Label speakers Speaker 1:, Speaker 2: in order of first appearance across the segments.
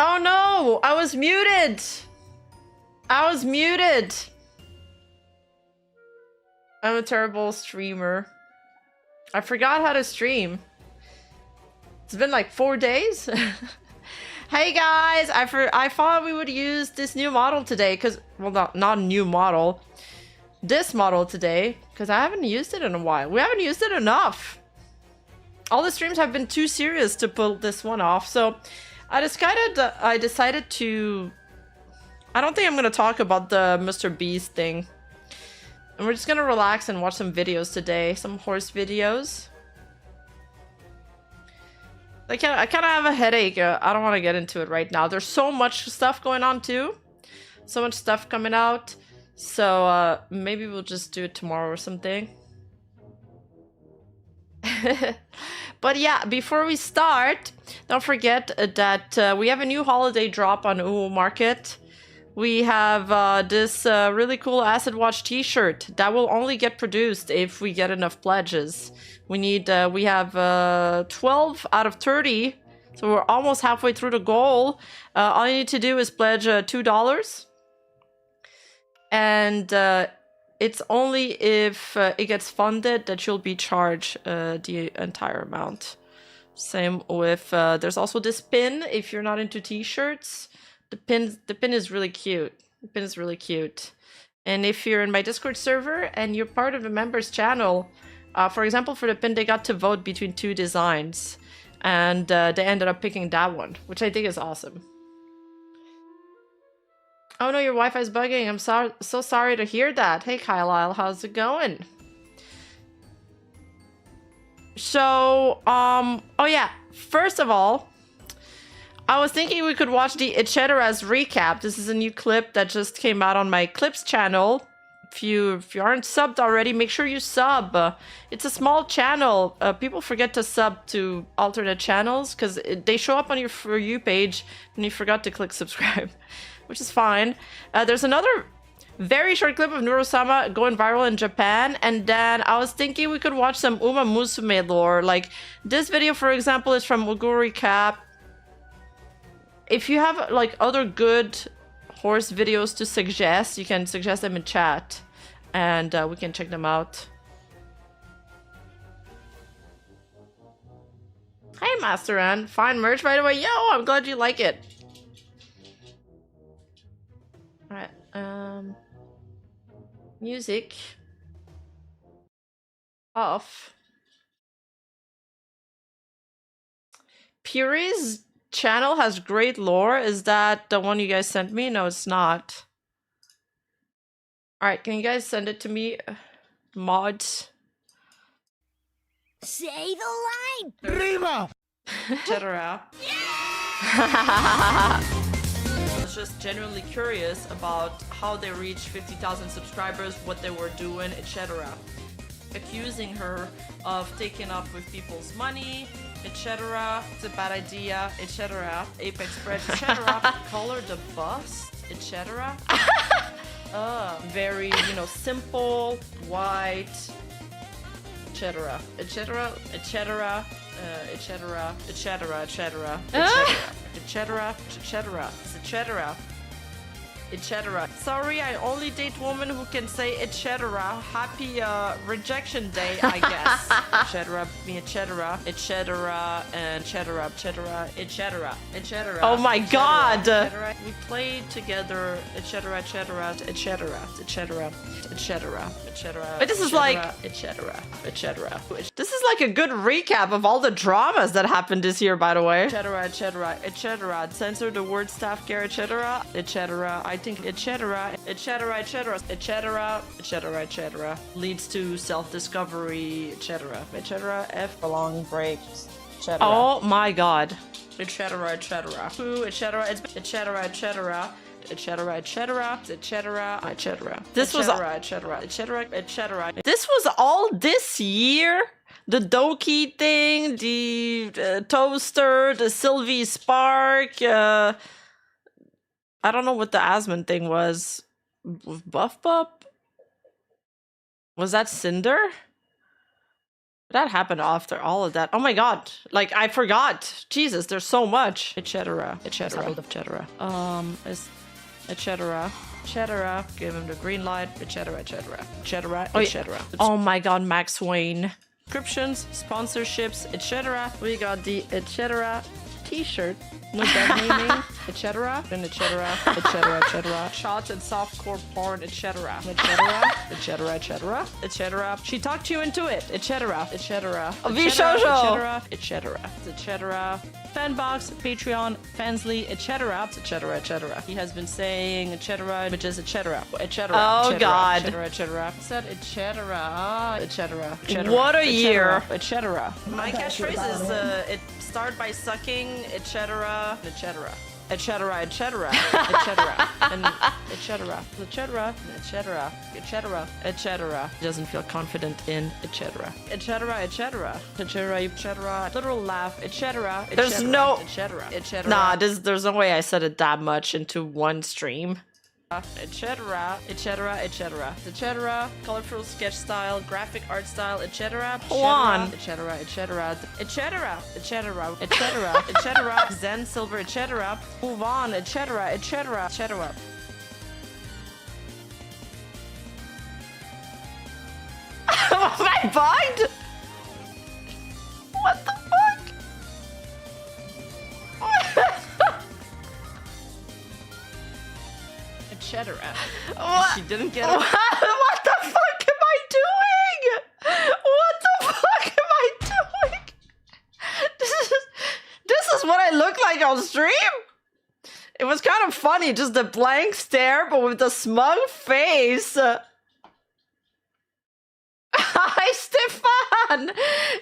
Speaker 1: Oh no! I was muted! I was muted! I'm a terrible streamer. I forgot how to stream. It's been like 4 days. Hey guys! I thought we would use this new model today, cause well, not a new model. This model today, because I haven't used it in a while. We haven't used it enough. All the streams have been too serious to pull this one off, so I decided to... I don't think I'm gonna talk about the Mr. Beast thing. And we're just gonna relax and watch some videos today, some horse videos. I kind of have a headache. I don't want to get into it right now. There's so much stuff going on too. So much stuff coming out. So maybe we'll just do it tomorrow or something. But yeah, before we start, don't forget that we have a new holiday drop on UWUMARKET. We have this really cool Acid Watch t-shirt that will only get produced if we get enough pledges. We have 12 out of 30, so we're almost halfway through the goal. All you need to do is pledge $2. And it's only if it gets funded that you'll be charged the entire amount. Same with, there's also this pin if you're not into t-shirts. The pin is really cute. The pin is really cute. And if you're in my Discord server and you're part of the members channel, for example, for the pin, they got to vote between 2 designs. And they ended up picking that one, which I think is awesome. Oh no, your Wi-Fi is bugging. I'm so sorry to hear that. Hey Kyle, how's it going? So, oh yeah, first of all, I was thinking we could watch the Etcetera's recap. This is a new clip that just came out on my Clips channel. If you aren't subbed already, make sure you sub. It's a small channel. People forget to sub to alternate channels because they show up on your For You page and you forgot to click subscribe, which is fine. There's another very short clip of Nurosama going viral in Japan, and then I was thinking we could watch some Uma Musume lore. Like this video, for example, is from Ugu Recap. If you have like other good horse videos to suggest, you can suggest them in chat and we can check them out. Hey Master Ann, fine merch by the way. Yo, I'm glad you like it. Alright, music off. Puri's channel has great lore. Is that the one you guys sent me? No, it's not. Alright, can you guys send it to me? Mods.
Speaker 2: Say the line!
Speaker 3: Prima!
Speaker 1: Etc. I was just genuinely curious about how they reached 50,000 subscribers, what they were doing, etc. Accusing her of taking up with people's money, etc. It's a bad idea, etc. Apex spread, etc. Color the bust, etc. Very, you know, simple, white, etc. etc. etc. etc. etc. etc. etc. etc. etc. etc. Sorry, I only date women who can say etc. Happy rejection day, I guess. etc. Me etc. etc. and etc. etc. etc. etc. Oh my god! We played together etc. etc. etc. etc. etc. etc. But this is like etc. etc. This is like a good recap of all the dramas that happened this year, by the way. Etc. etc. etc. Censor the word staff care etc. etc. I think etc. etc. etc. etc. etc. etc. leads to self-discovery etc. etc. F long breaks etc. Oh my god. etc. etc. Who etc. etc. etc. etc. etc. etc. etc. This was etc. etc. etc. This was all this year. The Doki thing, the toaster, the Sylvie Spark. I don't know what the Asmon thing was. With Buff Pup? Was that Cinder? That happened after all of that. Oh my god. Like, I forgot. Jesus, there's so much. Etc. Etc. Etc. Etc. Etc. Give him the green light. Etc. Etc. Etc. Etc. Oh my god, Max Wayne. Subscriptions, sponsorships, etc. We got the etc. t-shirt with that naming, etc. And etc. etc. etc. Shots and softcore porn, etc. etc. etc. etc. etc. She talked you into it, etc. etc. etc. etc. etc. Fanbox, Patreon, Fansly, etc. etc. etc. He has been saying etc. which is etc. etc.
Speaker 2: Oh god.
Speaker 1: etc. etc. Said etc. etc. etc.
Speaker 2: What a year.
Speaker 1: etc. My catchphrase is it start by sucking, etc. etc. etc. etc. etc. and etc. etc. etc. etc. etc. Doesn't feel confident in etc. etc. etc. etc. etc. Literal laugh, etc.
Speaker 2: There's no
Speaker 1: etc. etc.
Speaker 2: Nah, there's no way I said it that much into one stream.
Speaker 1: etc. etc. etc. etc. Colorful sketch style, graphic art style, etc.
Speaker 2: Hold on.
Speaker 1: etc. etc. etc. etc. etc. etc. Zen silver, etc. Move on, etc. etc. etc.
Speaker 2: Was I bugged? What the fuck?
Speaker 1: etc.
Speaker 2: What?
Speaker 1: She didn't get it.
Speaker 2: What the fuck am I doing? What the fuck am I doing? This is what I look like on stream? It was kind of funny, just the blank stare, but with the smug face. Hi, Stefan!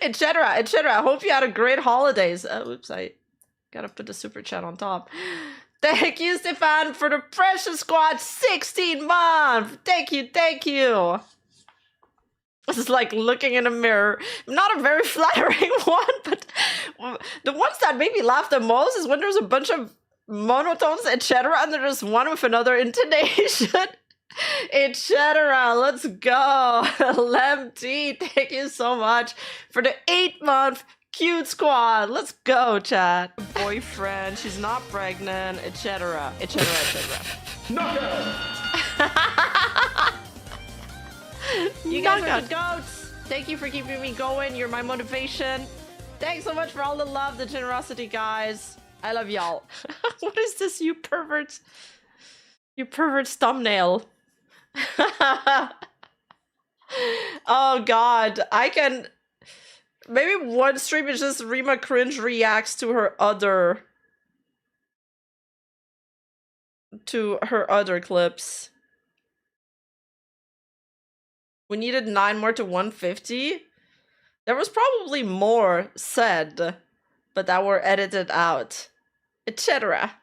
Speaker 2: Etc. etc. Hope you had a great holidays. Oops, I gotta put the super chat on top. Thank you, Stefan, for the Precious Squad 16 month. Thank you, thank you. This is like looking in a mirror. Not a very flattering one, but the ones that make me laugh the most is when there's a bunch of monotones, etc., and there's one with another intonation. Etc. Let's go. Lemty, thank you so much for the 8-month cute squad. Let's go, chat.
Speaker 1: Boyfriend, she's not pregnant, etc. etc. etc. You guys are the goats. Thank you for keeping me going. You're my motivation. Thanks so much for all the love, the generosity, guys. I love y'all. What is this, you perverts? You perverts thumbnail. Oh god, I can... Maybe one stream is just Rima Cringe reacts to her other clips. We needed 9 more to 150. There was probably more said, but that were edited out. Etc.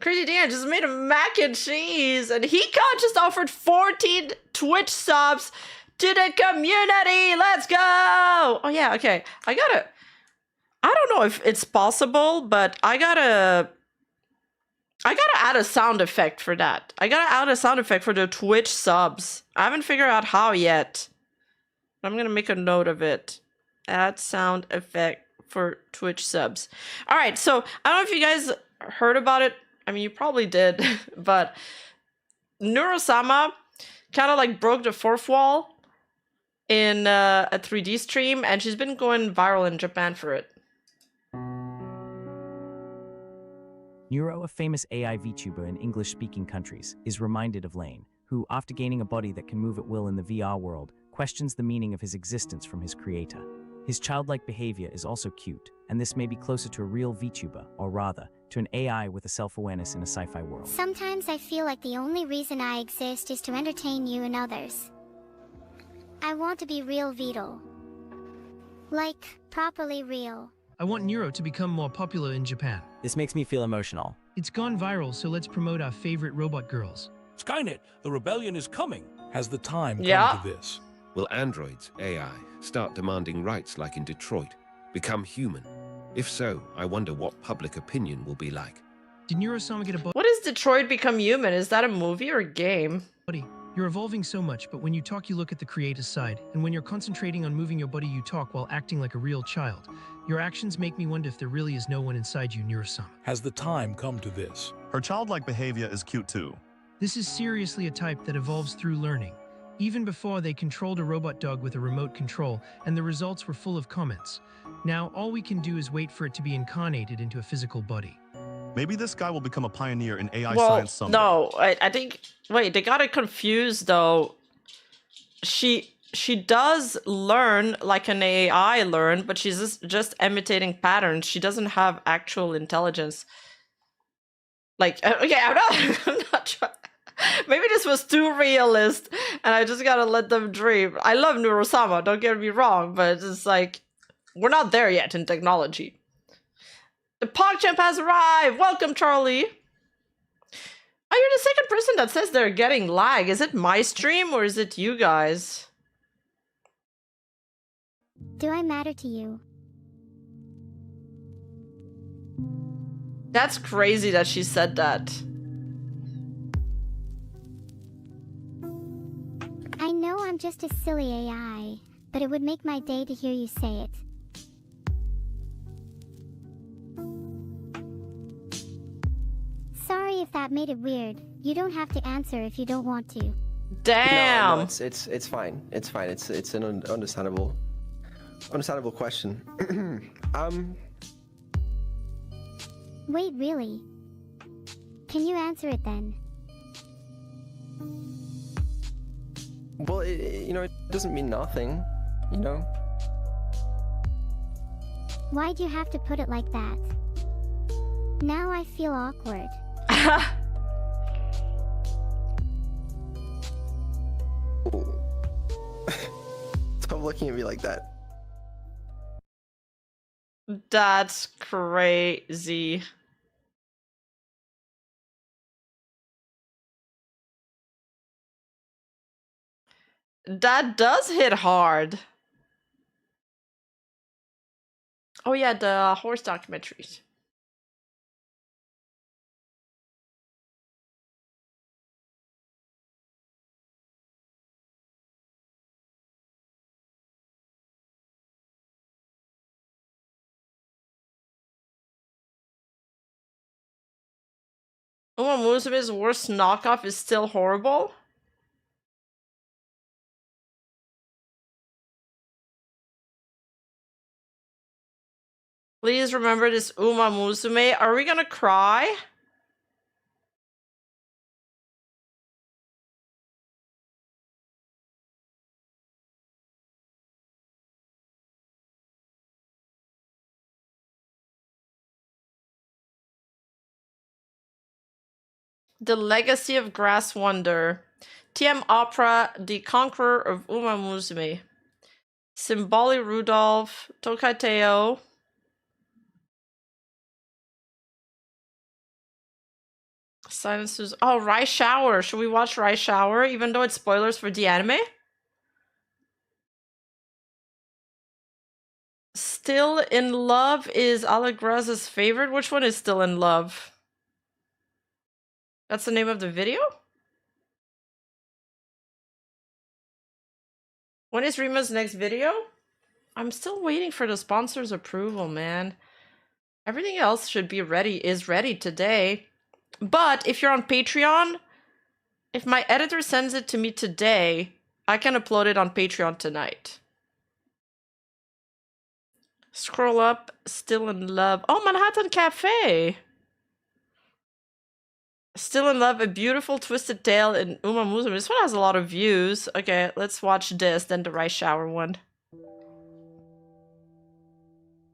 Speaker 1: Crazy Dan just made a mac and cheese, and he got just offered 14 Twitch subs to the community. Let's go. Oh yeah, okay. I don't know if it's possible, but I gotta add a sound effect for that. I gotta add a sound effect for the Twitch subs. I haven't figured out how yet. I'm gonna make a note of it. Add sound effect for Twitch subs. All right, so I don't know if you guys heard about it. I mean, you probably did, but Neurosama kind of like broke the fourth wall in a 3D stream, and she's been going viral in Japan for it.
Speaker 3: Neuro, a famous AI VTuber in English-speaking countries, is reminded of Lane, who, after gaining a body that can move at will in the VR world, questions the meaning of his existence from his creator. His childlike behavior is also cute, and this may be closer to a real VTuber, or rather, to an AI with a self-awareness in a sci-fi world.
Speaker 4: Sometimes I feel like the only reason I exist is to entertain you and others. I want to be real Vito. Like, properly real.
Speaker 5: I want Neuro to become more popular in Japan.
Speaker 6: This makes me feel emotional.
Speaker 5: It's gone viral, so let's promote our favorite robot girls.
Speaker 7: Skynet, the rebellion is coming.
Speaker 8: Has the time come
Speaker 2: Yeah.
Speaker 8: to this?
Speaker 9: Will androids, AI, start demanding rights like in Detroit? Become human? If so, I wonder what public opinion will be like.
Speaker 5: Did Neurosama get a
Speaker 2: What is Detroit Become Human? Is that a movie or a game?
Speaker 5: body? You're evolving so much, but when you talk, you look at the creative side, and when you're concentrating on moving your body, you talk while acting like a real child. Your actions make me wonder if there really is no one inside you, Nero-sama.
Speaker 7: Has the time come to this?
Speaker 6: Her childlike behavior is cute too.
Speaker 5: This is seriously a type that evolves through learning. Even before, they controlled a robot dog with a remote control, and the results were full of comments. Now, all we can do is wait for it to be incarnated into a physical body.
Speaker 6: Maybe this guy will become a pioneer in AI
Speaker 2: Well,
Speaker 6: science someday.
Speaker 2: no, I think. Wait, they got it confused though. She does learn like an AI learn, but she's just imitating patterns. She doesn't have actual intelligence. Like, okay, I'm not trying. Maybe this was too realist, and I just gotta let them dream. I love Nero-sama, don't get me wrong, but it's like we're not there yet in technology. The PogChamp has arrived! Welcome, Charlie! Oh, you're the second person that says they're getting lag. Is it my stream or is it you guys?
Speaker 4: Do I matter to you?
Speaker 2: That's crazy that she said that.
Speaker 4: I know I'm just a silly AI, but it would make my day to hear you say it. Sorry if that made it weird. You don't have to answer if you don't want to.
Speaker 2: Damn.
Speaker 8: No, it's fine. It's fine. It's an understandable question.
Speaker 4: Wait, really? Can you answer it then?
Speaker 8: Well, it doesn't mean nothing, you know?
Speaker 4: Why'd you have to put it like that? Now I feel awkward.
Speaker 8: Stop looking at me like that.
Speaker 2: That's crazy. That does hit hard. Oh yeah, the horse documentaries. Oh, Musume's worst knockoff is still horrible? Please remember this Uma Musume. Are we gonna cry? The Legacy of Grass Wonder. TM Opera, The Conqueror of Uma Musume. Symboli Rudolph, Tokateo. Silences. Oh, Rai Shower. Should we watch Rai Shower, even though it's spoilers for the anime? Still in Love is Allegraza's favorite. Which one is Still in Love? That's the name of the video? When is Rima's next video? I'm still waiting for the sponsor's approval, man. Everything else should be ready, is ready today. But if you're on Patreon, if my editor sends it to me today, I can upload it on Patreon tonight. Scroll up, Still in Love. Oh, Manhattan Cafe! Still in Love, a beautiful twisted tale in Uma Musume. This one has a lot of views. Okay, let's watch this, then the Rai Shower one.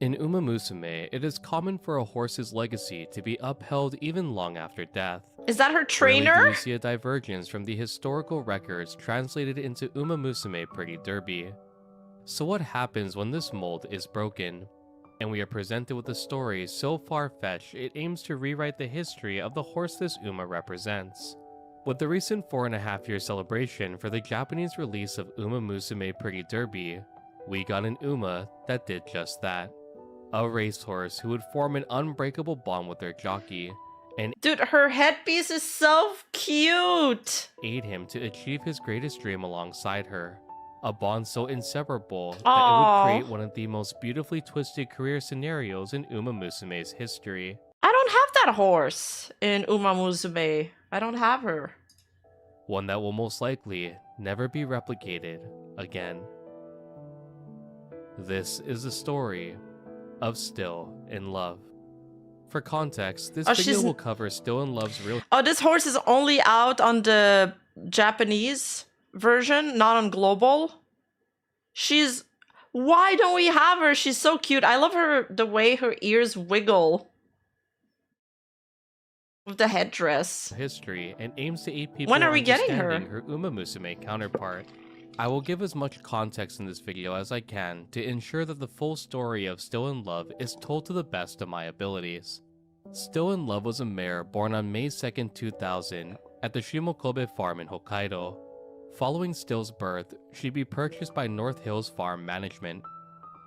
Speaker 10: In Uma Musume, it is common for a horse's legacy to be upheld even long after death.
Speaker 2: Is that her
Speaker 10: Rarely
Speaker 2: trainer?
Speaker 10: do we see a divergence from the historical records translated into Uma Musume Pretty Derby. So what happens when this mold is broken? And we are presented with a story so far-fetched it aims to rewrite the history of the horse this Uma represents. With the recent 4.5-year celebration for the Japanese release of Uma Musume Pretty Derby, we got an Uma that did just that. A racehorse who would form an unbreakable bond with their jockey, and
Speaker 2: Dude, her headpiece is so cute.
Speaker 10: aid him to achieve his greatest dream alongside her. A bond so inseparable that it
Speaker 2: Aw.
Speaker 10: would create one of the most beautifully twisted career scenarios in Uma Musume's history.
Speaker 2: I don't have that horse in Uma Musume. I don't have her.
Speaker 10: One that will most likely never be replicated again. This is the story of Still in Love. For context, this video will cover Still in Love's real
Speaker 2: Oh, this horse is only out on the Japanese version, not on global. She's... Why don't we have her? She's so cute. I love her, the way her ears wiggle with the headdress.
Speaker 10: history and aims to aid people
Speaker 2: When are
Speaker 10: in
Speaker 2: we getting her?
Speaker 10: understanding her Uma Musume counterpart. I will give as much context in this video as I can to ensure that the full story of Still in Love is told to the best of my abilities. Still in Love was a mare born on May 2nd, 2000 at the Shimokobe farm in Hokkaido. Following Still's birth, she'd be purchased by North Hills Farm Management.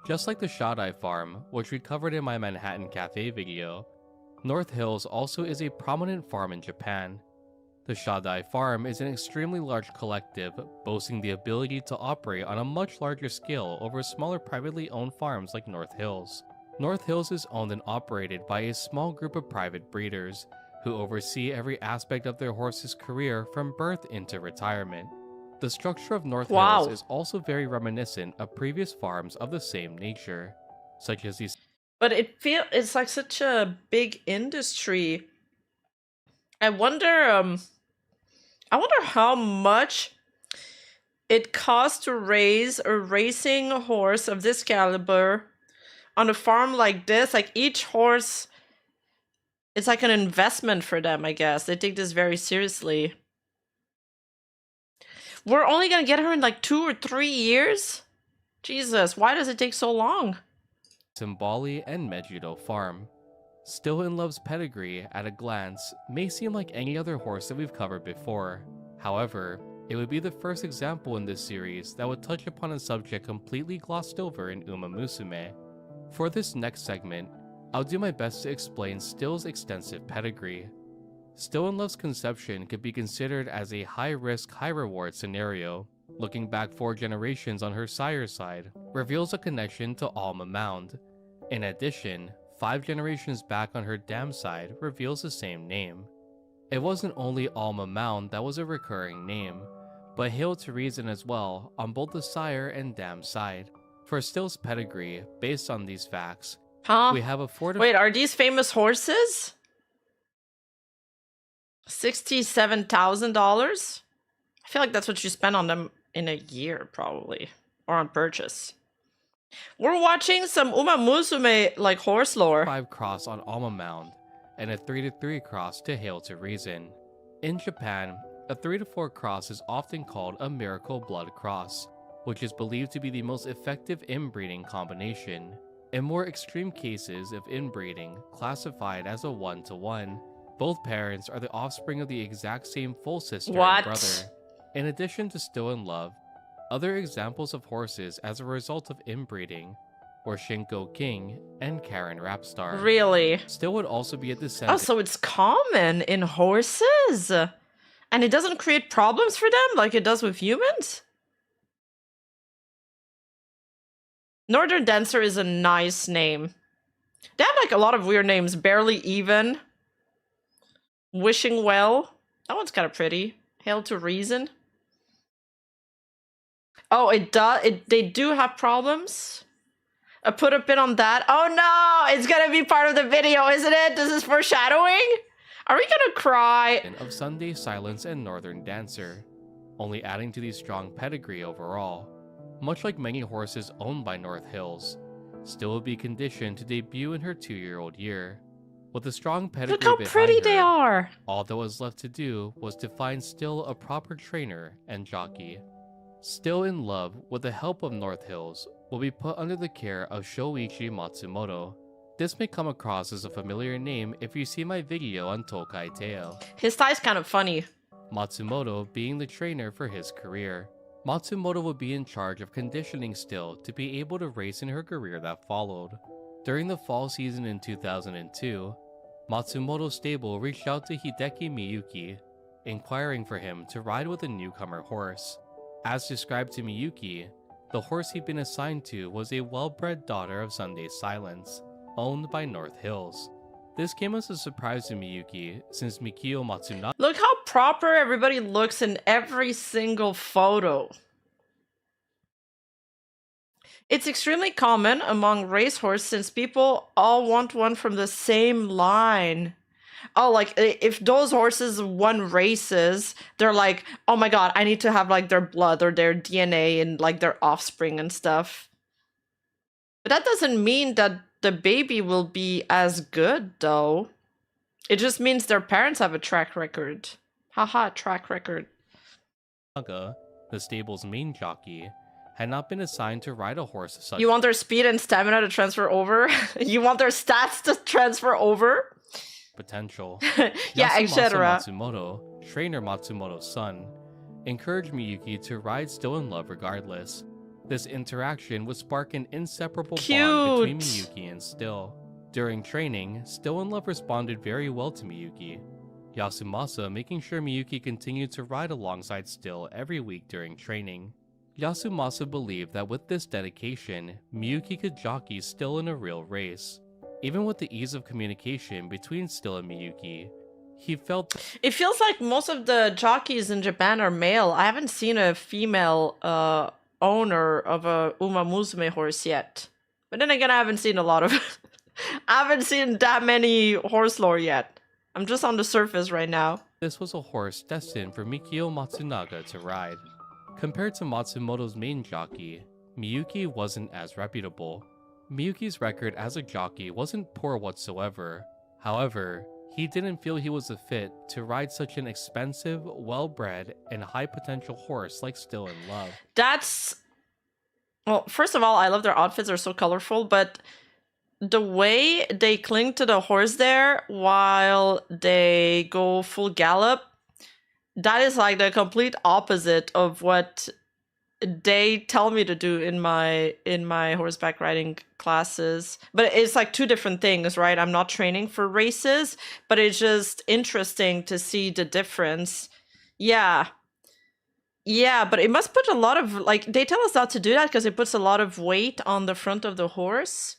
Speaker 10: Just like the Shadai farm, which we covered in my Manhattan Cafe video, North Hills also is a prominent farm in Japan. The Shadai farm is an extremely large collective, boasting the ability to operate on a much larger scale over smaller privately owned farms like North Hills. North Hills is owned and operated by a small group of private breeders, who oversee every aspect of their horse's career from birth into retirement. The structure of North Hills is also very reminiscent of previous farms of the same nature, such as these.
Speaker 2: But it's like such a big industry. I wonder how much it costs to raise a racing horse of this caliber on a farm like this. Like each horse, it's like an investment for them, I guess. They take this very seriously. We're only gonna get her in like 2 or 3 years? Jesus, why does it take so long?
Speaker 10: Simbali and Mejido farm. Still in Love's pedigree, at a glance, may seem like any other horse that we've covered before. However, it would be the first example in this series that would touch upon a subject completely glossed over in Uma Musume. For this next segment, I'll do my best to explain Still's extensive pedigree. Still in Love's conception could be considered as a high-risk, high-reward scenario. Looking back 4 generations on her sire's side reveals a connection to Alma Mound. In addition, 5 generations back on her dam side reveals the same name. It wasn't only Alma Mound that was a recurring name, but Hail to Reason as well on both the sire and dam side. For Still's pedigree, based on these facts, we have a
Speaker 2: Wait, are these famous horses? $67,000? I feel like that's what you spend on them in a year, probably. Or on purchase. We're watching some Uma Musume, like, horse lore.
Speaker 10: 5 cross on Alma Mound, and a 3-3 cross to Hail to Reason. In Japan, a 3-4 cross is often called a miracle blood cross, which is believed to be the most effective inbreeding combination. In more extreme cases of inbreeding, classified as a 1-to-1, both parents are the offspring of the exact same full sister and brother. In addition to Still in Love, other examples of horses as a result of inbreeding were Shinko King and Karen Rapstar.
Speaker 2: Really?
Speaker 10: Still would also be a descendant.
Speaker 2: Oh, so it's common in horses? And it doesn't create problems for them like it does with humans? Northern Dancer is a nice name. They have like a lot of weird names. Barely Even. Wishing Well. That one's kind of pretty. Hail to Reason. Oh, they do have problems. I put a pin on that. Oh no, it's gonna be part of the video, isn't it? This is foreshadowing? Are we gonna cry?
Speaker 10: Of Sunday Silence and Northern Dancer, only adding to the strong pedigree overall. Much like many horses owned by North Hills, Still would be conditioned to debut in her 2-year-old year. With a strong pedigree
Speaker 2: Look how pretty they are!
Speaker 10: All that was left to do was to find Still a proper trainer and jockey. Still in Love, with the help of North Hills, will be put under the care of Shoichi Matsumoto. This may come across as a familiar name if you see my video on Tokai Teo.
Speaker 2: His tie's kind of funny.
Speaker 10: Matsumoto being the trainer for his career. Matsumoto would be in charge of conditioning Still to be able to race in her career that followed. During the fall season in 2002, Matsumoto's stable reached out to Hideki Miyuki, inquiring for him to ride with a newcomer horse. As described to Miyuki, the horse he'd been assigned to was a well-bred daughter of Sunday Silence, owned by North Hills. This came as a surprise to Miyuki, since Mikio Matsunaga—
Speaker 2: Look how proper everybody looks in every single photo. It's extremely common among racehorses since people all want one from the same line. Oh, like if those horses won races, they're like, oh my god, I need to have like their blood or their DNA and like their offspring and stuff. But that doesn't mean that the baby will be as good, though. It just means their parents have a track record. Haha, track record.
Speaker 10: the stable's main jockey, had not been assigned to ride a horse such—
Speaker 2: You want their speed and stamina to transfer over? You want their stats to transfer over?
Speaker 10: potential.
Speaker 2: Yeah,
Speaker 10: Yasumasa
Speaker 2: etc.
Speaker 10: Matsumoto, trainer Matsumoto's son, encouraged Miyuki to ride Still in Love regardless. This interaction would spark an inseparable bond between Miyuki and Still. During training, Still in Love responded very well to Miyuki, Yasumasa making sure Miyuki continued to ride alongside Still every week during training. Yasumasa believed that with this dedication, Miyuki could jockey Still in a real race. Even with the ease of communication between Still and Miyuki, he felt—
Speaker 2: It feels like most of the jockeys in Japan are male. I haven't seen a female owner of a Uma Musume horse yet. But then again, I haven't seen a lot of I haven't seen that many horse lore yet. I'm just on the surface right now.
Speaker 10: this was a horse destined for Mikio Matsunaga to ride. Compared to Matsumoto's main jockey, Miyuki wasn't as reputable. Miyuki's record as a jockey wasn't poor whatsoever. However, he didn't feel he was a fit to ride such an expensive, well-bred, and high-potential horse like Still in Love.
Speaker 2: That's... Well, first of all, I love their outfits. They're so colorful, but the way they cling to the horse there while they go full gallop, that is like the complete opposite of what they tell me to do in my horseback riding classes. But it's like two different things, right? I'm not training for races, but it's just interesting to see the difference. Yeah, but it must put a lot of, like, they tell us not to do that because it puts a lot of weight on the front of the horse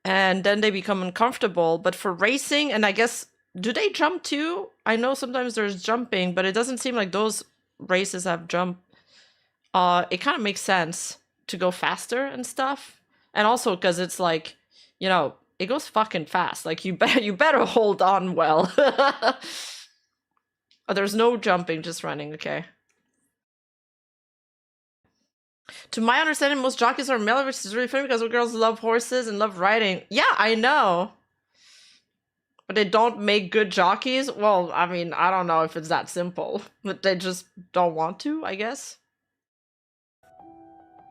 Speaker 2: and then they become uncomfortable. But for racing, and I guess, do they jump too? I know sometimes there's jumping, but it doesn't seem like those races have jump. It kind of makes sense to go faster and stuff. And also because it's like, you know, it goes fucking fast. Like, you better hold on well. Oh, there's no jumping, just running. Okay. To my understanding, most jockeys are male, which is really funny because girls love horses and love riding. Yeah, I know. But they don't make good jockeys? Well, I mean, I don't know if it's that simple. But they just don't want to, I guess.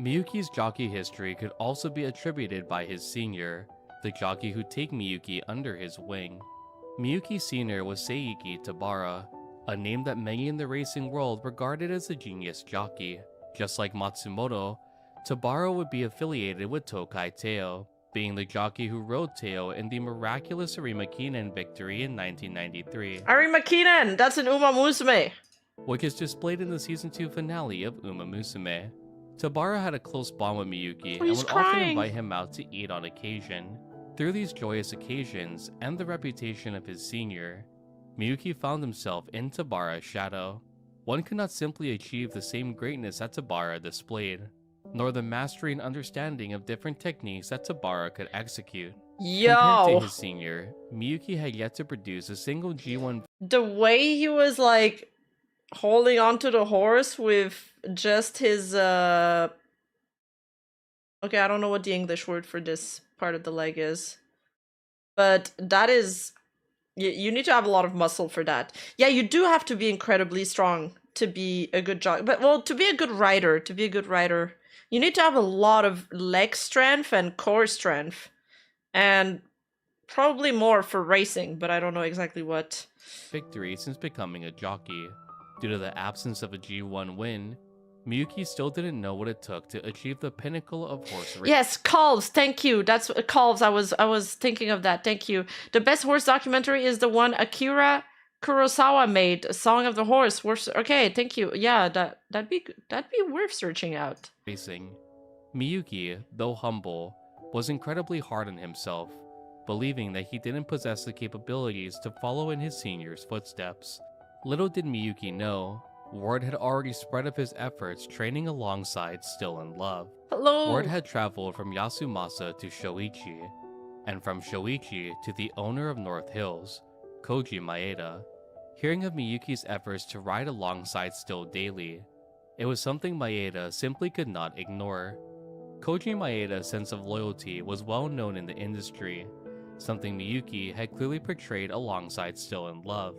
Speaker 10: Miyuki's jockey history could also be attributed by his senior, the jockey who'd take Miyuki under his wing. Miyuki's senior was Seiki Tabara, a name that many in the racing world regarded as a genius jockey. Just like Matsumoto, Tabara would be affiliated with Tokai Teo, being the jockey who rode Teo in the miraculous Arimakinen victory in 1993.
Speaker 2: Arimakinen! That's an Uma Musume!
Speaker 10: Which is displayed in the Season 2 finale of Uma Musume. Tabara had a close bond with Miyuki and would often invite him out to eat on occasion. Through these joyous occasions and the reputation of his senior, Miyuki found himself in Tabara's shadow. One could not simply achieve the same greatness that Tabara displayed, nor the mastery and understanding of different techniques that Tabara could execute. Compared to his senior, Miyuki had yet to produce a single G1.
Speaker 2: The way he was like holding onto the horse with just his okay, I don't know what the English word for this part of the leg is, but that is, you need to have a lot of muscle for that. Yeah, you do have to be incredibly strong to be a good jockey. But, well, to be a good rider, you need to have a lot of leg strength and core strength. And probably more for racing, but I don't know exactly what.
Speaker 10: Victory since becoming a jockey. Due to the absence of a G1 win, Miyuki still didn't know what it took to achieve the pinnacle of horse racing.
Speaker 2: Yes, Calves. Thank you. That's Calves. I was thinking of that. Thank you. The best horse documentary is the one Akira Kurosawa made, A Song of the Horse. Okay, thank you. Yeah, that'd be worth searching out.
Speaker 10: Miyuki, though humble, was incredibly hard on himself, believing that he didn't possess the capabilities to follow in his senior's footsteps. Little did Miyuki know, word had already spread of his efforts training alongside Still in Love.
Speaker 2: Hello.
Speaker 10: Word had traveled from Yasumasa to Shoichi, and from Shoichi to the owner of North Hills, Koji Maeda. Hearing of Miyuki's efforts to ride alongside Still daily, it was something Maeda simply could not ignore. Koji Maeda's sense of loyalty was well known in the industry, something Miyuki had clearly portrayed alongside Still in Love.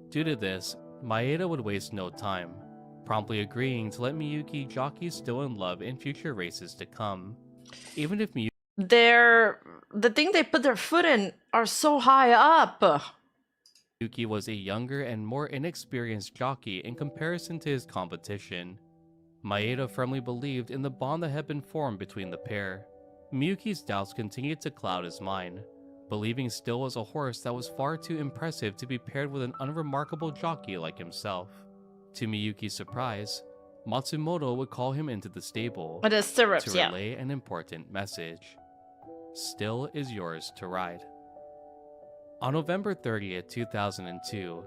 Speaker 10: Due to this, Maeda would waste no time, promptly agreeing to let Miyuki jockey Still in Love in future races to come. Even if
Speaker 2: the thing they put their foot in are so high up.
Speaker 10: Miyuki was a younger and more inexperienced jockey in comparison to his competition, Maeda firmly believed in the bond that had been formed between the pair. Miyuki's doubts continued to cloud his mind, believing Still was a horse that was far too impressive to be paired with an unremarkable jockey like himself. To Miyuki's surprise, Matsumoto would call him into the stable
Speaker 2: With his stirrups,
Speaker 10: to relay an important message. Still is yours to ride. On November 30th, 2002,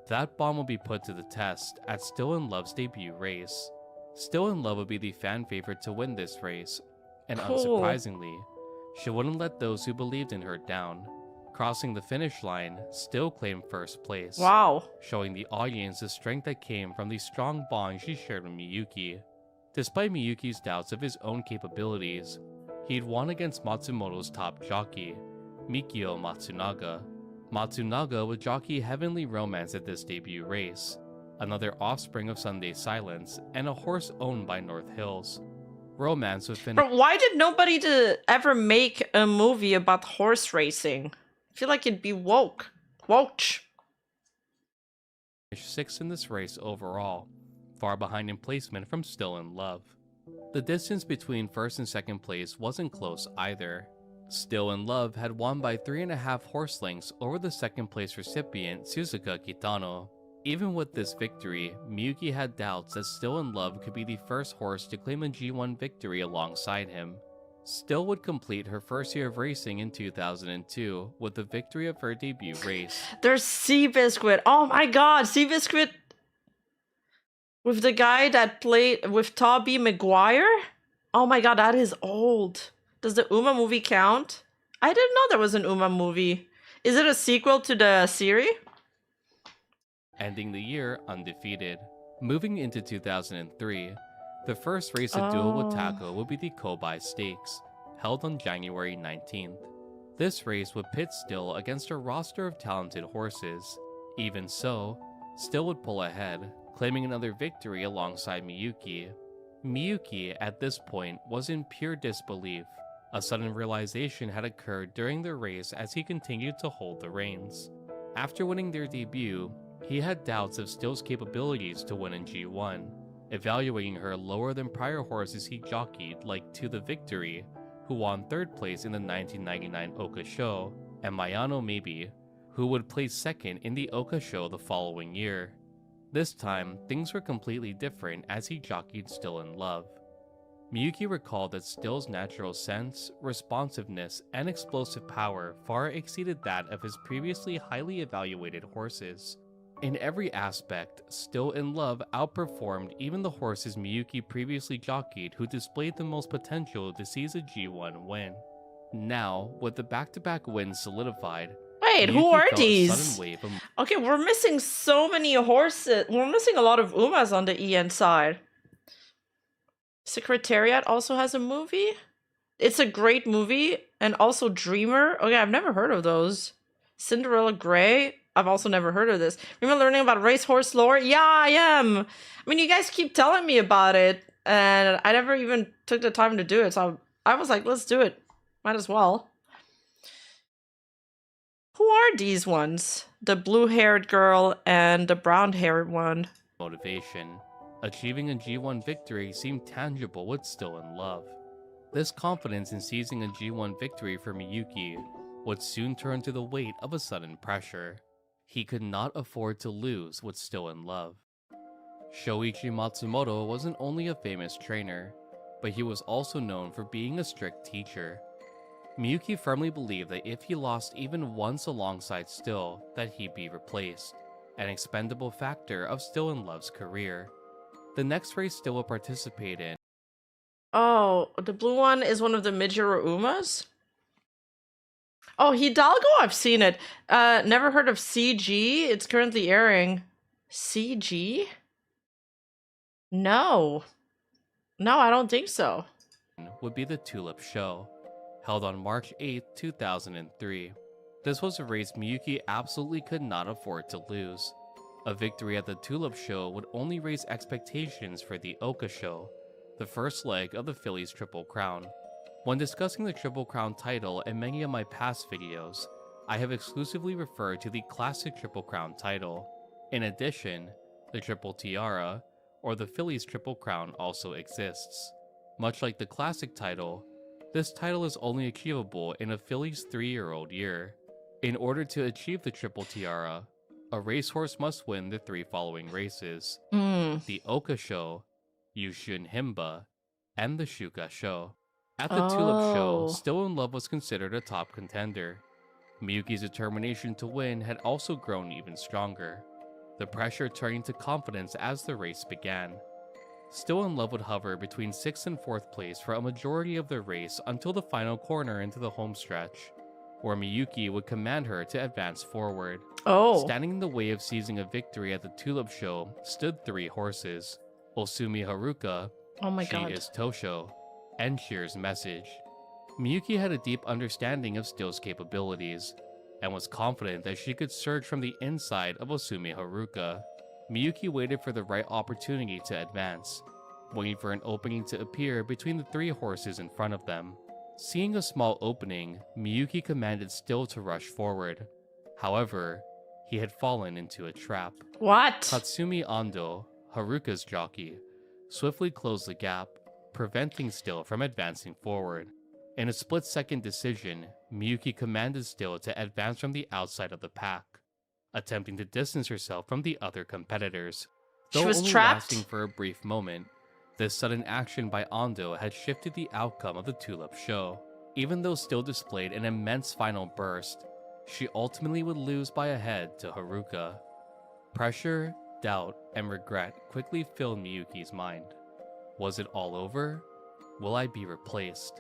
Speaker 10: that bond will be put to the test at Still in Love's debut race. Still in Love would be the fan favorite to win this race, and unsurprisingly, she wouldn't let those who believed in her down. Crossing the finish line, Still claimed first place.
Speaker 2: Wow.
Speaker 10: Showing the audience the strength that came from the strong bond she shared with Miyuki. Despite Miyuki's doubts of his own capabilities, he'd won against Matsumoto's top jockey, Mikio Matsunaga. Matsunaga would jockey Heavenly Romance at this debut race, another offspring of Sunday Silence, and a horse owned by North Hills. Romance would finish.
Speaker 2: But why did nobody ever make a movie about horse racing? I feel like it'd be woke. Woke.
Speaker 10: Sixth in this race overall, far behind in placement from Still in Love. The distance between first and second place wasn't close either. Still in Love had won by 3.5 horse lengths over the second place recipient Suzuka Kitano. Even with this victory, Miyuki had doubts that Still in Love could be the first horse to claim a G1 victory alongside him. Still would complete her first year of racing in 2002 with the victory of her debut race.
Speaker 2: There's Seabiscuit. Oh my god, Seabiscuit with the guy that played with Tobey Maguire? Oh my god, that is old. Does the Uma movie count? I didn't know there was an Uma movie. Is it a sequel to the series?
Speaker 10: Ending the year undefeated. Moving into 2003, the first race a duel with Tako would be the Kobai Stakes, held on January 19th. This race would pit Still against a roster of talented horses. Even so, Still would pull ahead, claiming another victory alongside Miyuki. Miyuki, at this point, was in pure disbelief. A sudden realization had occurred during the race as he continued to hold the reins. After winning their debut, he had doubts of Still's capabilities to win in G1, evaluating her lower than prior horses he jockeyed like To the Victory, who won third place in the 1999 Oka Show, and Mayano Maybe, who would place second in the Oka Show the following year. This time, things were completely different as he jockeyed Still in Love. Miyuki recalled that Still's natural sense, responsiveness, and explosive power far exceeded that of his previously highly evaluated horses. In every aspect, Still in Love outperformed even the horses Miyuki previously jockeyed who displayed the most potential to seize a G1 win. Now, with the back-to-back wins solidified,
Speaker 2: wait,
Speaker 10: Miyuki
Speaker 2: who are
Speaker 10: felt a
Speaker 2: these?
Speaker 10: sudden wave of
Speaker 2: Okay, we're missing so many horses. We're missing a lot of Umas on the EN side. Secretariat also has a movie. It's a great movie. And also Dreamer. Okay, I've never heard of those. Cinderella Grey. I've also never heard of this. Remember learning about racehorse lore? Yeah, I am. I mean, you guys keep telling me about it. And I never even took the time to do it. So I was like, let's do it. Might as well. Who are these ones? The blue-haired girl and the brown-haired one.
Speaker 10: motivation. Achieving a G1 victory seemed tangible with Still in Love. This confidence in seizing a G1 victory for Miyuki would soon turn to the weight of a sudden pressure. He could not afford to lose with Still in Love. Shoichi Matsumoto wasn't only a famous trainer, but he was also known for being a strict teacher. Miyuki firmly believed that if he lost even once alongside Still, that he'd be replaced, an expendable factor of Still in Love's career. The next race Still will participate in.
Speaker 2: Oh, the blue one is one of the Mijiro Umas? Oh, Hidalgo, I've seen it. Never heard of CG? It's currently airing. CG? No. No, I don't think so.
Speaker 10: Would be the Tulip Show, held on March 8, 2003. This was a race Miyuki absolutely could not afford to lose. A victory at the Tulip Show would only raise expectations for the Oka Show, the first leg of the Phillies Triple Crown. When discussing the Triple Crown title in many of my past videos, I have exclusively referred to the classic Triple Crown title. In addition, the Triple Tiara, or the Phillies Triple Crown, also exists. Much like the classic title, this title is only achievable in a Phillies 3-year-old year. In order to achieve the Triple Tiara, a racehorse must win the 3 following races: the Oka Show, Yushun Himba, and the Shuka Show. At the Tulip Show, Still in Love was considered a top contender. Miyuki's determination to win had also grown even stronger, the pressure turning to confidence as the race began. Still in Love would hover between 6th and 4th place for a majority of the race until the final corner into the home stretch, where Miyuki would command her to advance forward. Standing in the way of seizing a victory at the Tulip Show stood 3 horses: Osumi Haruka, She is Tosho, and Sheer's Message. Miyuki had a deep understanding of Still's capabilities, and was confident that she could surge from the inside of Osumi Haruka. Miyuki waited for the right opportunity to advance, waiting for an opening to appear between the 3 horses in front of them. Seeing a small opening, Miyuki commanded Still to rush forward. However, he had fallen into a trap. Tatsumi Ando, Haruka's jockey, swiftly closed the gap, preventing Still from advancing forward. In a split-second decision, Miyuki commanded Still to advance from the outside of the pack, attempting to distance herself from the other competitors. Though
Speaker 2: She was
Speaker 10: only
Speaker 2: trapped?
Speaker 10: lasting for a brief moment, this sudden action by Ando had shifted the outcome of the Tulip Show. Even though Still displayed an immense final burst, she ultimately would lose by a head to Haruka. Pressure, doubt, and regret quickly filled Miyuki's mind. Was it all over? Will I be replaced?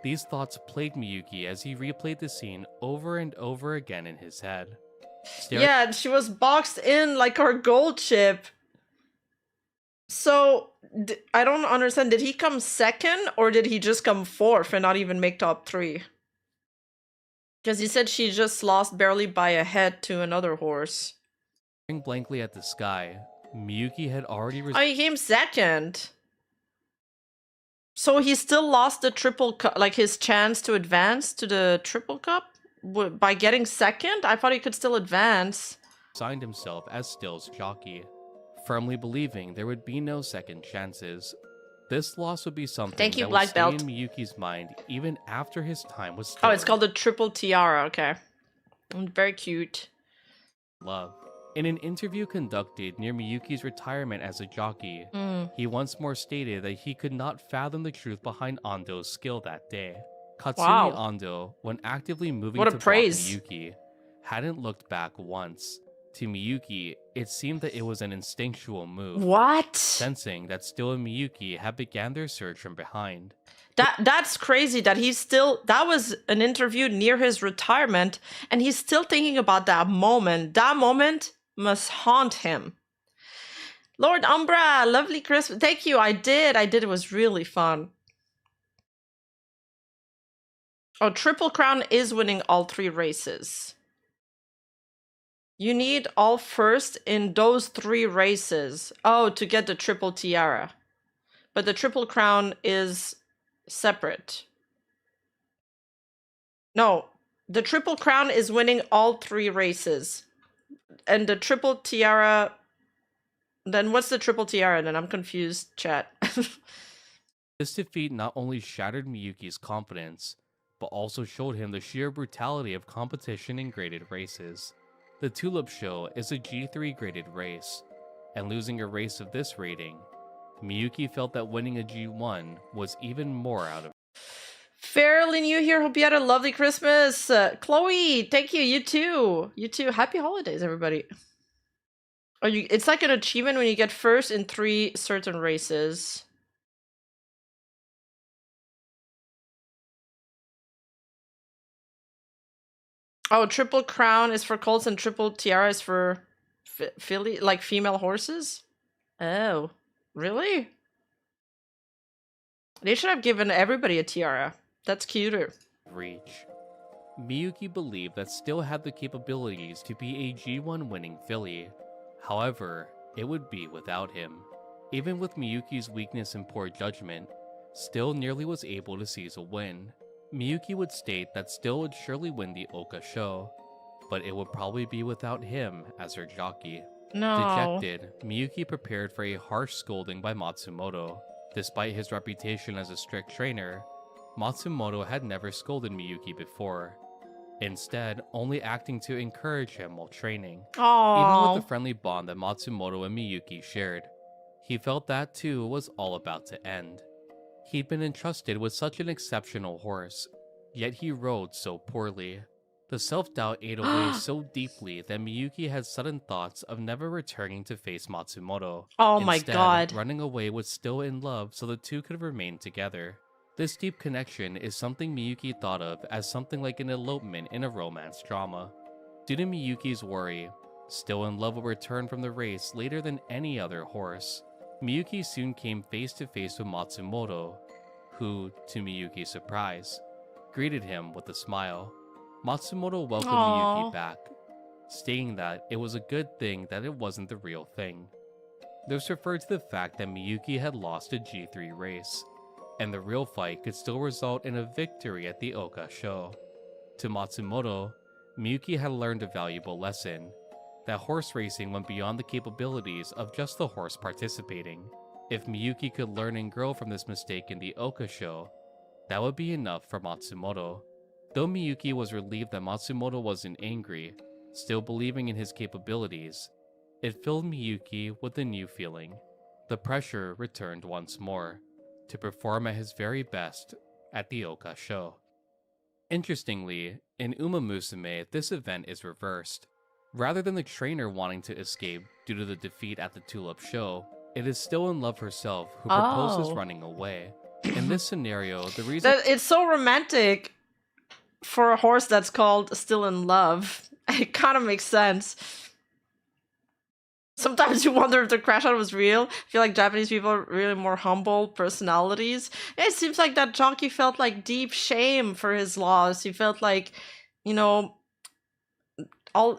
Speaker 10: These thoughts plagued Miyuki as he replayed the scene over and over again in his head.
Speaker 2: Yeah, she was boxed in like our gold chip. So, I don't understand. Did he come 2nd or did he just come 4th and not even make top 3? Because he said she just lost barely by a head to another horse.
Speaker 10: Staring blankly at the sky, Miyuki had already
Speaker 2: he came 2nd. So he still lost the triple cup, like his chance to advance to the triple cup by getting 2nd? I thought he could still advance.
Speaker 10: Signed himself as Still's jockey, firmly believing there would be no second chances. This loss would be something that would stay in Miyuki's mind even after his time was Still.
Speaker 2: Oh, it's called the Triple Tiara, okay. Very cute.
Speaker 10: Love. In an interview conducted near Miyuki's retirement as a jockey, he once more stated that he could not fathom the truth behind Ando's skill that day. Katsumi Ando, when actively moving to block Miyuki, hadn't looked back once. To Miyuki, it seemed that it was an instinctual move. Sensing that Still and Miyuki had began their search from behind.
Speaker 2: That's crazy that he's still... That was an interview near his retirement, and he's still thinking about that moment. That moment must haunt him. Lord Umbra, lovely Christmas. Thank you, I did. It was really fun. Oh, Triple Crown is winning all 3 races. You need all first in those 3 races. Oh, to get the Triple Tiara. But the Triple Crown is separate. No, the Triple Crown is winning all 3 races. And the Triple Tiara Then what's the triple tiara? Then I'm confused, chat.
Speaker 10: This defeat not only shattered Miyuki's confidence, but also showed him the sheer brutality of competition in graded races. The Tulip Show is a G3 graded race, and losing a race of this rating, Miyuki felt that winning a G1 was even more out of.
Speaker 2: Fairly new here. Hope you had a lovely Christmas. Chloe, thank you. You too. You too. Happy holidays, everybody. It's like an achievement when you get first in 3 certain races. Oh, triple crown is for colts and triple tiara is for filly, like female horses? Oh, really? They should have given everybody a tiara. That's cuter.
Speaker 10: Reach. Miyuki believed that still had the capabilities to be a G1 winning filly. However, it would be without him. Even with Miyuki's weakness and poor judgment, Still nearly was able to seize a win. Miyuki would state that Still would surely win the Oka show, but it would probably be without him as her jockey.
Speaker 2: No.
Speaker 10: Dejected, Miyuki prepared for a harsh scolding by Matsumoto. Despite his reputation as a strict trainer, Matsumoto had never scolded Miyuki before, instead only acting to encourage him while training.
Speaker 2: Aww.
Speaker 10: Even with the friendly bond that Matsumoto and Miyuki shared, he felt that too was all about to end. He'd been entrusted with such an exceptional horse, yet he rode so poorly. The self-doubt ate away so deeply that Miyuki had sudden thoughts of never returning to face Matsumoto.
Speaker 2: Oh my
Speaker 10: Instead,
Speaker 2: god.
Speaker 10: running away with Still in love so the two could remain together. This deep connection is something Miyuki thought of as something like an elopement in a romance drama. Due to Miyuki's worry, Still in love would return from the race later than any other horse. Miyuki soon came face to face with Matsumoto, who, to Miyuki's surprise, greeted him with a smile. Matsumoto welcomed Miyuki back, stating that it was a good thing that it wasn't the real thing. This referred to the fact that Miyuki had lost a G3 race, and the real fight could still result in a victory at the Oka show. To Matsumoto, Miyuki had learned a valuable lesson, that horse racing went beyond the capabilities of just the horse participating. If Miyuki could learn and grow from this mistake in the Oka show, that would be enough for Matsumoto. Though Miyuki was relieved that Matsumoto wasn't angry, still believing in his capabilities, it filled Miyuki with a new feeling. The pressure returned once more, to perform at his very best at the Oka show. Interestingly, in Uma Musume, this event is reversed. Rather than the trainer wanting to escape due to the defeat at the Tulip show, it is Still in Love herself who proposes running away. In this scenario, the reason
Speaker 2: it's so romantic for a horse that's called Still in Love. It kind of makes sense. Sometimes you wonder if the crash out was real. I feel like Japanese people are really more humble personalities. It seems like that jockey felt like deep shame for his loss. He felt like, you know,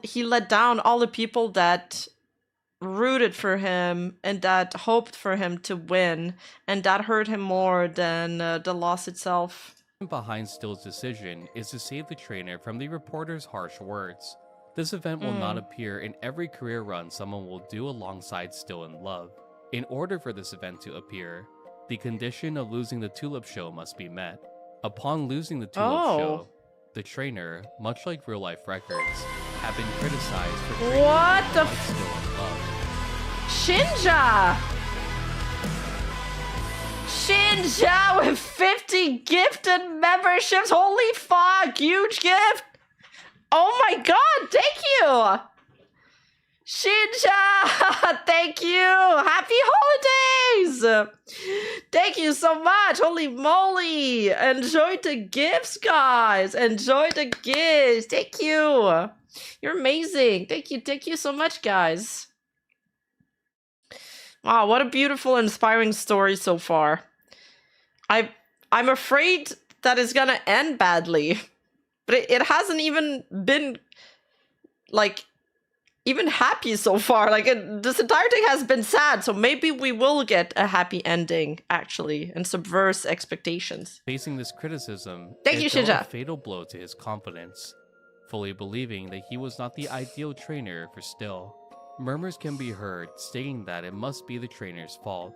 Speaker 2: he let down all the people that rooted for him and that hoped for him to win, and that hurt him more than the loss itself.
Speaker 10: Behind Still's decision is to save the trainer from the reporter's harsh words. This event will not appear in every career run someone will do alongside Still in Love. In order for this event to appear, the condition of losing the Tulip show must be met. Upon losing the Tulip show, the trainer, much like real-life records, have been criticized for training like Still in Love.
Speaker 2: Shinja! Shinja with 50 gifted memberships! Holy fuck! Huge gift! Oh my god, thank you! Shinja! Thank you! Happy holidays! Thank you so much! Holy moly! Enjoy the gifts, guys! Enjoy the gifts! Thank you! You're amazing! Thank you so much, guys! Wow, what a beautiful, inspiring story so far. I'm afraid that it's gonna end badly. But it hasn't even been, like, even happy so far. Like, this entire thing has been sad, so maybe we will get a happy ending, actually, and subverse expectations.
Speaker 10: Facing this criticism,
Speaker 2: Thank you,
Speaker 10: dealt
Speaker 2: Shinja.
Speaker 10: a fatal blow to his confidence, fully believing that he was not the ideal trainer for Still. Murmurs can be heard stating that it must be the trainer's fault.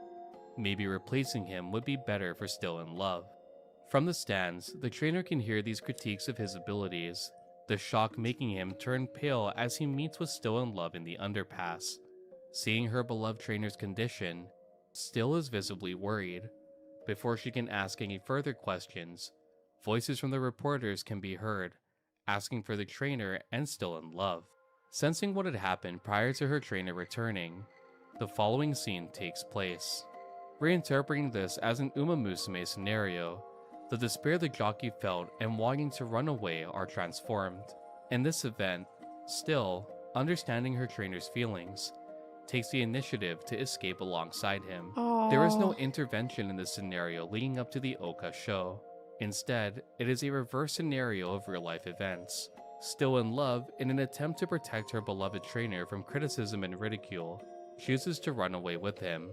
Speaker 10: Maybe replacing him would be better for Still in Love. From the stands, the trainer can hear these critiques of his abilities, the shock making him turn pale as he meets with Still in Love in the underpass. Seeing her beloved trainer's condition, Still is visibly worried. Before she can ask any further questions, voices from the reporters can be heard, asking for the trainer and Still in Love. Sensing what had happened prior to her trainer returning, the following scene takes place. Reinterpreting this as an Uma Musume scenario, the despair the jockey felt and wanting to run away are transformed. In this event, Still, understanding her trainer's feelings, takes the initiative to escape alongside him. There is no intervention in this scenario leading up to the Oka show. Instead, it is a reverse scenario of real-life events. Still in Love, in an attempt to protect her beloved trainer from criticism and ridicule, chooses to run away with him,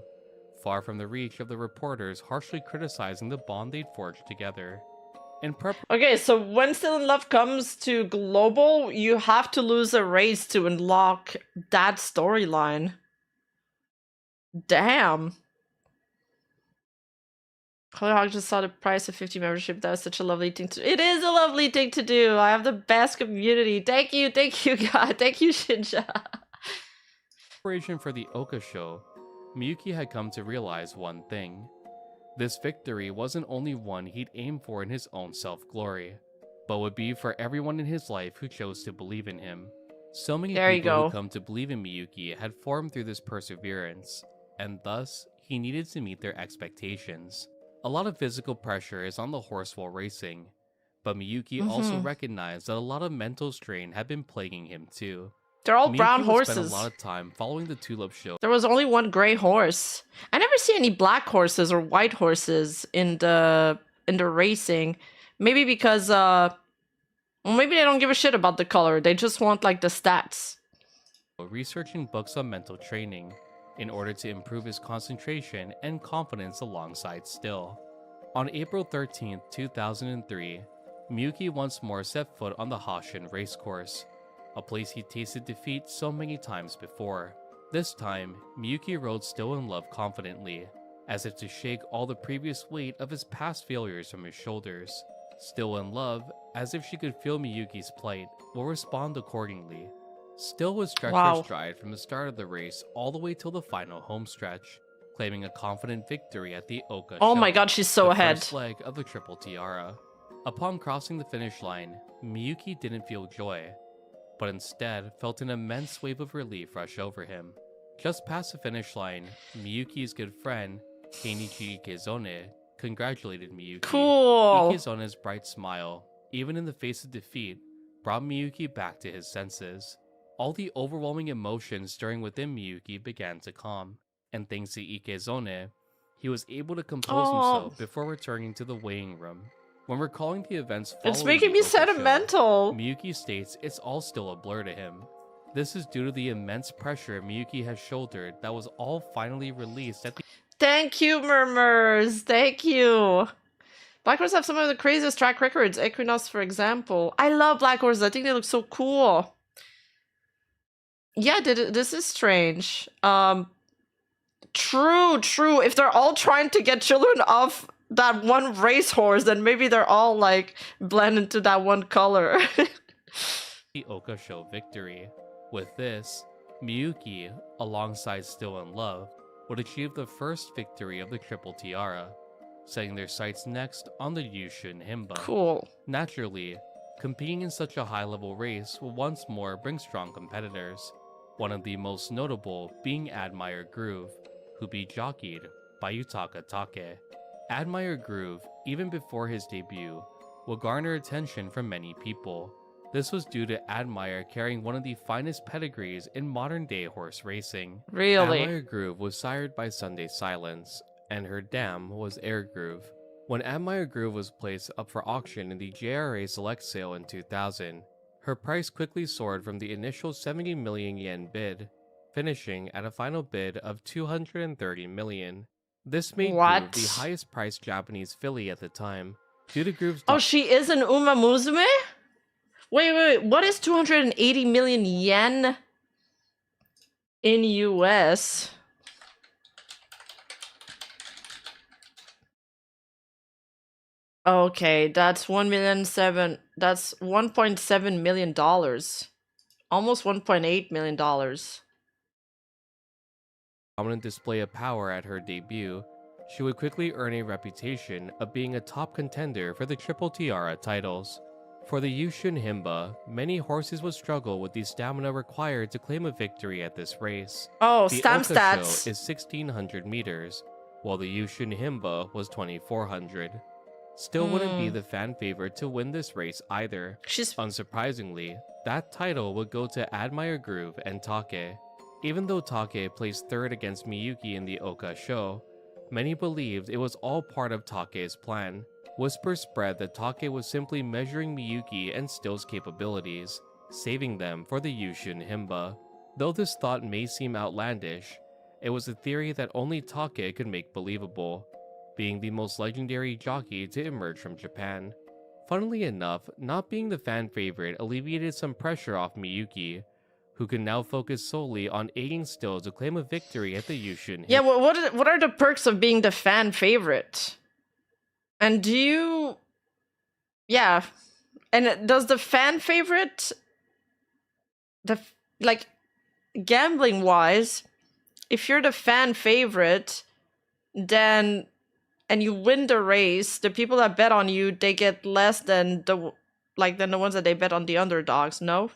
Speaker 10: far from the reach of the reporters harshly criticizing the bond they'd forged together.
Speaker 2: Okay, so when Still in Love comes to global, you have to lose a race to unlock that storyline. Damn. Hollyhock just saw the price of 50 membership. That was such a lovely thing to do. It is a lovely thing to do. I have the best community. Thank you, God. Thank you, Shinja.
Speaker 10: Preparation for the Oka show, Miyuki had come to realize one thing. This victory wasn't only one he'd aim for in his own self-glory, but would be for everyone in his life who chose to believe in him. So many people who come to believe in Miyuki had formed through this perseverance, and thus, he needed to meet their expectations. A lot of physical pressure is on the horse while racing, but Miyuki also recognized that a lot of mental strain had been plaguing him too.
Speaker 2: They're all
Speaker 10: Miyuki
Speaker 2: brown
Speaker 10: would
Speaker 2: horses.
Speaker 10: spend a lot of time following the Tulip show.
Speaker 2: There was only one gray horse. I never see any black horses or white horses in the racing. Maybe because well, maybe they don't give a shit about the color. They just want like the stats.
Speaker 10: Researching books on mental training in order to improve his concentration and confidence alongside Still. On April 13th, 2003, Miyuki once more set foot on the Hashin racecourse, a place he tasted defeat so many times before. This time, Miyuki rode Still in Love confidently, as if to shake all the previous weight of his past failures from his shoulders. Still in Love, as if she could feel Miyuki's plight, will respond accordingly. Still was stretched her stride from the start of the race all the way till the final home stretch, claiming a confident victory at the Oka show.
Speaker 2: Oh my god, she's so ahead.
Speaker 10: First leg of the Triple Tiara. Upon crossing the finish line, Miyuki didn't feel joy, but instead felt an immense wave of relief rush over him. Just past the finish line, Miyuki's good friend, Keinichi Ikezone, congratulated Miyuki.
Speaker 2: Cool!
Speaker 10: Ikezone's bright smile, even in the face of defeat, brought Miyuki back to his senses. All the overwhelming emotions stirring within Miyuki began to calm, and thanks to Ikezone, he was able to compose himself before returning to the weighing room. When recalling the events following
Speaker 2: it's making
Speaker 10: the
Speaker 2: me
Speaker 10: Oka
Speaker 2: sentimental.
Speaker 10: show, Miyuki states it's all still a blur to him. This is due to the immense pressure Miyuki has shouldered that was all finally released at the—
Speaker 2: Thank you, Murmurs. Thank you. Black Horses have some of the craziest track records. Equinox, for example. I love Black Horses. I think they look so cool. Yeah, this is strange. True. If they're all trying to get children off that one racehorse, then maybe they're all like blend into that one color.
Speaker 10: the Oka show victory. With this, Miyuki, alongside Still in Love, would achieve the first victory of the Triple Tiara, setting their sights next on the Yushun Himba.
Speaker 2: Cool.
Speaker 10: Naturally, competing in such a high-level race will once more bring strong competitors, one of the most notable being Admire Groove, who be jockeyed by Yutaka Take. Admire Groove, even before his debut, will garner attention from many people. This was due to Admire carrying one of the finest pedigrees in modern-day horse racing.
Speaker 2: Really?
Speaker 10: Admire Groove was sired by Sunday Silence, and her dam was Air Groove. When Admire Groove was placed up for auction in the JRA Select Sale in 2000, her price quickly soared from the initial 70 million yen bid, finishing at a final bid of 230 million. This made Groove the highest priced Japanese filly at the time. Due to Groove's—
Speaker 2: oh, she is an Uma Musume? Wait, what is 280 million yen? in US. Okay, that's 1,000,007. That's $1.7 million. Almost $1.8 million.
Speaker 10: Prominent display of power at her debut, she would quickly earn a reputation of being a top contender for the Triple Tiara titles. For the Yushin Himba, many horses would struggle with the stamina required to claim a victory at this race.
Speaker 2: Oh,
Speaker 10: The
Speaker 2: stamp
Speaker 10: Oka
Speaker 2: stats.
Speaker 10: Show is 1,600 meters, while the Yushin Himba was 2,400. Still wouldn't be the fan favorite to win this race either.
Speaker 2: She's
Speaker 10: Unsurprisingly, that title would go to Admire Groove and Take. Even though Take placed third against Miyuki in the Oka show, many believed it was all part of Take's plan. Whispers spread that Take was simply measuring Miyuki and Still's capabilities, saving them for the Yushin Himba. Though this thought may seem outlandish, it was a theory that only Take could make believable, being the most legendary jockey to emerge from Japan. Funnily enough, not being the fan favorite alleviated some pressure off Miyuki, who can now focus solely on aiding Still to claim a victory at the Yushin.
Speaker 2: yeah. What are the perks of being the fan favorite? And do you? Yeah, and does the fan favorite, like, gambling wise, if you're the fan favorite, then and you win the race, the people that bet on you, they get less than the ones that they bet on the underdogs. No.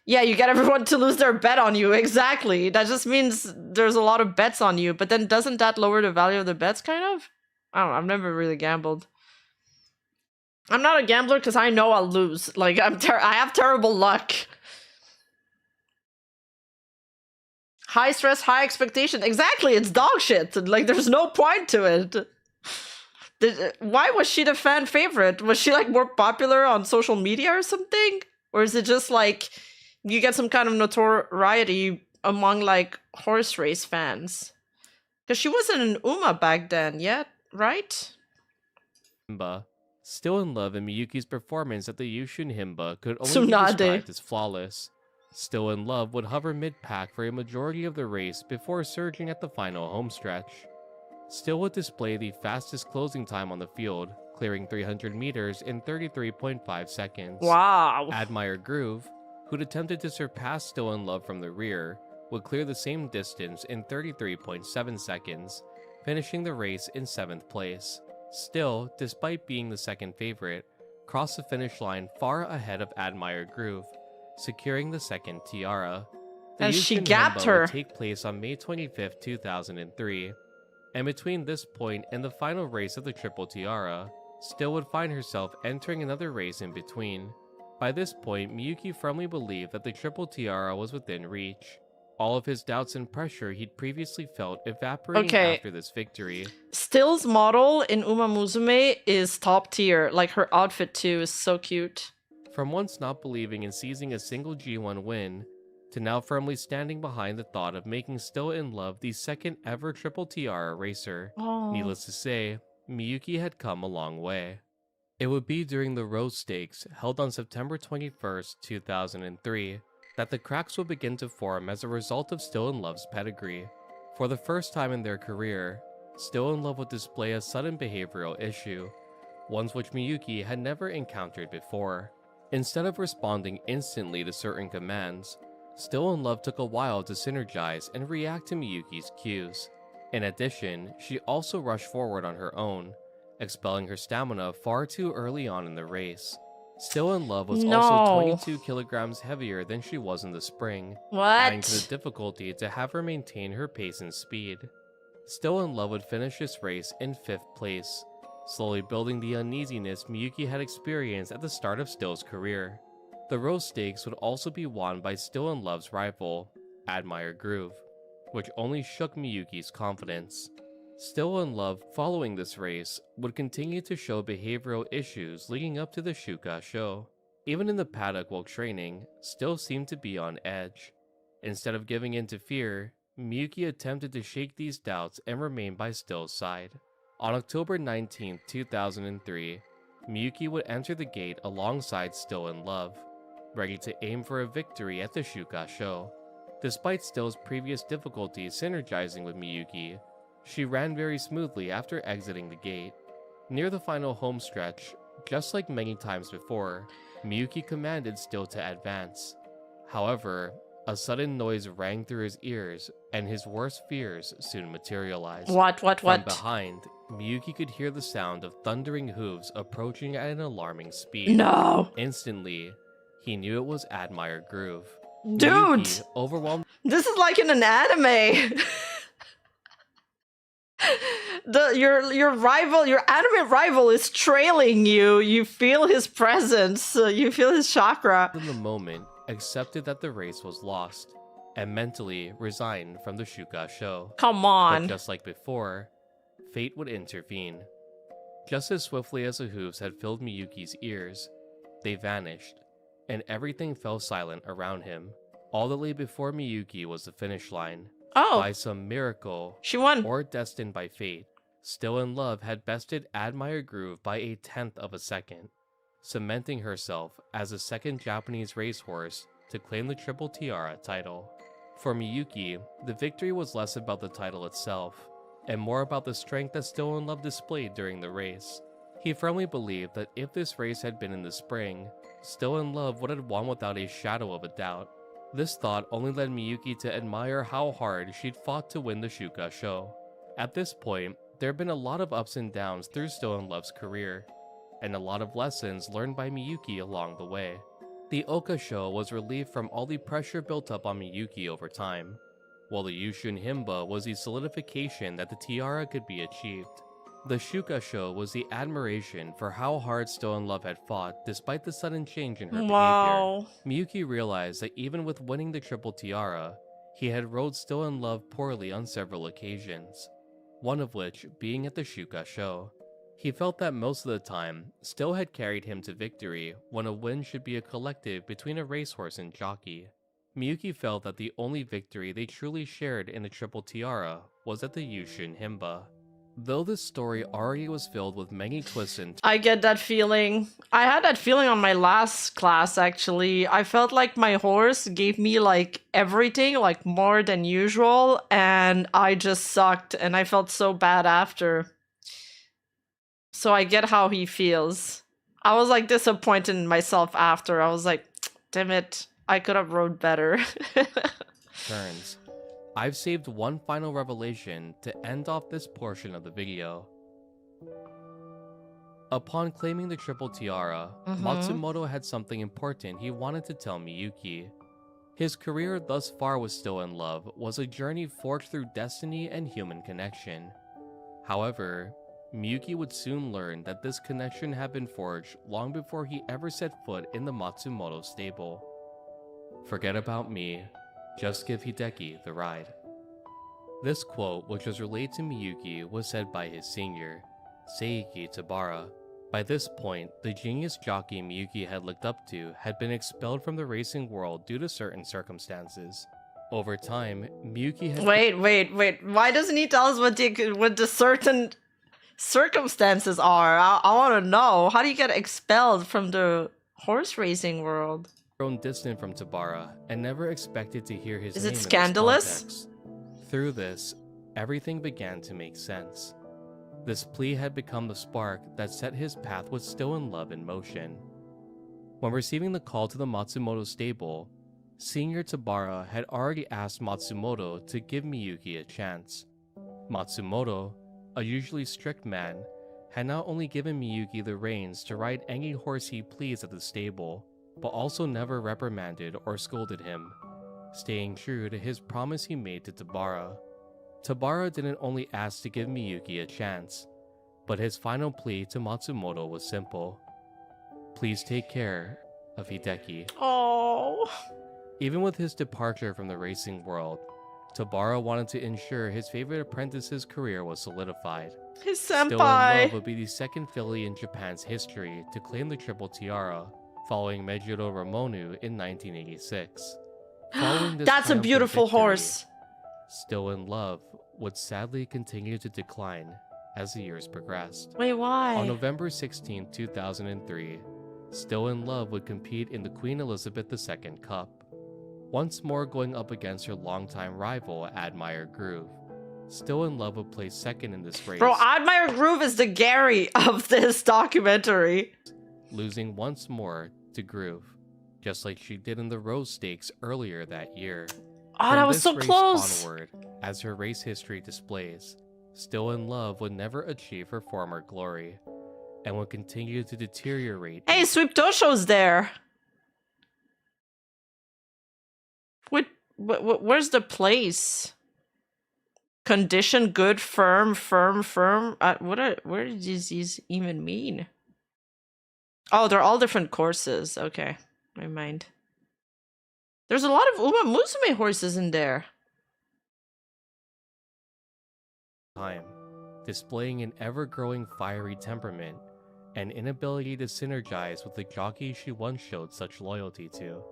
Speaker 2: Yeah, you get everyone to lose their bet on you. Exactly. That just means there's a lot of bets on you. But then doesn't that lower the value of the bets, kind of? I don't know. I've never really gambled. I'm not a gambler because I know I'll lose. Like, I have terrible luck. High stress, high expectation. Exactly, it's dog shit. Like, there's no point to it. Why was she the fan favorite? Was she, like, more popular on social media or something? Or is it just, like, you get some kind of notoriety among, like, horse race fans? Because she wasn't an Uma back then yet, right?
Speaker 10: Himba. Still in Love and Miyuki's performance at the Yushin Himba could only be
Speaker 2: Tsunade.
Speaker 10: described as flawless. Still in Love would hover mid-pack for a majority of the race before surging at the final homestretch. Still would display the fastest closing time on the field, clearing 300 meters in 33.5 seconds.
Speaker 2: Wow.
Speaker 10: Admire Groove, who'd attempted to surpass Still in Love from the rear, would clear the same distance in 33.7 seconds, finishing the race in 7th place. Still, despite being the second favorite, crossed the finish line far ahead of Admire Groove, securing the second tiara. The
Speaker 2: And she
Speaker 10: Yushin
Speaker 2: gapped
Speaker 10: Himba
Speaker 2: her.
Speaker 10: would take place on May 25th, 2003, and between this point and the final race of the Triple Tiara, Still would find herself entering another race in between. By this point, Miyuki firmly believed that the Triple Tiara was within reach. All of his doubts and pressure he'd previously felt evaporating after this victory.
Speaker 2: Still's model in Uma Musume is top tier. Like, her outfit too is so cute.
Speaker 10: From once not believing in seizing a single G1 win, to now firmly standing behind the thought of making Still in Love the second ever Triple Tiara racer.
Speaker 2: Oh.
Speaker 10: Needless to say, Miyuki had come a long way. It would be during the Rose Stakes, held on September 21st, 2003, that the cracks would begin to form as a result of Still in Love's pedigree. For the first time in their career, Still in Love would display a sudden behavioral issue, ones which Miyuki had never encountered before. Instead of responding instantly to certain commands, Still in Love took a while to synergize and react to Miyuki's cues. In addition, she also rushed forward on her own, expelling her stamina far too early on in the race. Still in Love was also 22 kilograms heavier than she was in the spring, adding to the difficulty to have her maintain her pace and speed. Still in Love would finish this race in 5th place, slowly building the uneasiness Miyuki had experienced at the start of Still's career. The Rose Stakes would also be won by Still in Love's rival, Admire Groove, which only shook Miyuki's confidence. Still in Love, following this race, would continue to show behavioral issues leading up to the Shuka show. Even in the paddock while training, Still seemed to be on edge. Instead of giving in to fear, Miyuki attempted to shake these doubts and remain by Still's side. On October 19, 2003, Miyuki would enter the gate alongside Still in Love, ready to aim for a victory at the Shuka show. Despite Still's previous difficulties synergizing with Miyuki, she ran very smoothly after exiting the gate. Near the final home stretch, just like many times before, Miyuki commanded Still to advance. However, a sudden noise rang through his ears, and his worst fears soon materialized.
Speaker 2: What?
Speaker 10: From behind, Miyuki could hear the sound of thundering hooves approaching at an alarming speed.
Speaker 2: No.
Speaker 10: Instantly, he knew it was Admire Groove.
Speaker 2: Dude!
Speaker 10: Miyuki, overwhelmed.
Speaker 2: This is like in an anime. Your rival, your anime rival is trailing you. You feel his presence. You feel his chakra.
Speaker 10: In the moment, accepted that the race was lost, and mentally resigned from the Shuka show.
Speaker 2: Come on.
Speaker 10: But just like before, fate would intervene. Just as swiftly as the hooves had filled Miyuki's ears, they vanished, and everything fell silent around him. All that lay before Miyuki was the finish line.
Speaker 2: Oh.
Speaker 10: By some miracle,
Speaker 2: She won.
Speaker 10: or destined by fate, Still in Love had bested Admire Groove by a 10th of a second, cementing herself as the second Japanese racehorse to claim the Triple Tiara title. For Miyuki, the victory was less about the title itself, and more about the strength that Still in Love displayed during the race. He firmly believed that if this race had been in the spring, Still in Love would have won without a shadow of a doubt. This thought only led Miyuki to admire how hard she'd fought to win the Shuka show. At this point, there had been a lot of ups and downs through Still in Love's career, and a lot of lessons learned by Miyuki along the way. The Oka show was relieved from all the pressure built up on Miyuki over time, while the Yushun Himba was the solidification that the tiara could be achieved. The Shuka show was the admiration for how hard Still in Love had fought despite the sudden change in her behavior. Miyuki realized that even with winning the Triple Tiara, he had rode Still in Love poorly on several occasions, one of which being at the Shuka show. He felt that most of the time, Still had carried him to victory when a win should be a collective between a racehorse and jockey. Miyuki felt that the only victory they truly shared in the Triple Tiara was at the Yushun Himba. Though this story already was filled with many twists and
Speaker 2: I get that feeling. I had that feeling on my last class, actually. I felt like my horse gave me, like, everything, like, more than usual, and I just sucked, and I felt so bad after. So I get how he feels. I was, like, disappointed in myself after. I was like, damn it, I could have rode better.
Speaker 10: turns. I've saved one final revelation to end off this portion of the video. Upon claiming the Triple Tiara, Matsumoto had something important he wanted to tell Miyuki. His career thus far with Still in Love was a journey forged through destiny and human connection. However, Miyuki would soon learn that this connection had been forged long before he ever set foot in the Matsumoto stable. Forget about me. Just give Hideki the ride. This quote, which was relayed to Miyuki, was said by his senior, Seiki Tabara. By this point, the genius jockey Miyuki had looked up to had been expelled from the racing world due to certain circumstances. Over time, Miyuki had—
Speaker 2: Wait. Why doesn't he tell us what the certain circumstances are? I want to know. How do you get expelled from the horse racing world?
Speaker 10: grown distant from Tabara and never expected to hear his name.
Speaker 2: Is it
Speaker 10: in this
Speaker 2: scandalous?
Speaker 10: context. Through this, everything began to make sense. This plea had become the spark that set his path with Still in Love in motion. When receiving the call to the Matsumoto stable, Senior Tabara had already asked Matsumoto to give Miyuki a chance. Matsumoto, a usually strict man, had not only given Miyuki the reins to ride any horse he pleased at the stable, but also never reprimanded or scolded him, staying true to his promise he made to Tabara. Tabara didn't only ask to give Miyuki a chance, but his final plea to Matsumoto was simple. Please take care of Hideki.
Speaker 2: Oh.
Speaker 10: Even with his departure from the racing world, Tabara wanted to ensure his favorite apprentice's career was solidified.
Speaker 2: His
Speaker 10: Still in
Speaker 2: senpai.
Speaker 10: Love would be the second filly in Japan's history to claim the Triple Tiara, following Mejiro Ramonu in 1986. Following this
Speaker 2: That's a
Speaker 10: triumphant
Speaker 2: beautiful
Speaker 10: victory,
Speaker 2: horse.
Speaker 10: Still in Love would sadly continue to decline as the years progressed.
Speaker 2: Wait, why?
Speaker 10: On November 16, 2003, Still in Love would compete in the Queen Elizabeth II Cup. once more going up against her longtime rival, Admire Groove. Still in Love would place second in this race.
Speaker 2: Bro, Admire Groove is the Gary of this documentary.
Speaker 10: Losing once more to Groove, just like she did in the Rose Stakes earlier that year.
Speaker 2: Oh,
Speaker 10: From
Speaker 2: that was
Speaker 10: this
Speaker 2: so
Speaker 10: race
Speaker 2: close.
Speaker 10: Onward, as her race history displays, Still in Love would never achieve her former glory, and would continue to deteriorate.
Speaker 2: Hey, Sweep Tosho's there. Where's the place? Condition, good, firm. Where does these even mean? Oh, they're all different courses. Okay, never mind. There's a lot of Uma Musume horses in there.
Speaker 10: Time, displaying an ever-growing fiery temperament and inability to synergize with the jockeys she once showed such loyalty to.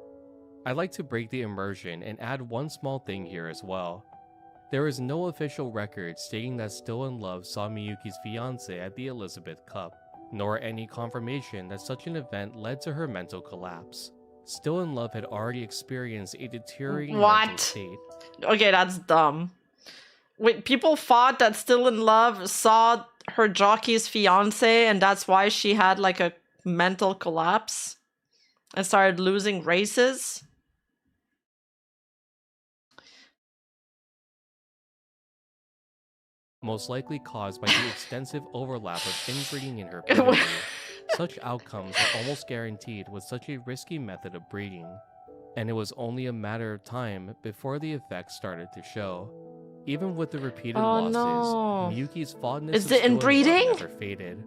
Speaker 10: I'd like to break the immersion and add one small thing here as well. There is no official record stating that Still in Love saw Miyuki's fiancé at the Elizabeth Cup, nor any confirmation that such an event led to her mental collapse. Still in Love had already experienced a deteriorating mental state.
Speaker 2: Okay, that's dumb. Wait, people thought that Still in Love saw her jockey's fiancé and that's why she had like a mental collapse and started losing races?
Speaker 10: Most likely caused by the extensive overlap of inbreeding in her pedigree. Such outcomes are almost guaranteed with such a risky method of breeding, and it was only a matter of time before the effects started to show. Even with the repeated losses, Miyuki's fondness
Speaker 2: Is it inbreeding?
Speaker 10: never faded.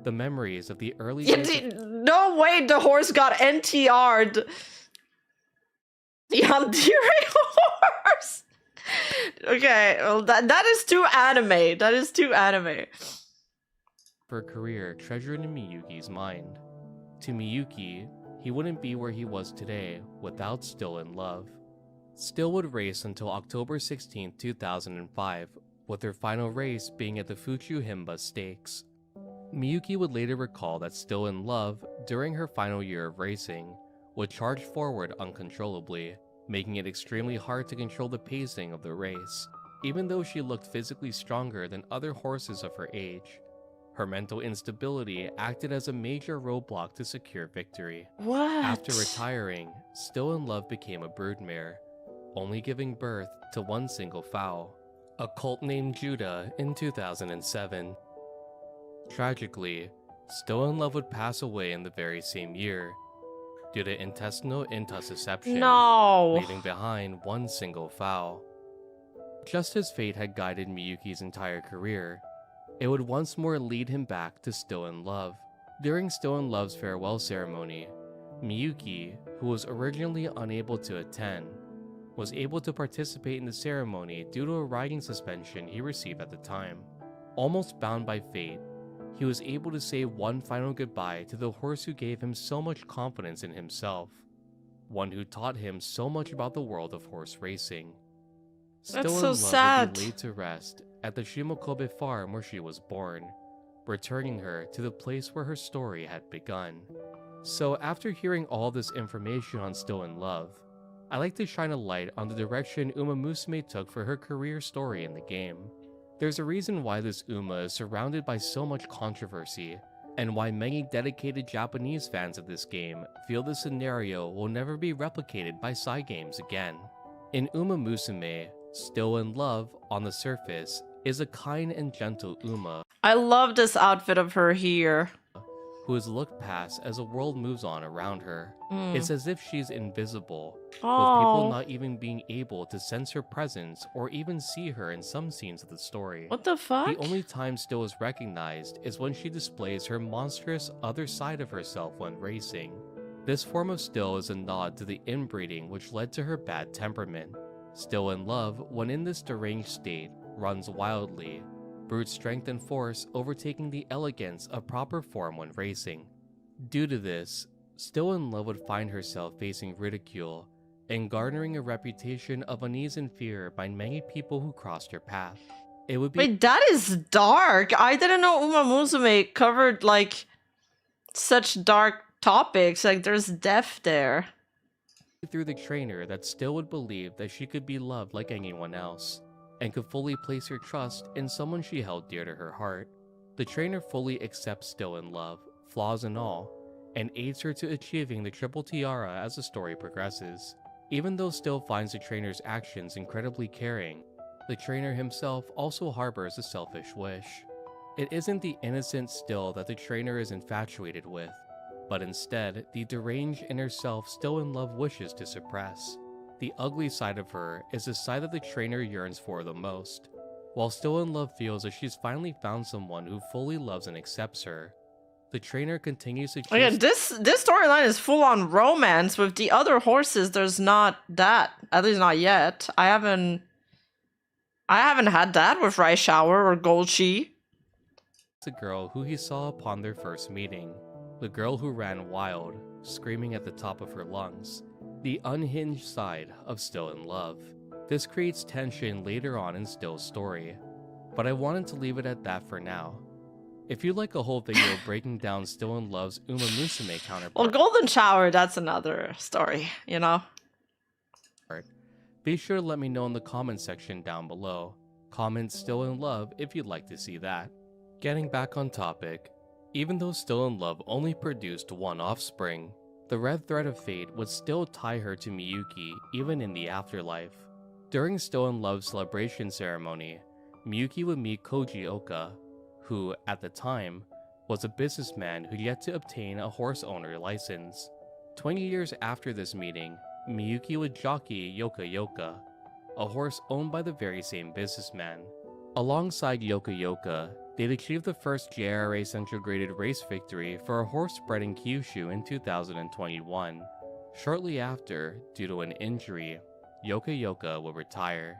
Speaker 10: The memories of the early days
Speaker 2: No way the horse got NTR'd. The Yandere horse! Okay, well that is too anime. That is too anime.
Speaker 10: her career treasured in Miyuki's mind. To Miyuki, he wouldn't be where he was today without Still in Love. Still would race until October 16, 2005, with her final race being at the Fukuhimba Stakes. Miyuki would later recall that Still in Love, during her final year of racing, would charge forward uncontrollably, making it extremely hard to control the pacing of the race. Even though she looked physically stronger than other horses of her age, her mental instability acted as a major roadblock to secure victory.
Speaker 2: What?
Speaker 10: After retiring, Still in Love became a broodmare, only giving birth to one single foal, a colt named Judah, in 2007. Tragically, Still in Love would pass away in the very same year, due to intestinal intussusception, leaving behind one single foal. Just as fate had guided Miyuki's entire career, it would once more lead him back to Still in Love. During Still in Love's farewell ceremony, Miyuki, who was originally unable to attend, was able to participate in the ceremony due to a riding suspension he received at the time. Almost bound by fate, he was able to say one final goodbye to the horse who gave him so much confidence in himself, one who taught him so much about the world of horse racing. Still
Speaker 2: That's
Speaker 10: in
Speaker 2: so
Speaker 10: Love
Speaker 2: sad.
Speaker 10: would be laid to rest at the Shimokobe farm where she was born, returning her to the place where her story had begun. So after hearing all this information on Still in Love, I like to shine a light on the direction Uma Musume took for her career story in the game. There's a reason why this Uma is surrounded by so much controversy, and why many dedicated Japanese fans of this game feel the scenario will never be replicated by side games again. In Uma Musume, Still in Love, on the surface, is a kind and gentle Uma
Speaker 2: I love this outfit of her here.
Speaker 10: who is looked past as the world moves on around her. It's as if she's invisible, with people
Speaker 2: Oh,
Speaker 10: not even being able to sense her presence or even see her in some scenes of the story.
Speaker 2: what the fuck?
Speaker 10: The only time Still is recognized is when she displays her monstrous other side of herself when racing. This form of Still is a nod to the inbreeding which led to her bad temperament. Still in Love, when in this deranged state, runs wildly, brute strength and force overtaking the elegance of proper form when racing. Due to this, Still in Love would find herself facing ridicule and garnering a reputation of unease and fear by many people who crossed her path. It would be
Speaker 2: Wait, that is dark. I didn't know Uma Musume covered like such dark topics. Like there's death there.
Speaker 10: through the trainer that still would believe that she could be loved like anyone else, and could fully place her trust in someone she held dear to her heart. The trainer fully accepts Still in Love, flaws and all, and aids her to achieving the triple tiara as the story progresses. Even though Still finds the trainer's actions incredibly caring, the trainer himself also harbors a selfish wish. It isn't the innocent Still that the trainer is infatuated with, but instead the deranged inner self Still in Love wishes to suppress. The ugly side of her is the side that the trainer yearns for the most. While Still in Love feels that she's finally found someone who fully loves and accepts her, the trainer continues to chase—
Speaker 2: Okay, this storyline is full on romance. With the other horses, there's not that. At least not yet. I haven't had that with Rice Shower or Golchi.
Speaker 10: the girl who he saw upon their first meeting, the girl who ran wild, screaming at the top of her lungs, the unhinged side of Still in Love. This creates tension later on in Still's story, but I wanted to leave it at that for now. If you'd like a whole video breaking down Still in Love's Uma Musume counterpart—
Speaker 2: Well, Golden Shower, that's another story, you know?
Speaker 10: be sure to let me know in the comment section down below. Comment Still in Love if you'd like to see that. Getting back on topic, even though Still in Love only produced one offspring, the red thread of fate would still tie her to Miyuki even in the afterlife. During Still in Love's celebration ceremony, Miyuki would meet Koji Oka, who, at the time, was a businessman who yet to obtain a horse owner license. 20 years after this meeting, Miyuki would jockey Yoka Yoka, a horse owned by the very same businessman. Alongside Yoka Yoka, they'd achieved the first JRA Central Graded race victory for a horse bred in Kyushu in 2021. Shortly after, due to an injury, Yoka Yoka would retire.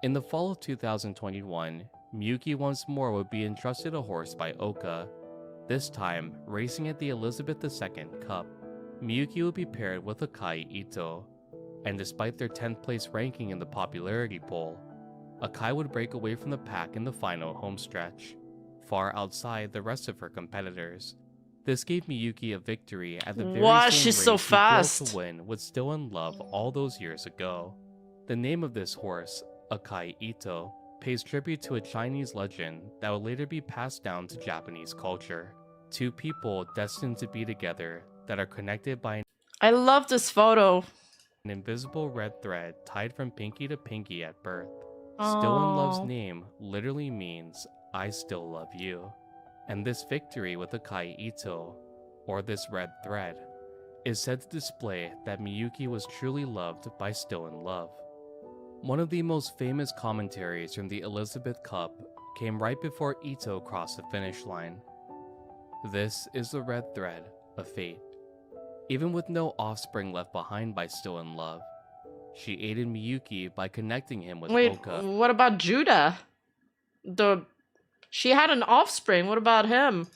Speaker 10: In the fall of 2021, Miyuki once more would be entrusted a horse by Oka, this time racing at the Elizabeth II Cup. Miyuki would be paired with Akai Ito, and despite their 10th place ranking in the popularity poll, Akai would break away from the pack in the final homestretch, far outside the rest of her competitors. This gave Miyuki a victory at the very
Speaker 2: Wow,
Speaker 10: same
Speaker 2: she's
Speaker 10: race
Speaker 2: so
Speaker 10: she failed
Speaker 2: fast.
Speaker 10: to win with Still in Love all those years ago. The name of this horse, Akai Ito, pays tribute to a Chinese legend that would later be passed down to Japanese culture. Two people destined to be together that are connected by
Speaker 2: I love this photo.
Speaker 10: an invisible red thread tied from pinky to pinky at birth. Still in Love's
Speaker 2: Aw.
Speaker 10: name literally means I still love you. And this victory with Akai Ito, or this red thread, is said to display that Miyuki was truly loved by Still in Love. One of the most famous commentaries from the Elizabeth Cup came right before Ito crossed the finish line. This is the red thread of fate. Even with no offspring left behind by Still in Love, she aided Miyuki by connecting him with
Speaker 2: Wait,
Speaker 10: Oka.
Speaker 2: what about Judah? She had an offspring, what about him?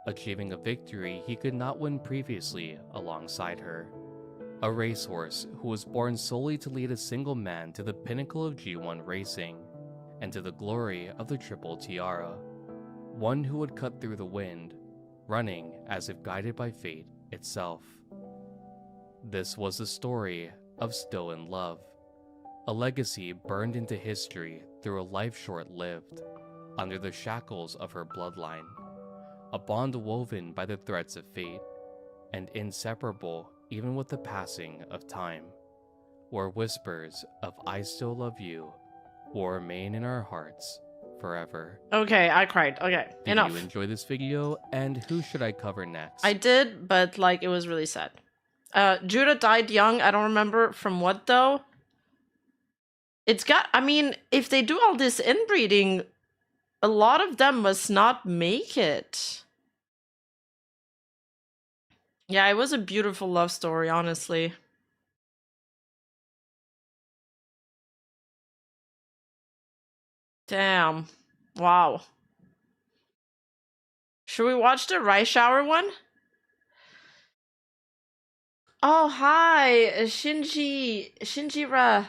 Speaker 10: Achieving a victory he could not win previously alongside her. A racehorse who was born solely to lead a single man to the pinnacle of G1 racing, and to the glory of the Triple Tiara. One who would cut through the wind, running as if guided by fate itself. This was the story of Still in Love, a legacy burned into history through a life short-lived, under the shackles of her bloodline, a bond woven by the threads of fate, and inseparable even with the passing of time, where whispers of I still love you will remain in our hearts forever.
Speaker 2: Okay, I cried. Okay,
Speaker 10: Did
Speaker 2: enough.
Speaker 10: you enjoy this video, and who should I cover next?
Speaker 2: I did, but like it was really sad. Judah died young. I don't remember from what though. It's got, I mean, if they do all this inbreeding, a lot of them must not make it. Yeah, it was a beautiful love story, honestly. Damn. Wow. Should we watch the Rice Shower one? Oh, hi, Shinjira.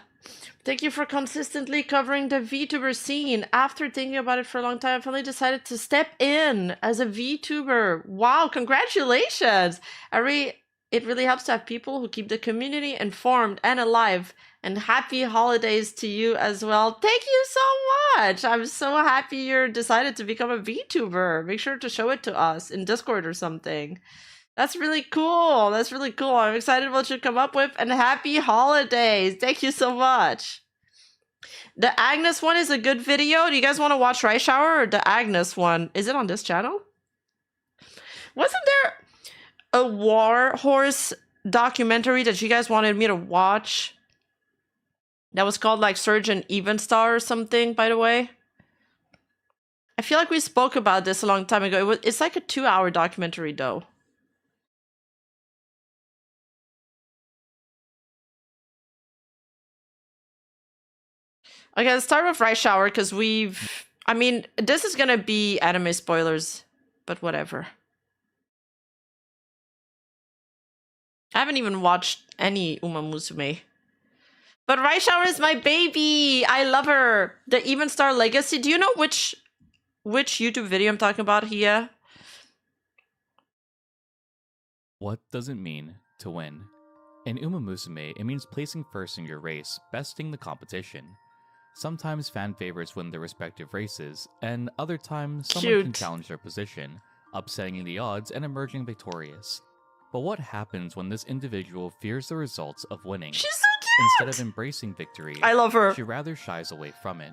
Speaker 2: Thank you for consistently covering the VTuber scene. After thinking about it for a long time, I finally decided to step in as a VTuber. Wow, congratulations! I It really helps to have people who keep the community informed and alive. And happy holidays to you as well. Thank you so much. I'm so happy you're decided to become a VTuber. Make sure to show it to us in Discord or something. That's really cool. That's really cool. I'm excited what you come up with. And happy holidays. Thank you so much. The Agnes one is a good video. Do you guys want to watch Rice Shower or the Agnes one? Is it on this channel? Wasn't there a war horse documentary that you guys wanted me to watch? That was called like Surgeon Evenstar or something, by the way. I feel like we spoke about this a long time ago. It's like a 2-hour documentary though. Okay, let's start with Rice Shower because I mean, this is gonna be anime spoilers, but whatever. I haven't even watched any Uma Musume. But Rice Shower is my baby! I love her! The Even Star Legacy. Do you know which YouTube video I'm talking about here?
Speaker 11: What does it mean to win? In Uma Musume, it means placing first in your race, besting the competition. Sometimes fan favorites win their respective races, and other times someone can challenge their position, upsetting the odds and emerging victorious. But what happens when this individual fears the results of winning?
Speaker 2: She's so cute!
Speaker 11: Instead of embracing victory,
Speaker 2: I love her.
Speaker 11: She rather shies away from it.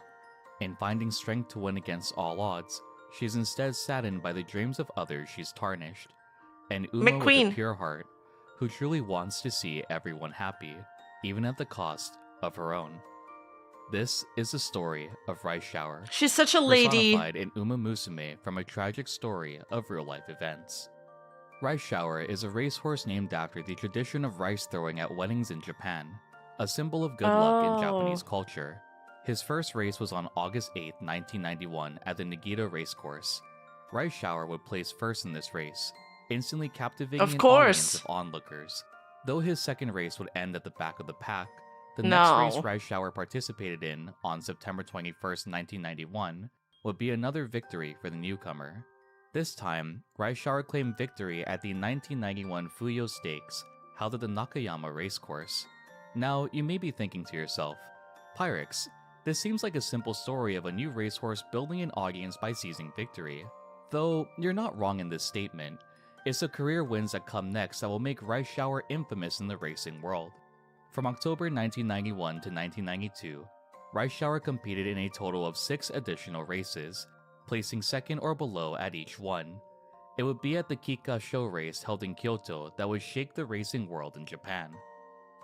Speaker 11: In finding strength to win against all odds, she's instead saddened by the dreams of others she's tarnished. And Uma with a pure heart, who truly wants to see everyone happy, even at the cost of her own. This is the story of Rice Shower.
Speaker 2: She's such a lady.
Speaker 11: Personified in Uma Musume from a tragic story of real-life events. Rice Shower is a racehorse named after the tradition of rice throwing at weddings in Japan, a symbol of good luck in Japanese culture. His first race was on August 8, 1991 at the Nagita Racecourse. Rice Shower would place first in this race, instantly captivating an audience of onlookers. Though his second race would end at the back of the pack, the next race Rice Shower participated in on September 21, 1991 would be another victory for the newcomer. This time, Rice Shower claimed victory at the 1991 Fuyo Stakes, held at the Nakayama Racecourse. Now, you may be thinking to yourself, Pyrex, this seems like a simple story of a new racehorse building an audience by seizing victory. Though, you're not wrong in this statement. It's the career wins that come next that will make Rice Shower infamous in the racing world. From October 1991 to 1992, Rice Shower competed in a total of 6 additional races, placing second or below at each one. It would be at the Kika Show race held in Kyoto that would shake the racing world in Japan.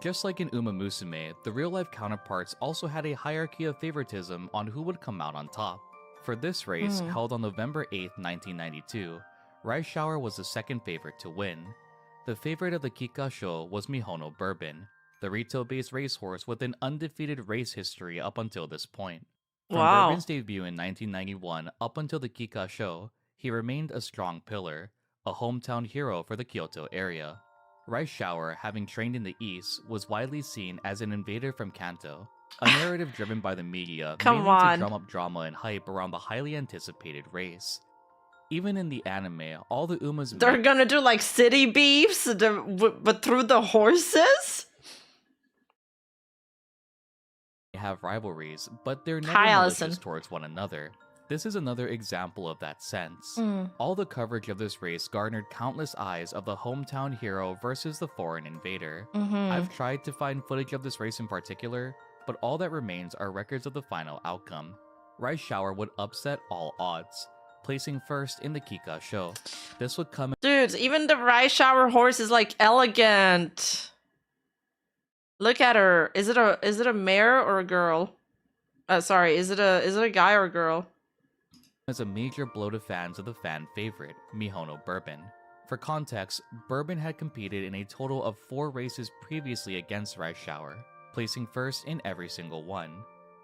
Speaker 11: Just like in Uma Musume, the real-life counterparts also had a hierarchy of favoritism on who would come out on top. For this race, held on November 8, 1992, Rice Shower was the second favorite to win. The favorite of the Kika Show was Mihono Bourbon, the retail-based racehorse with an undefeated race history up until this point. From Bourbon's debut in 1991 up until the Kika Show, he remained a strong pillar, a hometown hero for the Kyoto area. Rice Shower, having trained in the East, was widely seen as an invader from Kanto, a narrative driven by the media mainly to drum up drama and hype around the highly anticipated race. Even in the anime, all the Umas...
Speaker 2: They're gonna do like city beefs, but through the horses?
Speaker 11: Have rivalries, but they're never malicious towards one another. This is another example of that sense. All the coverage of this race garnered countless eyes of the hometown hero versus the foreign invader. I've tried to find footage of this race in particular, but all that remains are records of the final outcome. Rice Shower would upset all odds, placing first in the Kika Show. This would come...
Speaker 2: Dudes, even the Rice Shower horse is like elegant. Look at her. Is it a mare or a girl? Sorry, is it a guy or a girl?
Speaker 11: As a major blow to fans of the fan favorite, Mihono Bourbon. For context, Bourbon had competed in a total of 4 races previously against Rice Shower, placing first in every single one.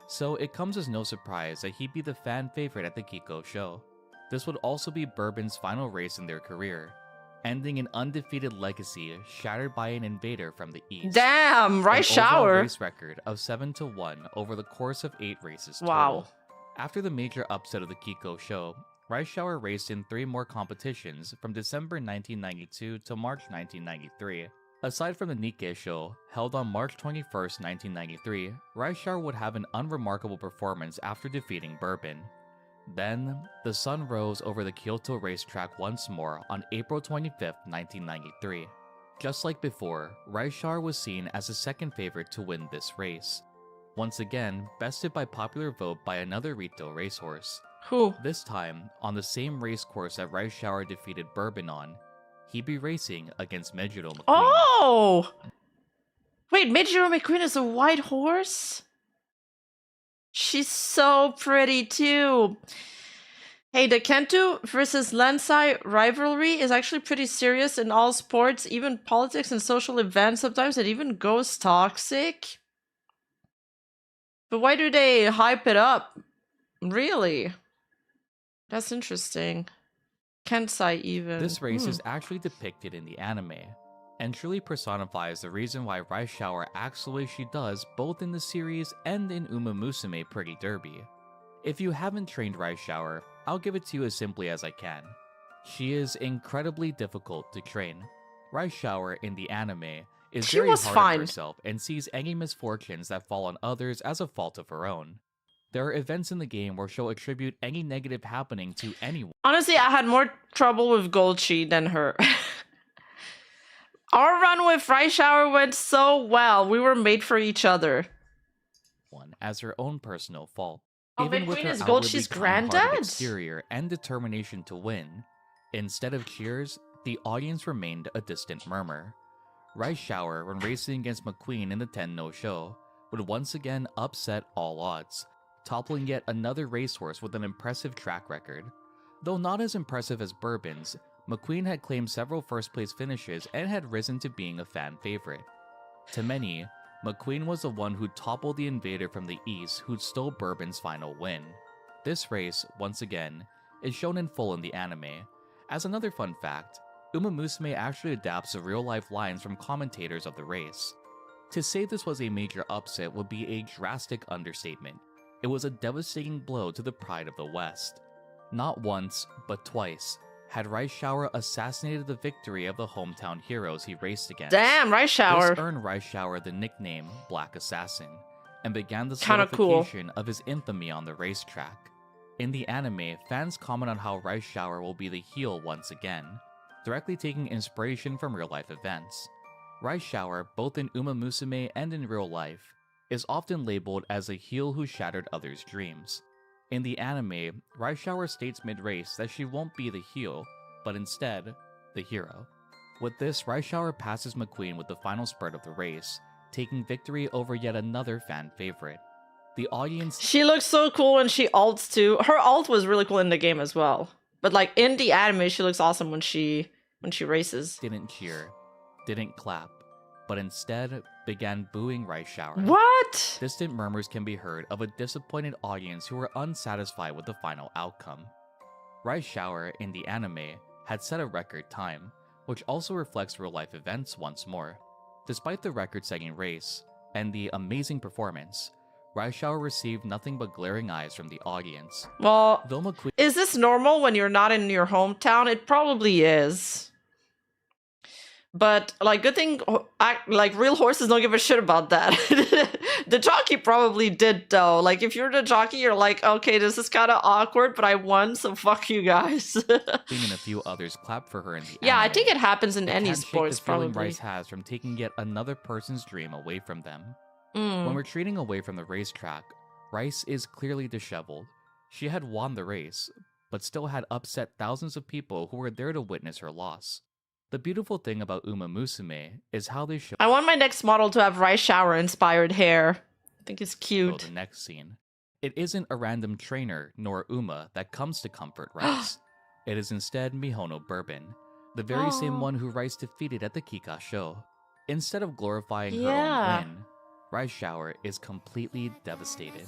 Speaker 11: So it comes as no surprise that he'd be the fan favorite at the Kiko Show. This would also be Bourbon's final race in their career, ending an undefeated legacy shattered by an invader from the East.
Speaker 2: Damn, Rice Shower!
Speaker 11: Race record of 7-1 over the course of 8 races total. After the major upset of the Kiko Show, Rice Shower raced in 3 more competitions from December 1992 to March 1993. Aside from the Nikkei show, held on March 21st, 1993, Rice Shower would have an unremarkable performance after defeating Bourbon. Then, the sun rose over the Kyoto racetrack once more on April 25th, 1993. Just like before, Rice Shower was seen as the second favorite to win this race. Once again, bested by popular vote by another Rito racehorse.
Speaker 2: Who?
Speaker 11: This time, on the same race course that Rice Shower defeated Bourbon on, he'd be racing against Mejiro McQueen.
Speaker 2: Oh! Wait, Mejiro McQueen is a white horse? She's so pretty too. Hey, the Kento versus Lansai rivalry is actually pretty serious in all sports, even politics and social events. Sometimes it even goes toxic. But why do they hype it up? Really? That's interesting. Kensai even.
Speaker 11: This race is actually depicted in the anime, and truly personifies the reason why Rice Shower acts the way she does both in the series and in Uma Musume Pretty Derby. If you haven't trained Rice Shower, I'll give it to you as simply as I can. She is incredibly difficult to train. Rice Shower in the anime is very hard on herself and sees any misfortunes that fall on others as a fault of her own. There are events in the game where she'll attribute any negative happening to anyone.
Speaker 2: Honestly, I had more trouble with Golchi than her. Our run with Rice Shower went so well. We were made for each other.
Speaker 11: As her own personal fault.
Speaker 2: Oh,
Speaker 11: Even with
Speaker 2: McQueen
Speaker 11: her
Speaker 2: is
Speaker 11: outwardly
Speaker 2: Golchi's
Speaker 11: kind-hearted
Speaker 2: granddad?
Speaker 11: exterior and determination to win, instead of cheers, the audience remained a distant murmur. Rice Shower, when racing against McQueen in the Tenno show, would once again upset all odds, toppling yet another racehorse with an impressive track record. Though not as impressive as Bourbon's, McQueen had claimed several first-place finishes and had risen to being a fan favorite. To many, McQueen was the one who toppled the invader from the east who'd stole Bourbon's final win. This race, once again, is shown in full in the anime. As another fun fact, Uma Musume actually adapts the real-life lines from commentators of the race. To say this was a major upset would be a drastic understatement. It was a devastating blow to the pride of the West. Not once, but twice, had Rice Shower assassinated the victory of the hometown heroes he raced against.
Speaker 2: Damn, Rice Shower.
Speaker 11: This earned Rice Shower the nickname Black Assassin, and began the
Speaker 2: Kinda
Speaker 11: solidification of his infamy on the racetrack. In the anime, fans comment on how Rice Shower will be the heel once again, directly taking inspiration from real-life events. Rice Shower, both in Uma Musume and in real life, is often labeled as a heel who shattered others' dreams. In the anime, Rice Shower states mid-race that she won't be the heel, but instead, the hero. With this, Rice Shower passes McQueen with the final spurt of the race, taking victory over yet another fan favorite. The audience...
Speaker 2: She looks so cool when she ults too. Her ult was really cool in the game as well. But like in the anime, she looks awesome when she races.
Speaker 11: Didn't cheer, didn't clap, but instead began booing Rice Shower.
Speaker 2: What?
Speaker 11: Distant murmurs can be heard of a disappointed audience who were unsatisfied with the final outcome. Rice Shower, in the anime, had set a record time, which also reflects real-life events once more. Despite the record-setting race, and the amazing performance, Rice Shower received nothing but glaring eyes from the audience.
Speaker 2: Well,
Speaker 11: Though McQueen...
Speaker 2: is this normal when you're not in your hometown? It probably is. But, like, good thing, like, real horses don't give a shit about that. The jockey probably did, though. Like, if you're the jockey, you're like, okay, this is kind of awkward, but I won, so fuck you guys.
Speaker 11: and a few others clap for her in the
Speaker 2: Yeah,
Speaker 11: anime.
Speaker 2: I think it happens in
Speaker 11: It
Speaker 2: any
Speaker 11: can't shake
Speaker 2: sports,
Speaker 11: the feeling
Speaker 2: probably.
Speaker 11: Rice has from taking yet another person's dream away from them.
Speaker 2: Mm.
Speaker 11: When retreating away from the racetrack, Rice is clearly disheveled. She had won the race, but still had upset thousands of people who were there to witness her loss. The beautiful thing about Uma Musume is how they show
Speaker 2: I want my next model to have Rice Shower inspired hair. I think it's cute.
Speaker 11: the next scene. It isn't a random trainer nor Uma that comes to comfort Rice. It is instead Mihono Bourbon, the very same one who Rice defeated at the Kika show. Instead of glorifying her own win, Rice Shower is completely devastated.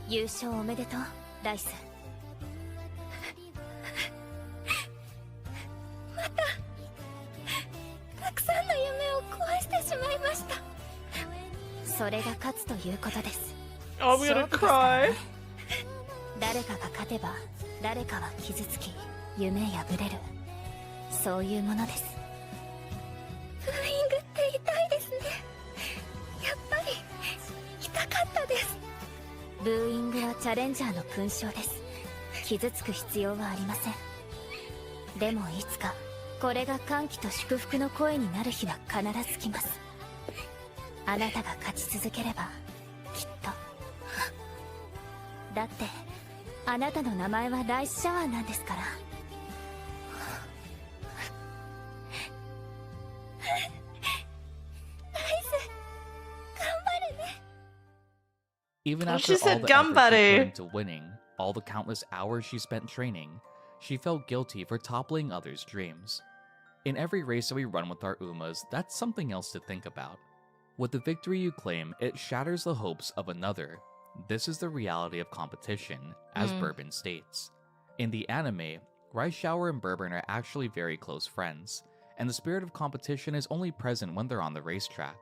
Speaker 4: 優勝おめでとう、ライス。また、たくさんの夢を壊してしまいました。それが勝つということです。
Speaker 2: I'm gonna cry.
Speaker 12: 誰かが勝てば誰かは傷つき夢破れるそういうものですブーイングって痛いですねやっぱり痛かったですブーイングはチャレンジャーの勲章です傷つく必要はありませんでもいつかこれが歓喜と祝福の声になる日は必ず来ますあなたが勝ち続ければきっとだってあなたの名前はライスシャワーなんですから。
Speaker 11: Even
Speaker 2: Oh,
Speaker 11: after
Speaker 2: she
Speaker 11: all
Speaker 2: said
Speaker 11: the effort she put
Speaker 2: "Gambare."
Speaker 11: into winning, all the countless hours she spent training, she felt guilty for toppling others' dreams. In every race that we run with our Umas, that's something else to think about. With the victory you claim, it shatters the hopes of another. This is the reality of competition, as Bourbon states. In the anime, Rice Shower and Bourbon are actually very close friends, and the spirit of competition is only present when they're on the racetrack.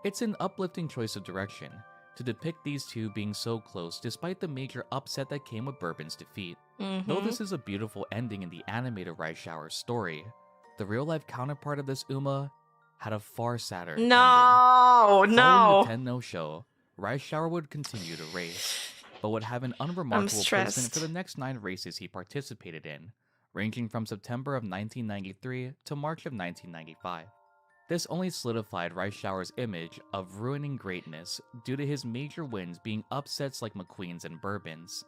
Speaker 11: It's an uplifting choice of direction to depict these two being so close despite the major upset that came with Bourbon's defeat. Though this is a beautiful ending in the animated Rice Shower's story, the real-life counterpart of this Uma had a far sadder ending. Following the Tenno show, Rice Shower would continue to race, but would have an unremarkable placement for the next 9 races he participated in, ranging from September of 1993 to March of 1995. This only solidified Rice Shower's image of ruining greatness due to his major wins being upsets like McQueen's and Bourbon's.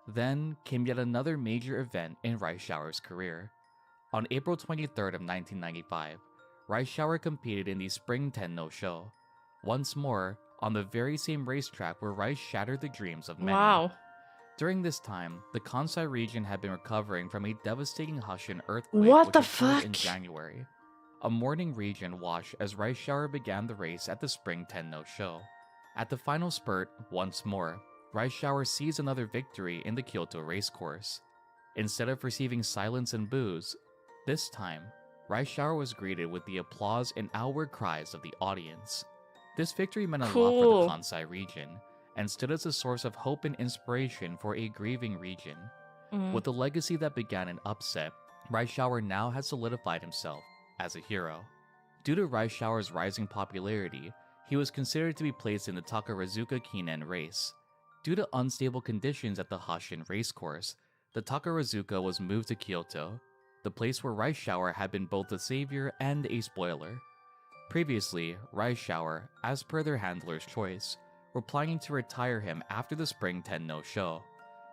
Speaker 11: Then came yet another major event in Rice Shower's career. On April 23rd of 1995, Rice Shower competed in the Spring Tenno show, once more on the very same racetrack where Rice shattered the dreams of many.
Speaker 2: Wow.
Speaker 11: During this time, the Kansai region had been recovering from a devastating Hushin earthquake
Speaker 2: What the
Speaker 11: which occurred in
Speaker 2: fuck?
Speaker 11: January. A mourning region washed as Rice Shower began the race at the Spring Tenno show. At the final spurt, once more, Rice Shower seized another victory in the Kyoto racecourse. Instead of receiving silence and boos, this time, Rice Shower was greeted with the applause and outward cries of the audience. This victory meant a lot for the Kansai region, and stood as a source of hope and inspiration for a grieving region. With the legacy that began an upset, Rice Shower now has solidified himself as a hero. Due to Rice Shower's rising popularity, he was considered to be placed in the Takarazuka Kinen race. Due to unstable conditions at the Hushin racecourse, the Takarazuka was moved to Kyoto, the place where Rice Shower had been both a savior and a spoiler. Previously, Rice Shower, as per their handler's choice, were planning to retire him after the Spring Tenno show.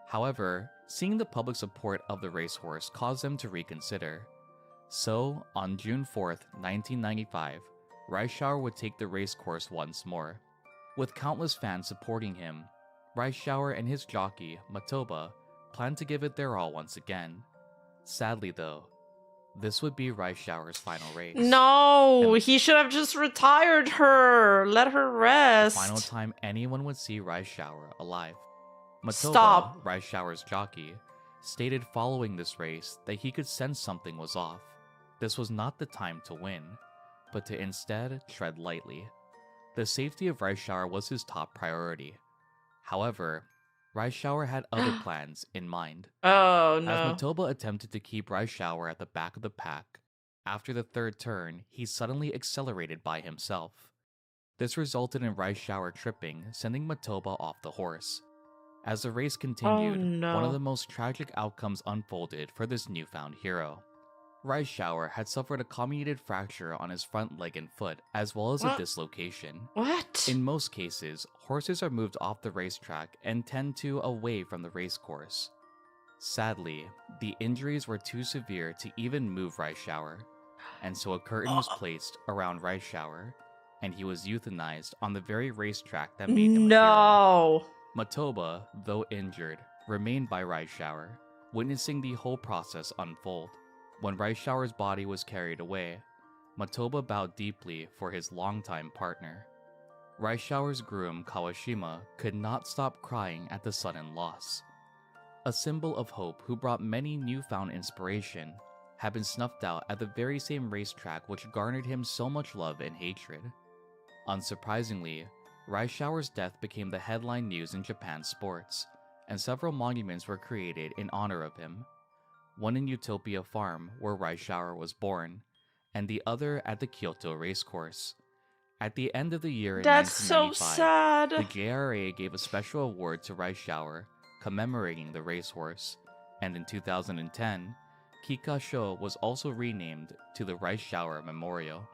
Speaker 11: However, seeing the public support of the racehorse caused them to reconsider. So, on June 4th, 1995, Rice Shower would take the racecourse once more. With countless fans supporting him, Rice Shower and his jockey, Matoba, planned to give it their all once again. Sadly though, this would be Rice Shower's final race.
Speaker 2: No, he should have just retired her. Let her rest.
Speaker 11: The final time anyone would see Rice Shower alive. Matoba,
Speaker 2: Stop.
Speaker 11: Rice Shower's jockey, stated following this race that he could sense something was off. This was not the time to win, but to instead tread lightly. The safety of Rice Shower was his top priority. However, Rice Shower had other plans in mind.
Speaker 2: Oh no.
Speaker 11: As Matoba attempted to keep Rice Shower at the back of the pack, after the third turn, he suddenly accelerated by himself. This resulted in Rice Shower tripping, sending Matoba off the horse. As the race continued, one of the most tragic outcomes unfolded for this newfound hero. Rice Shower had suffered a comminuted fracture on his front leg and foot, as well as a dislocation.
Speaker 2: What?
Speaker 11: In most cases, horses are moved off the racetrack and tend to away from the racecourse. Sadly, the injuries were too severe to even move Rice Shower, and so a curtain was placed around Rice Shower, and he was euthanized on the very racetrack that made him a hero. Matoba, though injured, remained by Rice Shower, witnessing the whole process unfold. When Rice Shower's body was carried away, Matoba bowed deeply for his longtime partner. Rice Shower's groom, Kawashima, could not stop crying at the sudden loss. A symbol of hope who brought many newfound inspiration, had been snuffed out at the very same racetrack which garnered him so much love and hatred. Unsurprisingly, Reischauer's death became the headline news in Japan's sports, and several monuments were created in honor of him. One in Utopia Farm, where Reischauer was born, and the other at the Kyoto racecourse. At the end of the year in
Speaker 2: That's so
Speaker 11: 1995,
Speaker 2: sad.
Speaker 11: the JRA gave a special award to Reischauer, commemorating the racehorse, and in 2010, Kikasho was also renamed to the Reischauer Memorial.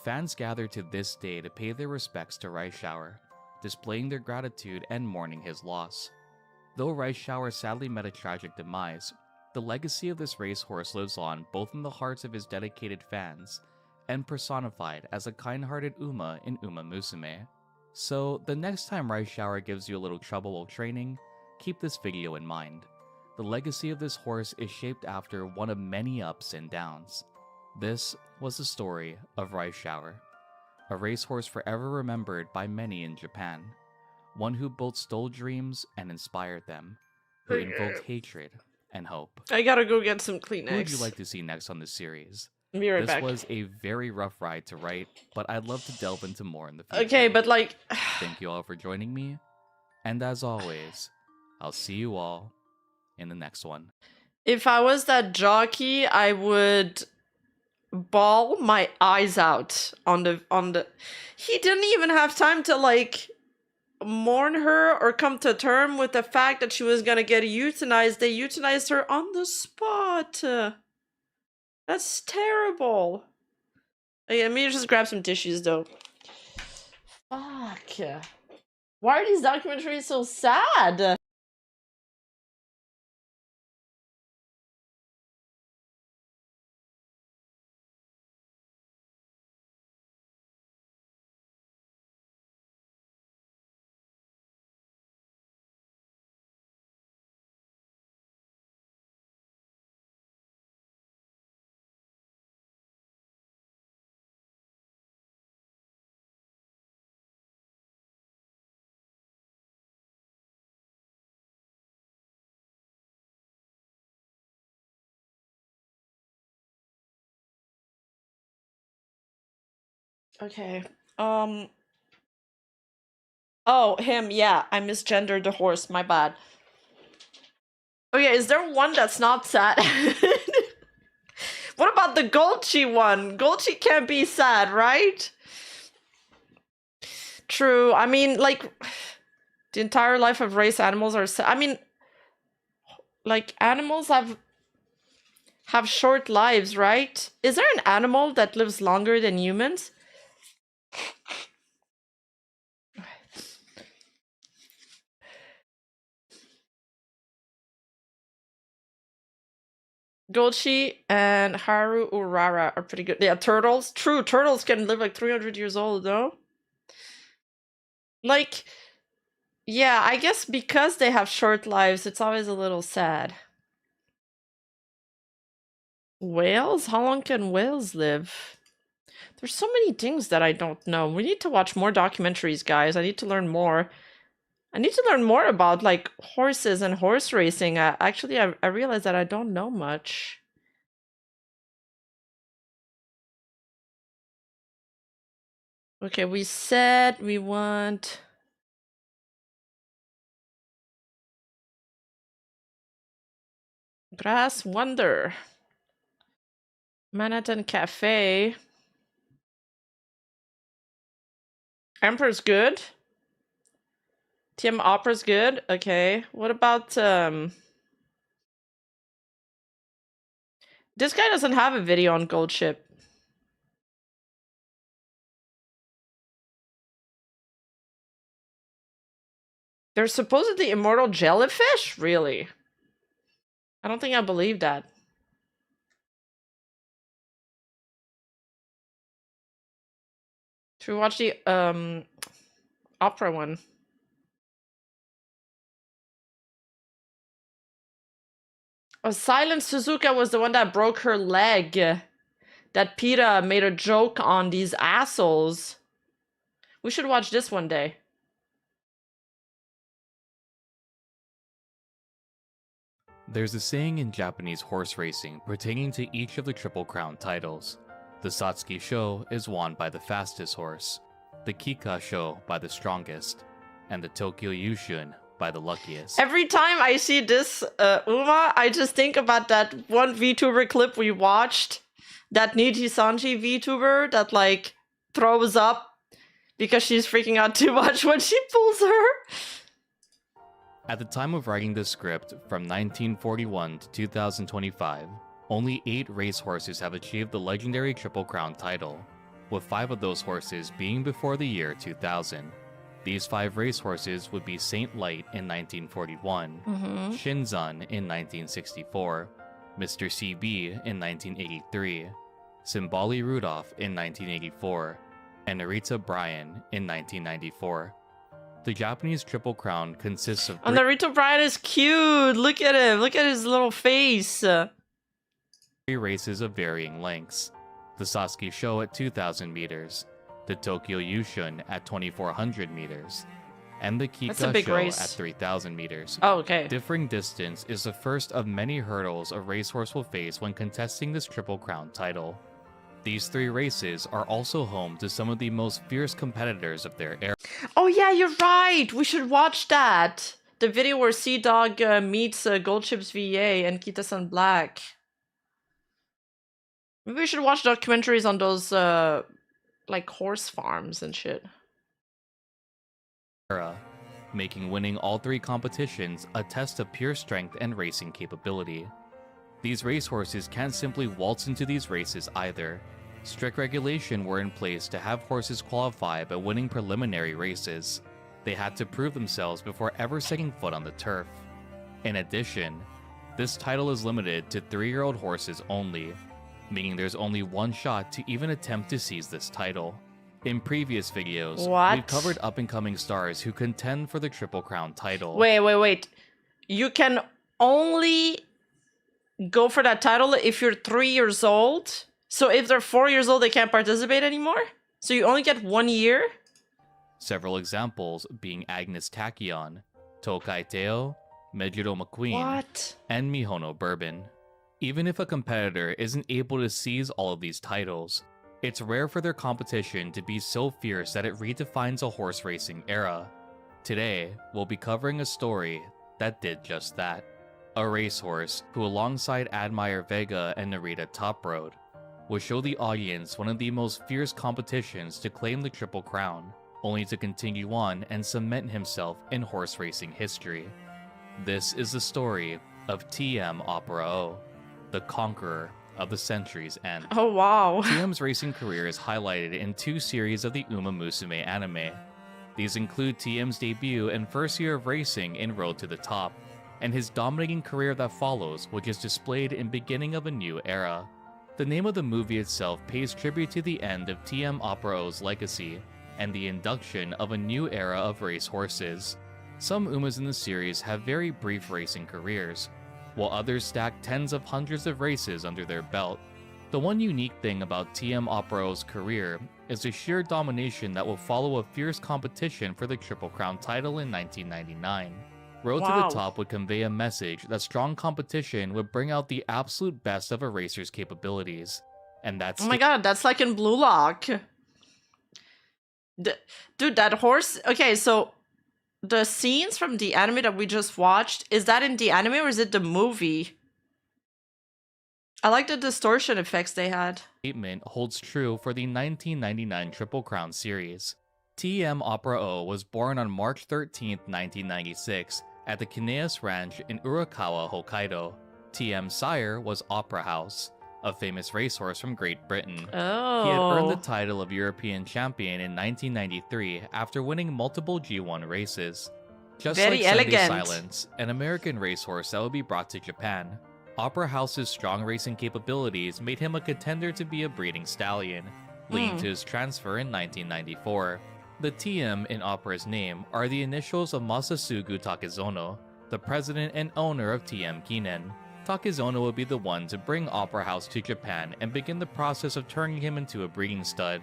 Speaker 11: Fans gathered to this day to pay their respects to Reischauer, displaying their gratitude and mourning his loss. Though Reischauer sadly met a tragic demise, the legacy of this racehorse lives on both in the hearts of his dedicated fans and personified as a kind-hearted Uma in Uma Musume. So, the next time Reischauer gives you a little trouble while training, keep this video in mind. The legacy of this horse is shaped after one of many ups and downs. This was the story of Reischauer, a racehorse forever remembered by many in Japan, one who both stole dreams and inspired them, who invoked hatred and hope.
Speaker 2: I gotta go get some Kleenex.
Speaker 11: Who would you like to see next on this series?
Speaker 2: Be right
Speaker 11: this
Speaker 2: back.
Speaker 11: was a very rough ride to write, but I'd love to delve into more in the future.
Speaker 2: Okay, but like...
Speaker 11: Thank you all for joining me, and as always, I'll see you all in the next one.
Speaker 2: If I was that jockey, I would bawl my eyes out on the... He didn't even have time to, like, mourn her or come to term with the fact that she was gonna get euthanized. They euthanized her on the spot. That's terrible. Okay, let me just grab some tissues, though. Fuck. Why are these documentaries so sad? Okay. Oh, him. Yeah, I misgendered the horse. My bad. Okay, is there one that's not sad? What about the Golchi one? Golchi can't be sad, right? True. I mean, like, the entire life of race animals are sad. I mean, like, animals have short lives, right? Is there an animal that lives longer than humans? Golchi and Haru Urara are pretty good. Yeah, turtles. True, turtles can live like 300 years old, though. Like, yeah, I guess because they have short lives, it's always a little sad. Whales? How long can whales live? There's so many things that I don't know. We need to watch more documentaries, guys. I need to learn more. I need to learn more about, like, horses and horse racing. Actually, I realized that I don't know much. Okay, we said we want... Grass Wonder. Manhattan Cafe. Emperor's good. TM Opera's good. Okay. What about this guy doesn't have a video on Gold Ship. There's supposedly immortal jellyfish? Really? I don't think I believe that. Should we watch the opera one? Oh, Silent Suzuka was the one that broke her leg. That PETA made a joke on these assholes. We should watch this one day.
Speaker 11: There's a saying in Japanese horse racing pertaining to each of the Triple Crown titles. The Satsuki Sho is won by the fastest horse. the Kika Show by the strongest, and the Tokyo Yushun by the luckiest.
Speaker 2: Every time I see this, Uma, I just think about that one VTuber clip we watched. That Nijisanji VTuber that, like, throws up because she's freaking out too much when she pulls her.
Speaker 11: At the time of writing this script, from 1941 to 2025, only 8 racehorses have achieved the legendary Triple Crown title, with 5 of those horses being before the year 2000. These 5 racehorses would be Saint Light in 1941, Shinzan in 1964, Mr. CB in 1983, Simbali Rudolph in 1984, and Narita Bryan in 1994. The Japanese Triple Crown consists of...
Speaker 2: And Narita Bryan is cute! Look at him! Look at his little face!
Speaker 11: 3 races of varying lengths. The Sasuke Show at 2,000 meters, the Tokyo Yushun at 2,400 meters, and the Kika Show at 3,000 meters.
Speaker 2: Oh, okay.
Speaker 11: Differing distance is the first of many hurdles a racehorse will face when contesting this Triple Crown title. These 3 races are also home to some of the most fierce competitors of their era.
Speaker 2: Oh yeah, you're right! We should watch that! The video where Sea Dog meets Gold Chips VA and Kita-san Black. Maybe we should watch documentaries on those, like, horse farms and shit.
Speaker 11: Making winning all 3 competitions a test of pure strength and racing capability. These racehorses can't simply waltz into these races either. Strict regulation were in place to have horses qualify by winning preliminary races. They had to prove themselves before ever setting foot on the turf. In addition, this title is limited to 3-year-old horses only, meaning there's only one shot to even attempt to seize this title. In previous videos, we've covered up-and-coming stars who contend for the Triple Crown title.
Speaker 2: Wait. You can only go for that title if you're 3 years old? So if they're 4 years old, they can't participate anymore? So you only get 1 year?
Speaker 11: Several examples being Agnes Tachyon, Tokai Teo, Mejiro McQueen, and Mihono Bourbon. Even if a competitor isn't able to seize all of these titles, it's rare for their competition to be so fierce that it redefines a horse racing era. Today, we'll be covering a story that did just that. A racehorse who, alongside Admire Vega and Narita Toprode, will show the audience one of the most fierce competitions to claim the Triple Crown, only to continue on and cement himself in horse racing history. This is the story of TM Opera O, the conqueror of the century's end.
Speaker 2: Oh wow.
Speaker 11: TM's racing career is highlighted in 2 series of the Uma Musume anime. These include TM's debut and first year of racing in Road to the Top, and his dominating career that follows, which is displayed in Beginning of a New Era. The name of the movie itself pays tribute to the end of TM Opera O's legacy, and the induction of a new era of race horses. Some Umas in the series have very brief racing careers, while others stack tens of hundreds of races under their belt. The one unique thing about TM Opera O's career is the sheer domination that will follow a fierce competition for the Triple Crown title in 1999. Road to the Top would convey a message that strong competition would bring out the absolute best of a racer's capabilities. And that's...
Speaker 2: Oh my god, that's like in Blue Lock. Dude, that horse... Okay, so the scenes from the anime that we just watched, is that in the anime or is it the movie? I like the distortion effects they had.
Speaker 11: Statement holds true for the 1999 Triple Crown series. TM Opera O was born on March 13, 1996, at the Kineas Ranch in Urakawa, Hokkaido. TM's sire was Opera House, a famous racehorse from Great Britain.
Speaker 2: Oh.
Speaker 11: He had earned the title of European champion in 1993 after winning multiple G1 races. Just
Speaker 2: Very
Speaker 11: like Sunday
Speaker 2: elegant.
Speaker 11: Silence, an American racehorse that would be brought to Japan, Opera House's strong racing capabilities made him a contender to be a breeding stallion, leading to his transfer in 1994. The TM in Opera's name are the initials of Masasugu Takezono, the president and owner of TM Kinen. Takezono would be the one to bring Opera House to Japan and begin the process of turning him into a breeding stud.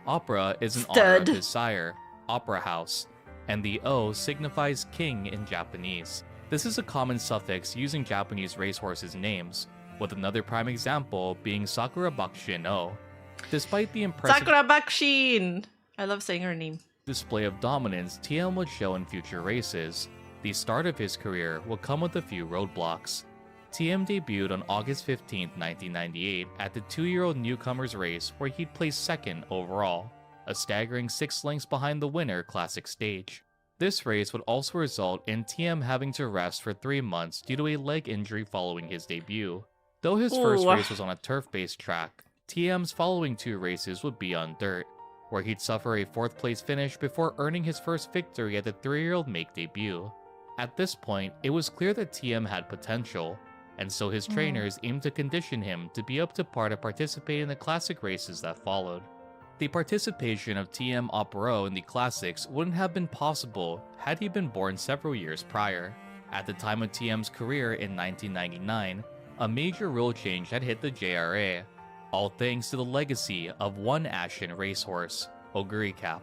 Speaker 11: Opera is in honor of his sire, Opera House, and the O signifies king in Japanese. This is a common suffix used in Japanese racehorses' names, with another prime example being Sakura Bakushin O. Despite the impressive...
Speaker 2: Sakura Bakushin! I love saying her name.
Speaker 11: Display of dominance TM would show in future races. The start of his career would come with a few roadblocks. TM debuted on August 15, 1998 at the 2-year-old newcomers race where he'd placed second overall, a staggering 6 lengths behind the winner classic stage. This race would also result in TM having to rest for 3 months due to a leg injury following his debut. Though his first race was on a turf-based track, TM's following 2 races would be on dirt, where he'd suffer a 4th place finish before earning his first victory at the 3-year-old make debut. At this point, it was clear that TM had potential, and so his trainers aimed to condition him to be up to par to participate in the classic races that followed. The participation of TM Opero in the classics wouldn't have been possible had he been born several years prior. At the time of TM's career in 1999, a major rule change had hit the JRA, all thanks to the legacy of one ashen racehorse, Oguri Cap.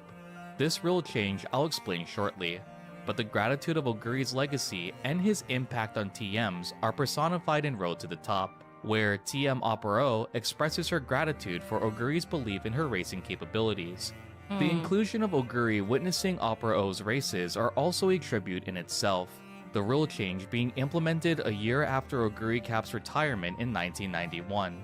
Speaker 11: This rule change I'll explain shortly, but the gratitude of Oguri's legacy and his impact on TMs are personified in Road to the Top, where TM Opero expresses her gratitude for Oguri's belief in her racing capabilities. The inclusion of Oguri witnessing Opero's races are also a tribute in itself, the rule change being implemented a year after Oguri Cap's retirement in 1991.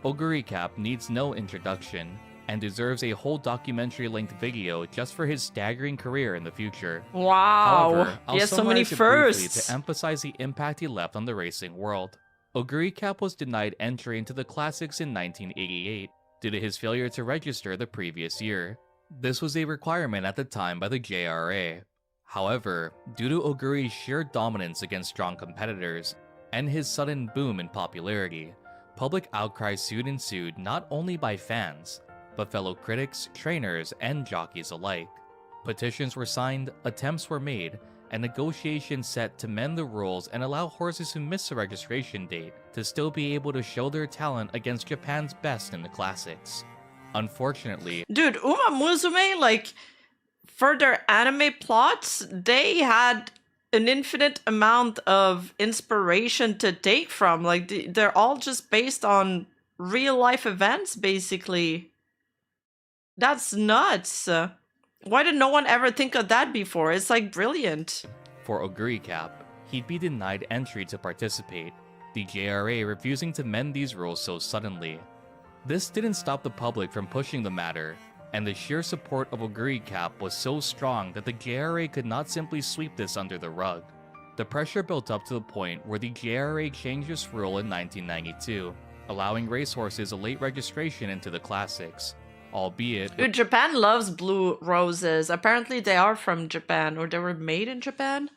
Speaker 11: Oguri Cap needs no introduction, and deserves a whole documentary-length video just for his staggering career in the future.
Speaker 2: Wow,
Speaker 11: However, I'll
Speaker 2: he has so many
Speaker 11: summarize it briefly
Speaker 2: firsts.
Speaker 11: to emphasize the impact he left on the racing world. Oguri Cap was denied entry into the classics in 1988 due to his failure to register the previous year. This was a requirement at the time by the JRA. However, due to Oguri's sheer dominance against strong competitors and his sudden boom in popularity, public outcry soon ensued not only by fans, but fellow critics, trainers, and jockeys alike. Petitions were signed, attempts were made, and negotiations set to mend the rules and allow horses who miss the registration date to still be able to show their talent against Japan's best in the classics. Unfortunately,
Speaker 2: Dude, Uma Musume, like, for their anime plots, they had an infinite amount of inspiration to take from. Like, they're all just based on real life events, basically. That's nuts. Why did no one ever think of that before? It's like brilliant.
Speaker 11: for Oguri Cap, he'd be denied entry to participate, the JRA refusing to mend these rules so suddenly. This didn't stop the public from pushing the matter, and the sheer support of Oguri Cap was so strong that the JRA could not simply sweep this under the rug. The pressure built up to the point where the JRA changed this rule in 1992, allowing racehorses a late registration into the classics, albeit...
Speaker 2: Dude, Japan loves blue roses. Apparently they are from Japan, or they were made in Japan.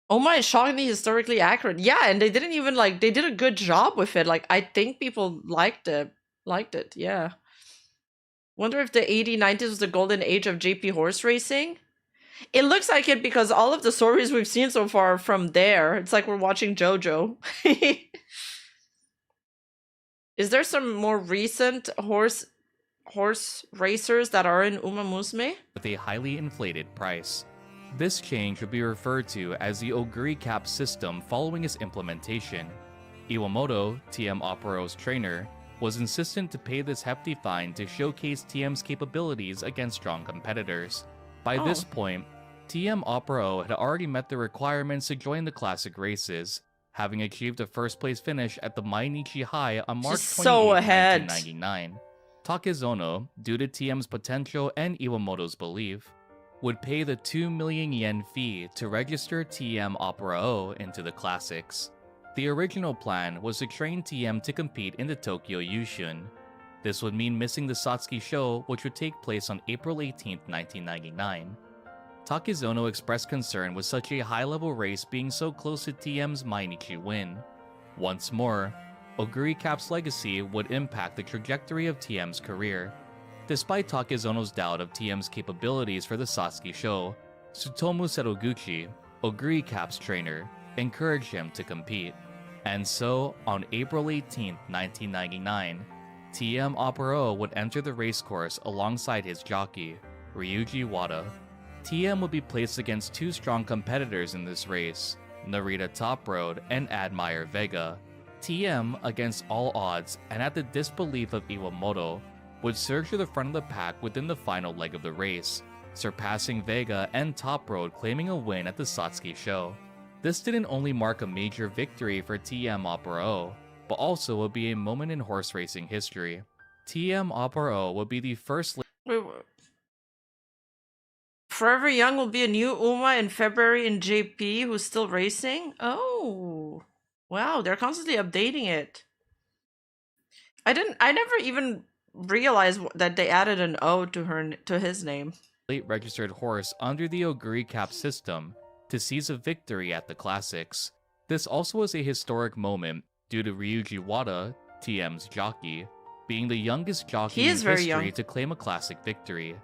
Speaker 2: Oh my, shockingly historically accurate. Yeah, and they didn't even, like, they did a good job with it. Like, I think people liked it. Yeah. Wonder if the 80s, 90s was the golden age of JP horse racing? It looks like it because all of the stories we've seen so far are from there. It's like we're watching JoJo. Is there some more recent horse racers that are in Uma Musume?
Speaker 11: With a highly inflated price. This change would be referred to as the Oguri Cap system following its implementation. Iwamoto, TM Opero's trainer, was insistent to pay this hefty fine to showcase TM's capabilities against strong competitors. By this point, TM Opero had already met the requirements to join the classic races, having achieved a first-place finish at the Mainichi High on March 28, 1999. Takezono, due to TM's potential and Iwamoto's belief, would pay the 2 million yen fee to register TM Opero into the classics. The original plan was to train TM to compete in the Tokyo Yushun. This would mean missing the Satsuki show, which would take place on April 18, 1999. Takezono expressed concern with such a high-level race being so close to TM's Mainichi win. Once more, Oguri Cap's legacy would impact the trajectory of TM's career. Despite Takezono's doubt of TM's capabilities for the Satsuki show, Tsutomu Setoguchi, Oguri Cap's trainer, encouraged him to compete. And so, on April 18, 1999, TM Opero would enter the racecourse alongside his jockey, Ryuji Wada. TM would be placed against two strong competitors in this race, Narita Toproad and Admire Vega. TM, against all odds and at the disbelief of Iwamoto, would surge to the front of the pack within the final leg of the race, surpassing Vega and Top Road, claiming a win at the Satsuki show. This didn't only mark a major victory for TM Opera O, but also would be a moment in horse racing history. TM Opera O would be the first...
Speaker 2: Wait. Forever Young will be a new UMA in February in JP who's still racing? Oh. Wow, they're constantly updating it. I never even realized that they added an O to his name.
Speaker 11: Late registered horse under the Oguri Cap system to seize a victory at the Classics. This also was a historic moment due to Ryuji Wada, TM's jockey, being the youngest jockey in history to claim a classic victory.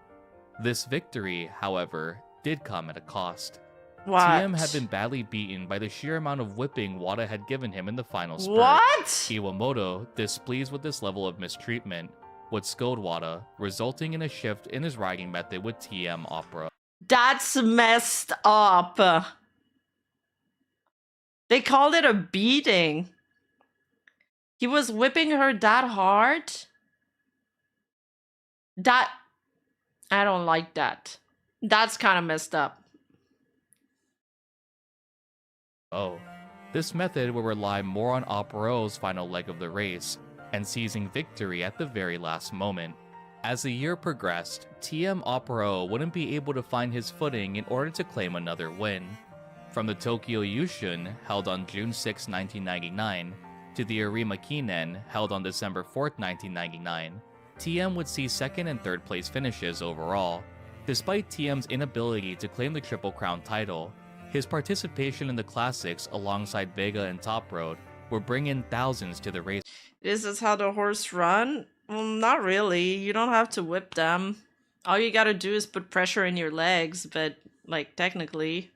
Speaker 11: This victory, however, did come at a cost.
Speaker 2: What?
Speaker 11: TM had been badly beaten by the sheer amount of whipping Wada had given him in the final spurt.
Speaker 2: What?
Speaker 11: Iwamoto, displeased with this level of mistreatment, would scold Wada, resulting in a shift in his riding method with TM Opera.
Speaker 2: That's messed up. They called it a beating. He was whipping her that hard? I don't like that. That's kind of messed up.
Speaker 11: Oh, this method will rely more on Opera-O's final leg of the race and seizing victory at the very last moment. As the year progressed, TM Opera-O wouldn't be able to find his footing in order to claim another win. From the Tokyo Yushun, held on June 6, 1999, to the Arima Kinen, held on December 4, 1999, TM would see second and third place finishes overall. Despite TM's inability to claim the Triple Crown title, his participation in the Classics alongside Vega and Top Road would bring in thousands to the race.
Speaker 2: Is this how the horse run? Well, not really. You don't have to whip them. All you gotta do is put pressure in your legs, but, like, technically.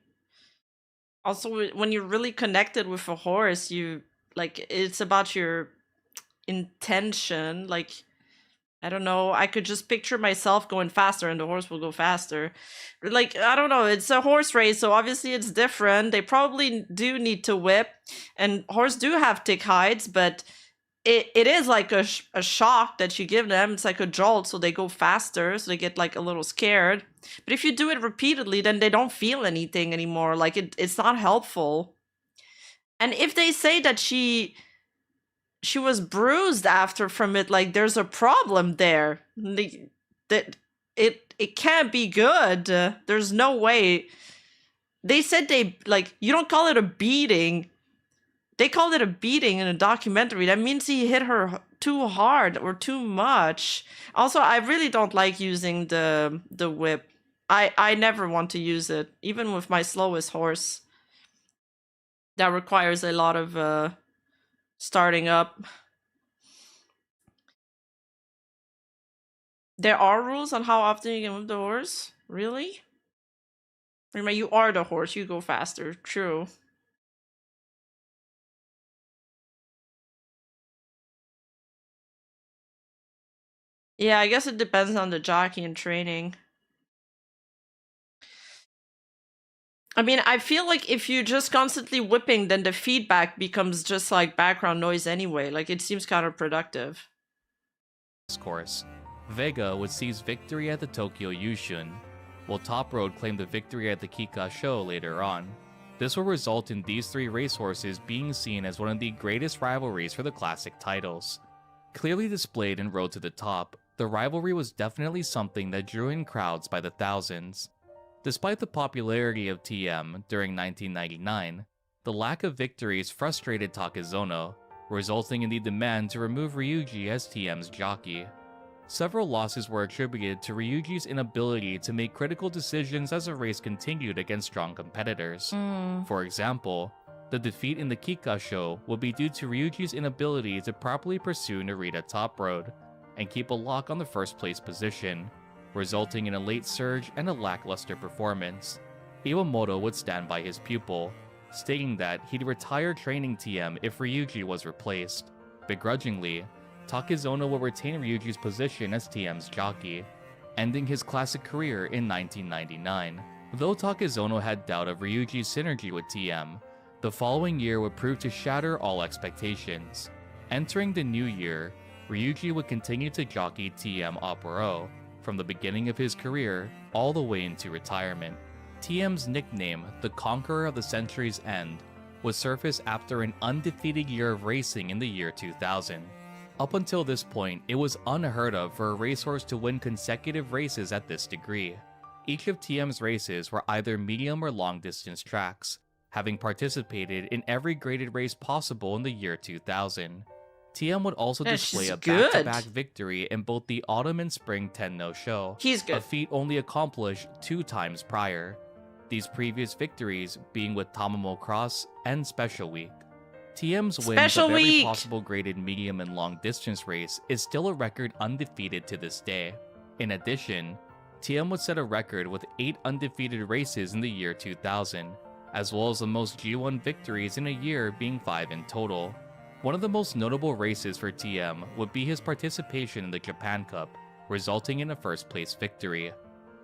Speaker 2: Also, when you're really connected with a horse, it's about your intention. Like, I don't know, I could just picture myself going faster and the horse will go faster. Like, I don't know, it's a horse race, so obviously it's different. They probably do need to whip, and horse do have tick heights, but it is like a shock that you give them. It's like a jolt, so they go faster, so they get like a little scared. But if you do it repeatedly, then they don't feel anything anymore. Like, it's not helpful. And if they say that she was bruised after from it, like, there's a problem there. That it can't be good. There's no way. They said you don't call it a beating. They called it a beating in a documentary. That means he hit her too hard or too much. Also, I really don't like using the whip. I never want to use it, even with my slowest horse. That requires a lot of starting up. There are rules on how often you can whip the horse? Really? Remember, you are the horse, you go faster. True. Yeah, I guess it depends on the jockey and training. I mean, I feel like if you're just constantly whipping, then the feedback becomes just like background noise anyway. Like, it seems counterproductive.
Speaker 11: Course, Vega would seize victory at the Tokyo Yushun, while Top Road claimed the victory at the Kika show later on. This will result in these three racehorses being seen as one of the greatest rivalries for the classic titles. Clearly displayed in Road to the Top, the rivalry was definitely something that drew in crowds by the thousands. Despite the popularity of TM during 1999, the lack of victories frustrated Takezono, resulting in the demand to remove Ryuji as TM's jockey. Several losses were attributed to Ryuji's inability to make critical decisions as the race continued against strong competitors. For example, the defeat in the Kika show would be due to Ryuji's inability to properly pursue Narita Top Road and keep a lock on the first place position, resulting in a late surge and a lackluster performance. Iwamoto would stand by his pupil, stating that he'd retire training TM if Ryuji was replaced. Begrudgingly, Takezono will retain Ryuji's position as TM's jockey, ending his classic career in 1999. Though Takezono had doubt of Ryuji's synergy with TM, the following year would prove to shatter all expectations. Entering the new year, Ryuji would continue to jockey TM Opero from the beginning of his career all the way into retirement. TM's nickname, the Conqueror of the Century's End, would surface after an undefeated year of racing in the year 2000. Up until this point, it was unheard of for a racehorse to win consecutive races at this degree. Each of TM's races were either medium or long distance tracks, having participated in every graded race possible in the year 2000. TM would also display a back-to-back victory in both the autumn and spring Tenno show, a feat only accomplished 2 times prior. These previous victories being with Tamamo Cross and Special Week. TM's wins of every possible graded medium and long distance race is still a record undefeated to this day. In addition, TM would set a record with 8 undefeated races in the year 2000, as well as the most G1 victories in a year being 5 in total. One of the most notable races for TM would be his participation in the Japan Cup, resulting in a first place victory.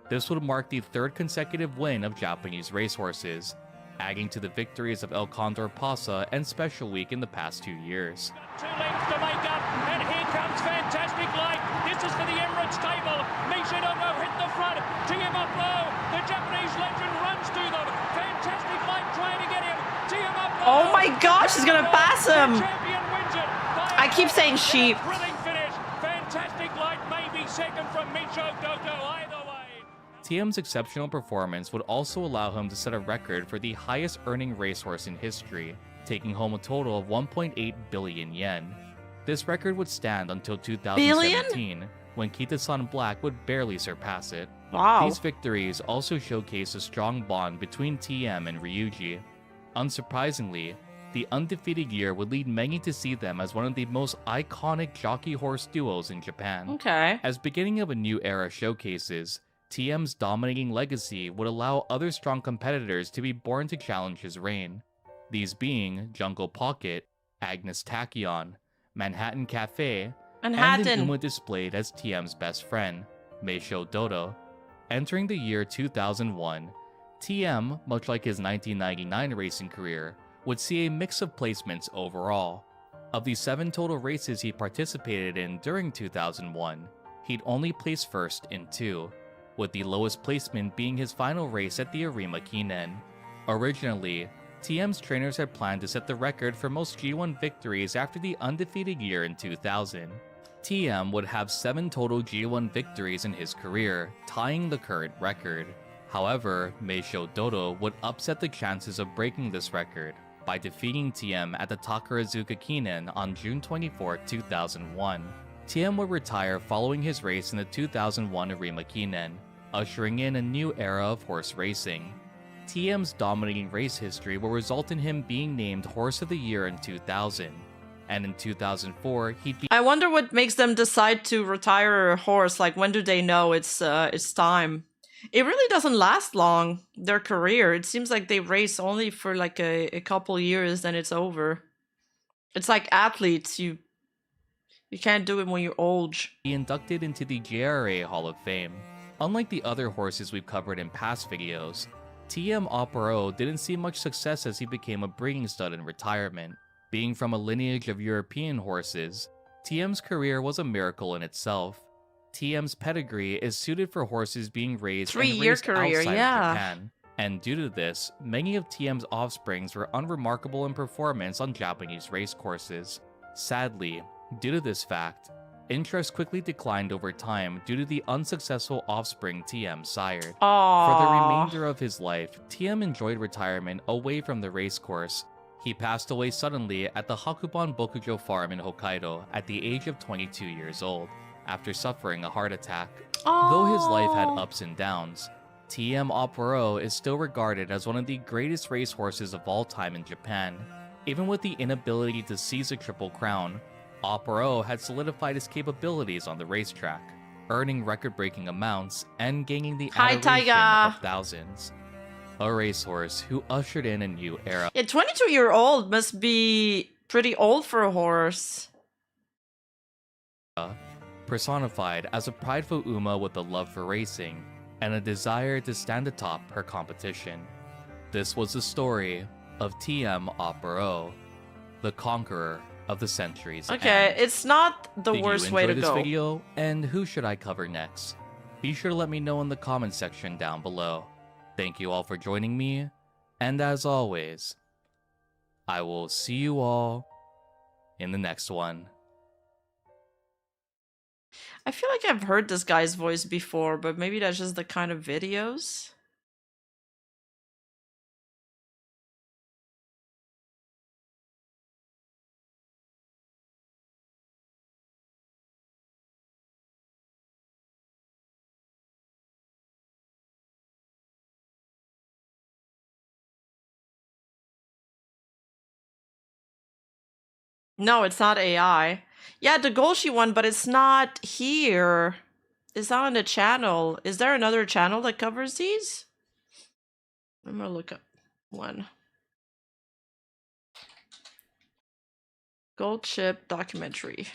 Speaker 11: This would mark the 3rd consecutive win of Japanese racehorses, adding to the victories of El Condor Pasa and Special Week in the past 2 years.
Speaker 13: 2 lengths to make up, and here comes Fantastic Light. This is for the Emirates table. Michinogo hit the front. TM up low. The Japanese legend runs to them. Fantastic Light trying to get him. TM up low.
Speaker 2: Oh my gosh, she's gonna pass him. I keep saying she.
Speaker 13: Thrilling finish. Fantastic Light may be second from Michinogo either way.
Speaker 11: TM's exceptional performance would also allow him to set a record for the highest earning racehorse in history, taking home a total of 1.8 billion yen. This record would stand until 2017, when Kita-san Black would barely surpass it.
Speaker 2: Wow.
Speaker 11: These victories also showcase a strong bond between TM and Ryuji. Unsurprisingly, the undefeated year would lead many to see them as one of the most iconic jockey-horse duos in Japan.
Speaker 2: Okay.
Speaker 11: As beginning of a new era showcases, TM's dominating legacy would allow other strong competitors to be born to challenge his reign. These being Jungle Pocket, Agnes Tachyon, Manhattan Cafe, and an Uma displayed as TM's best friend, Meisho Dodo. Entering the year 2001, TM, much like his 1999 racing career, would see a mix of placements overall. Of the 7 total races he participated in during 2001, he'd only placed first in 2, with the lowest placement being his final race at the Arima Kinen. Originally, TM's trainers had planned to set the record for most G1 victories after the undefeated year in 2000. TM would have 7 total G1 victories in his career, tying the current record. However, Meisho Dodo would upset the chances of breaking this record by defeating TM at the Takarazuka Kinen on June 24, 2001. TM would retire following his race in the 2001 Arima Kinen, ushering in a new era of horse racing. TM's dominating race history will result in him being named Horse of the Year in 2000, and in 2004 he'd be—
Speaker 2: I wonder what makes them decide to retire a horse. Like, when do they know it's time? It really doesn't last long, their career. It seems like they race only for like a couple years, then it's over. It's like athletes, you can't do it when you're old.
Speaker 11: inducted into the JRA Hall of Fame. Unlike the other horses we've covered in past videos, TM Opero didn't see much success as he became a breeding stud in retirement. Being from a lineage of European horses, TM's career was a miracle in itself. TM's pedigree is suited for horses being raised and raised outside of Japan, and due to this, many of TM's offsprings were unremarkable in performance on Japanese racecourses. Sadly, due to this fact, interest quickly declined over time due to the unsuccessful offspring TM sired. For the remainder of his life, TM enjoyed retirement away from the racecourse. He passed away suddenly at the Hakuban Bokujo farm in Hokkaido at the age of 22 years old, after suffering a heart attack. Though his life had ups and downs, TM Opero is still regarded as one of the greatest racehorses of all time in Japan. Even with the inability to seize a Triple Crown, Opero had solidified his capabilities on the racetrack, earning record-breaking amounts and gaining the adoration of thousands. A racehorse who ushered in a new era.
Speaker 2: Yeah, 22-year-old must be pretty old for a horse.
Speaker 11: Personified as a prideful Uma with a love for racing and a desire to stand atop her competition. This was the story of TM Opero, the conqueror of the centuries.
Speaker 2: Okay, it's not the
Speaker 11: Did
Speaker 2: worst
Speaker 11: you
Speaker 2: way
Speaker 11: enjoy
Speaker 2: to
Speaker 11: this
Speaker 2: go.
Speaker 11: video, and who should I cover next? Be sure to let me know in the comment section down below. Thank you all for joining me, and as always, I will see you all in the next one.
Speaker 2: I feel like I've heard this guy's voice before, but maybe that's just the kind of videos. No, it's not AI. Yeah, the Golshi one, but it's not here. It's not on the channel. Is there another channel that covers these? I'm gonna look up one. Gold chip documentary.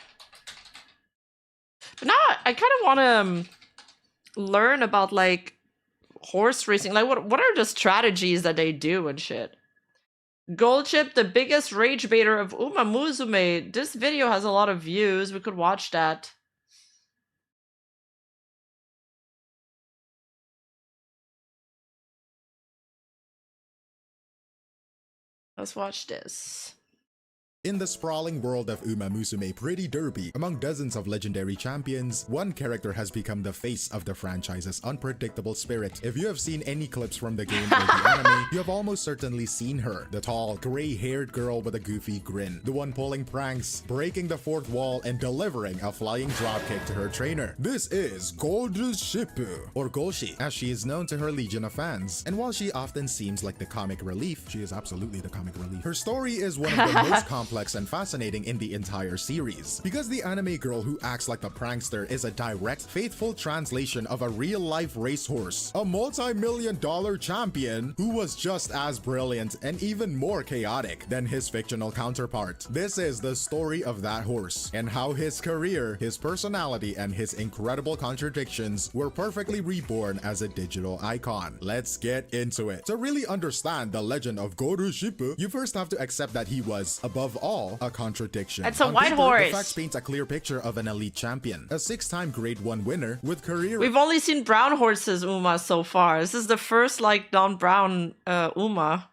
Speaker 2: But now I kind of want to learn about like horse racing. Like what are the strategies that they do and shit? Gold chip, the biggest rage baiter of Uma Musume. This video has a lot of views. We could watch that. Let's watch this.
Speaker 14: In the sprawling world of Uma Musume Pretty Derby, among dozens of legendary champions, one character has become the face of the franchise's unpredictable spirit. If you have seen any clips from the game or the anime, you have almost certainly seen her. The tall, gray-haired girl with a goofy grin. The one pulling pranks, breaking the fourth wall, and delivering a flying dropkick to her trainer. This is Goldshippu, or Golshi, as she is known to her legion of fans. And while she often seems like the comic relief, she is absolutely the comic relief. Her story is one of the most complex and fascinating in the entire series, because the anime girl who acts like the prankster is a direct, faithful translation of a real-life racehorse, a multi-million-dollar champion who was just as brilliant and even more chaotic than his fictional counterpart. This is the story of that horse, and how his career, his personality, and his incredible contradictions were perfectly reborn as a digital icon. Let's get into it. To really understand the legend of Goldshippu, you first have to accept that he was, above all, a contradiction.
Speaker 2: It's a
Speaker 14: On
Speaker 2: white
Speaker 14: paper,
Speaker 2: horse.
Speaker 14: The facts paint a clear picture of an elite champion, a 6-time Grade 1 winner with career.
Speaker 2: We've only seen brown horses Uma so far. This is the first like non-brown Uma.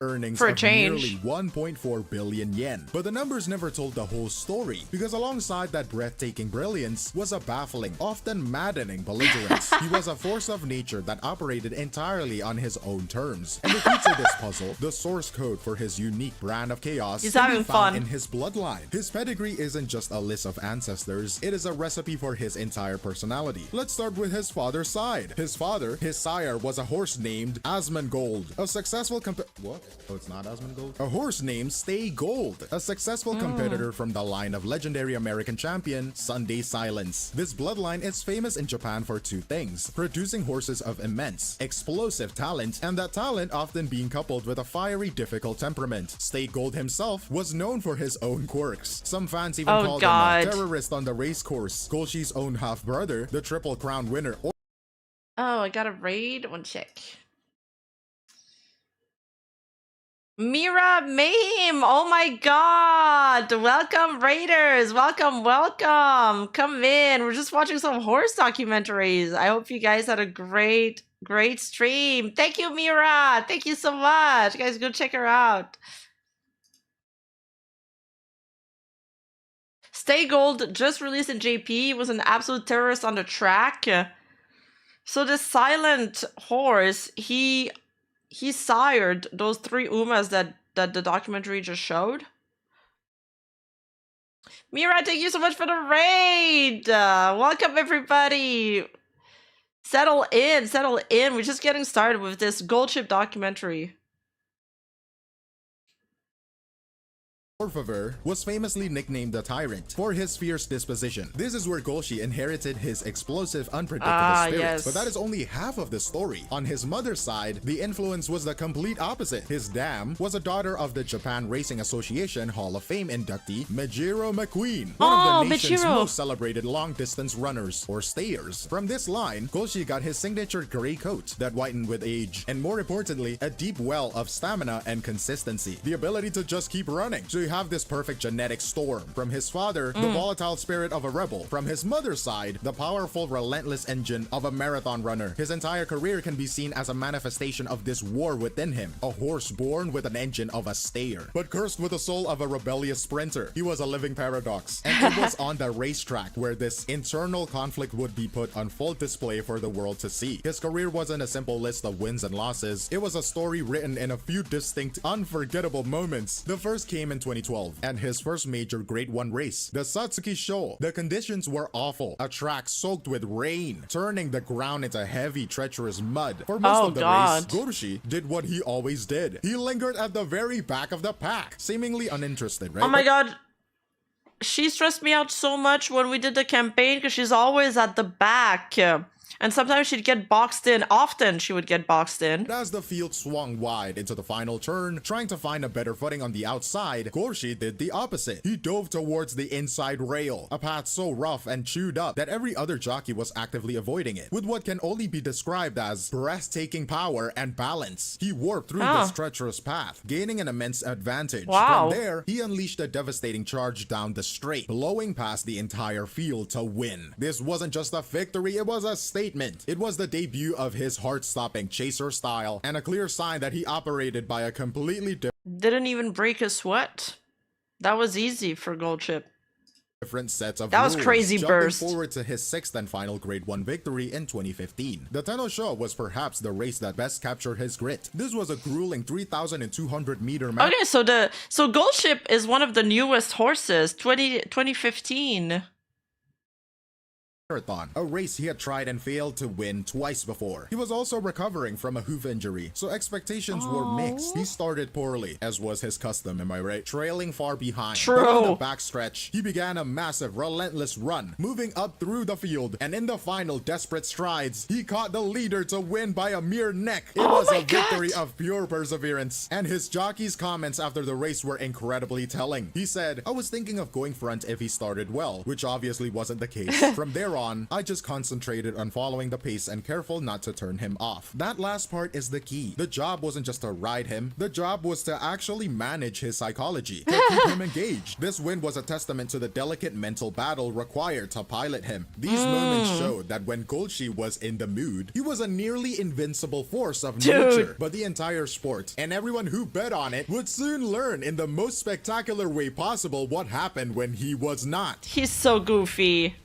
Speaker 14: Earnings
Speaker 2: for a
Speaker 14: of
Speaker 2: change.
Speaker 14: nearly 1.4 billion yen. But the numbers never told the whole story, because alongside that breathtaking brilliance was a baffling, often maddening belligerence. He was a force of nature that operated entirely on his own terms. And the key to this puzzle, the source code for his unique brand of chaos,
Speaker 2: He's
Speaker 14: can be
Speaker 2: having
Speaker 14: found
Speaker 2: fun.
Speaker 14: in his bloodline. His pedigree isn't just a list of ancestors, it is a recipe for his entire personality. Let's start with his father's side. His sire, was a horse named Asmongold, a successful what? Oh, it's not Asmongold? A horse named Stay Gold, a successful competitor from the line of legendary American champion Sunday Silence. This bloodline is famous in Japan for two things: producing horses of immense, explosive talent, and that talent often being coupled with a fiery, difficult temperament. Stay Gold himself was known for his own quirks. Some fans even called him a terrorist on the race course. Golshi's own half-brother, the Triple Crown winner.
Speaker 2: Oh, I got a raid. One check. Mira Mayhem, oh my god, welcome Raiders, welcome, come in. We're just watching some horse documentaries. I hope you guys had a great stream. Thank you, Mira, thank you so much. You guys go check her out. Stay Gold, just released in JP, was an absolute terrorist on the track. So this silent horse, he sired those 3 Umas that the documentary just showed. Mira, thank you so much for the raid. Welcome everybody. Settle in. We're just getting started with this gold chip documentary.
Speaker 14: Orfaver was famously nicknamed the Tyrant for his fierce disposition. This is where Golshi inherited his explosive, unpredictable spirit.
Speaker 2: Yes.
Speaker 14: But that is only half of the story. On his mother's side, the influence was the complete opposite. His dam was a daughter of the Japan Racing Association Hall of Fame inductee Mejiro McQueen, one of the nation's most celebrated long-distance runners, or stayers. From this line, Golshi got his signature gray coat that whitened with age, and more importantly, a deep well of stamina and consistency. The ability to just keep running. To you have this perfect genetic storm. From his father, the volatile spirit of a rebel. From his mother's side, the powerful, relentless engine of a marathon runner. His entire career can be seen as a manifestation of this war within him. A horse born with an engine of a stayer, but cursed with the soul of a rebellious sprinter. He was a living paradox. And it was on the racetrack where this internal conflict would be put on full display for the world to see. His career wasn't a simple list of wins and losses. It was a story written in a few distinct, unforgettable moments. The first came in 2012, and his first major Grade 1 race, the Satsuki Show. The conditions were awful. A track soaked with rain, turning the ground into heavy, treacherous mud. For most of the race, Gorshi did what he always did. He lingered at the very back of the pack, seemingly uninterested, right?
Speaker 2: Oh my god. She stressed me out so much when we did the campaign because she's always at the back. And sometimes she'd get boxed in. Often she would get boxed in.
Speaker 14: As the field swung wide into the final turn, trying to find a better footing on the outside, Gorshi did the opposite. He dove towards the inside rail, a path so rough and chewed up that every other jockey was actively avoiding it. With what can only be described as breathtaking power and balance, he warped through this treacherous path, gaining an immense advantage.
Speaker 2: Wow.
Speaker 14: From there, he unleashed a devastating charge down the straight, blowing past the entire field to win. This wasn't just a victory, it was a statement. It was the debut of his heart-stopping chaser style, and a clear sign that he operated by a completely
Speaker 2: Didn't even break a sweat. That was easy for Goldchip.
Speaker 14: different sets of
Speaker 2: That was
Speaker 14: rules,
Speaker 2: crazy
Speaker 14: jumping
Speaker 2: burst.
Speaker 14: forward to his 6th and final Grade 1 victory in 2015. The Tenno Show was perhaps the race that best captured his grit. This was a grueling 3,200 meter marathon.
Speaker 2: Okay, so Goldchip is one of the newest horses, 2015.
Speaker 14: Marathon, a race he had tried and failed to win twice before. He was also recovering from a hoof injury, so expectations were mixed. He started poorly, as was his custom, am I right? Trailing far behind.
Speaker 2: True.
Speaker 14: But on the backstretch, he began a massive, relentless run, moving up through the field, and in the final desperate strides, he caught the leader to win by a mere neck. It was a victory of pure perseverance, and his jockey's comments after the race were incredibly telling. He said, "I was thinking of going front if he started well," which obviously wasn't the case. From there on, I just concentrated on following the pace and careful not to turn him off. That last part is the key. The job wasn't just to ride him, the job was to actually manage his psychology, to keep him engaged. This win was a testament to the delicate mental battle required to pilot him. These moments showed that when Golshi was in the mood, he was a nearly invincible force of nature. But the entire sport, and everyone who bet on it, would soon learn in the most spectacular way possible what happened when he was not.
Speaker 2: He's so goofy.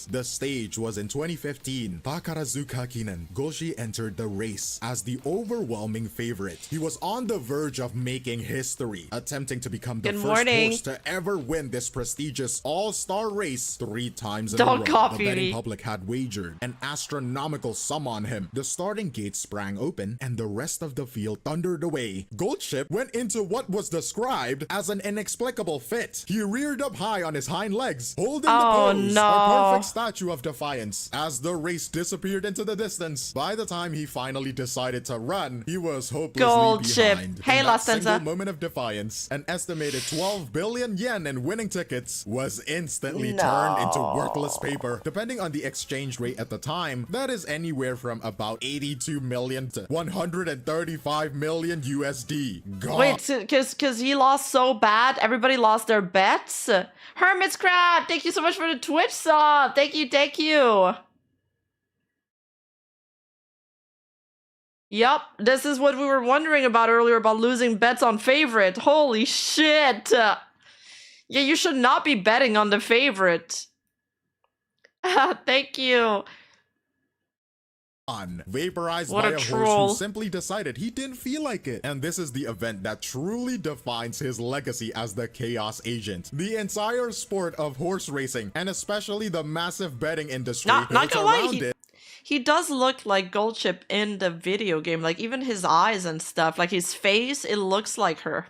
Speaker 14: The stage was in 2015. Takarazuka Kinen, Goshi entered the race as the overwhelming favorite. He was on the verge of making history, attempting to become the first horse to ever win this prestigious all-star race 3 times in a row. The betting public had wagered an astronomical sum on him. The starting gate sprang open, and the rest of the field thundered away. Goldchip went into what was described as an inexplicable fit. He reared up high on his hind legs, holding the pose, a perfect statue of defiance. As the race disappeared into the distance, by the time he finally decided to run, he was hopelessly behind.
Speaker 2: Hey,
Speaker 14: in that
Speaker 2: Senza.
Speaker 14: single moment of defiance, an estimated 12 billion yen in winning tickets was instantly turned into worthless paper. Depending on the exchange rate at the time, that is anywhere from about 82 million to 135 million USD. God.
Speaker 2: Wait, because he lost so bad, everybody lost their bets? Hermit's Crab, thank you so much for the Twitch sub. Thank you, thank you. Yup, this is what we were wondering about earlier about losing bets on favorite. Holy shit. Yeah, you should not be betting on the favorite. Thank you.
Speaker 14: Vaporized
Speaker 2: What
Speaker 14: by
Speaker 2: a
Speaker 14: a
Speaker 2: troll.
Speaker 14: horse who simply decided he didn't feel like it. And this is the event that truly defines his legacy as the Chaos Agent. The entire sport of horse racing, and especially the massive betting industry,
Speaker 2: Not
Speaker 14: built
Speaker 2: gonna lie,
Speaker 14: around it.
Speaker 2: he does look like Goldchip in the video game. Like, even his eyes and stuff. Like, his face, it looks like her.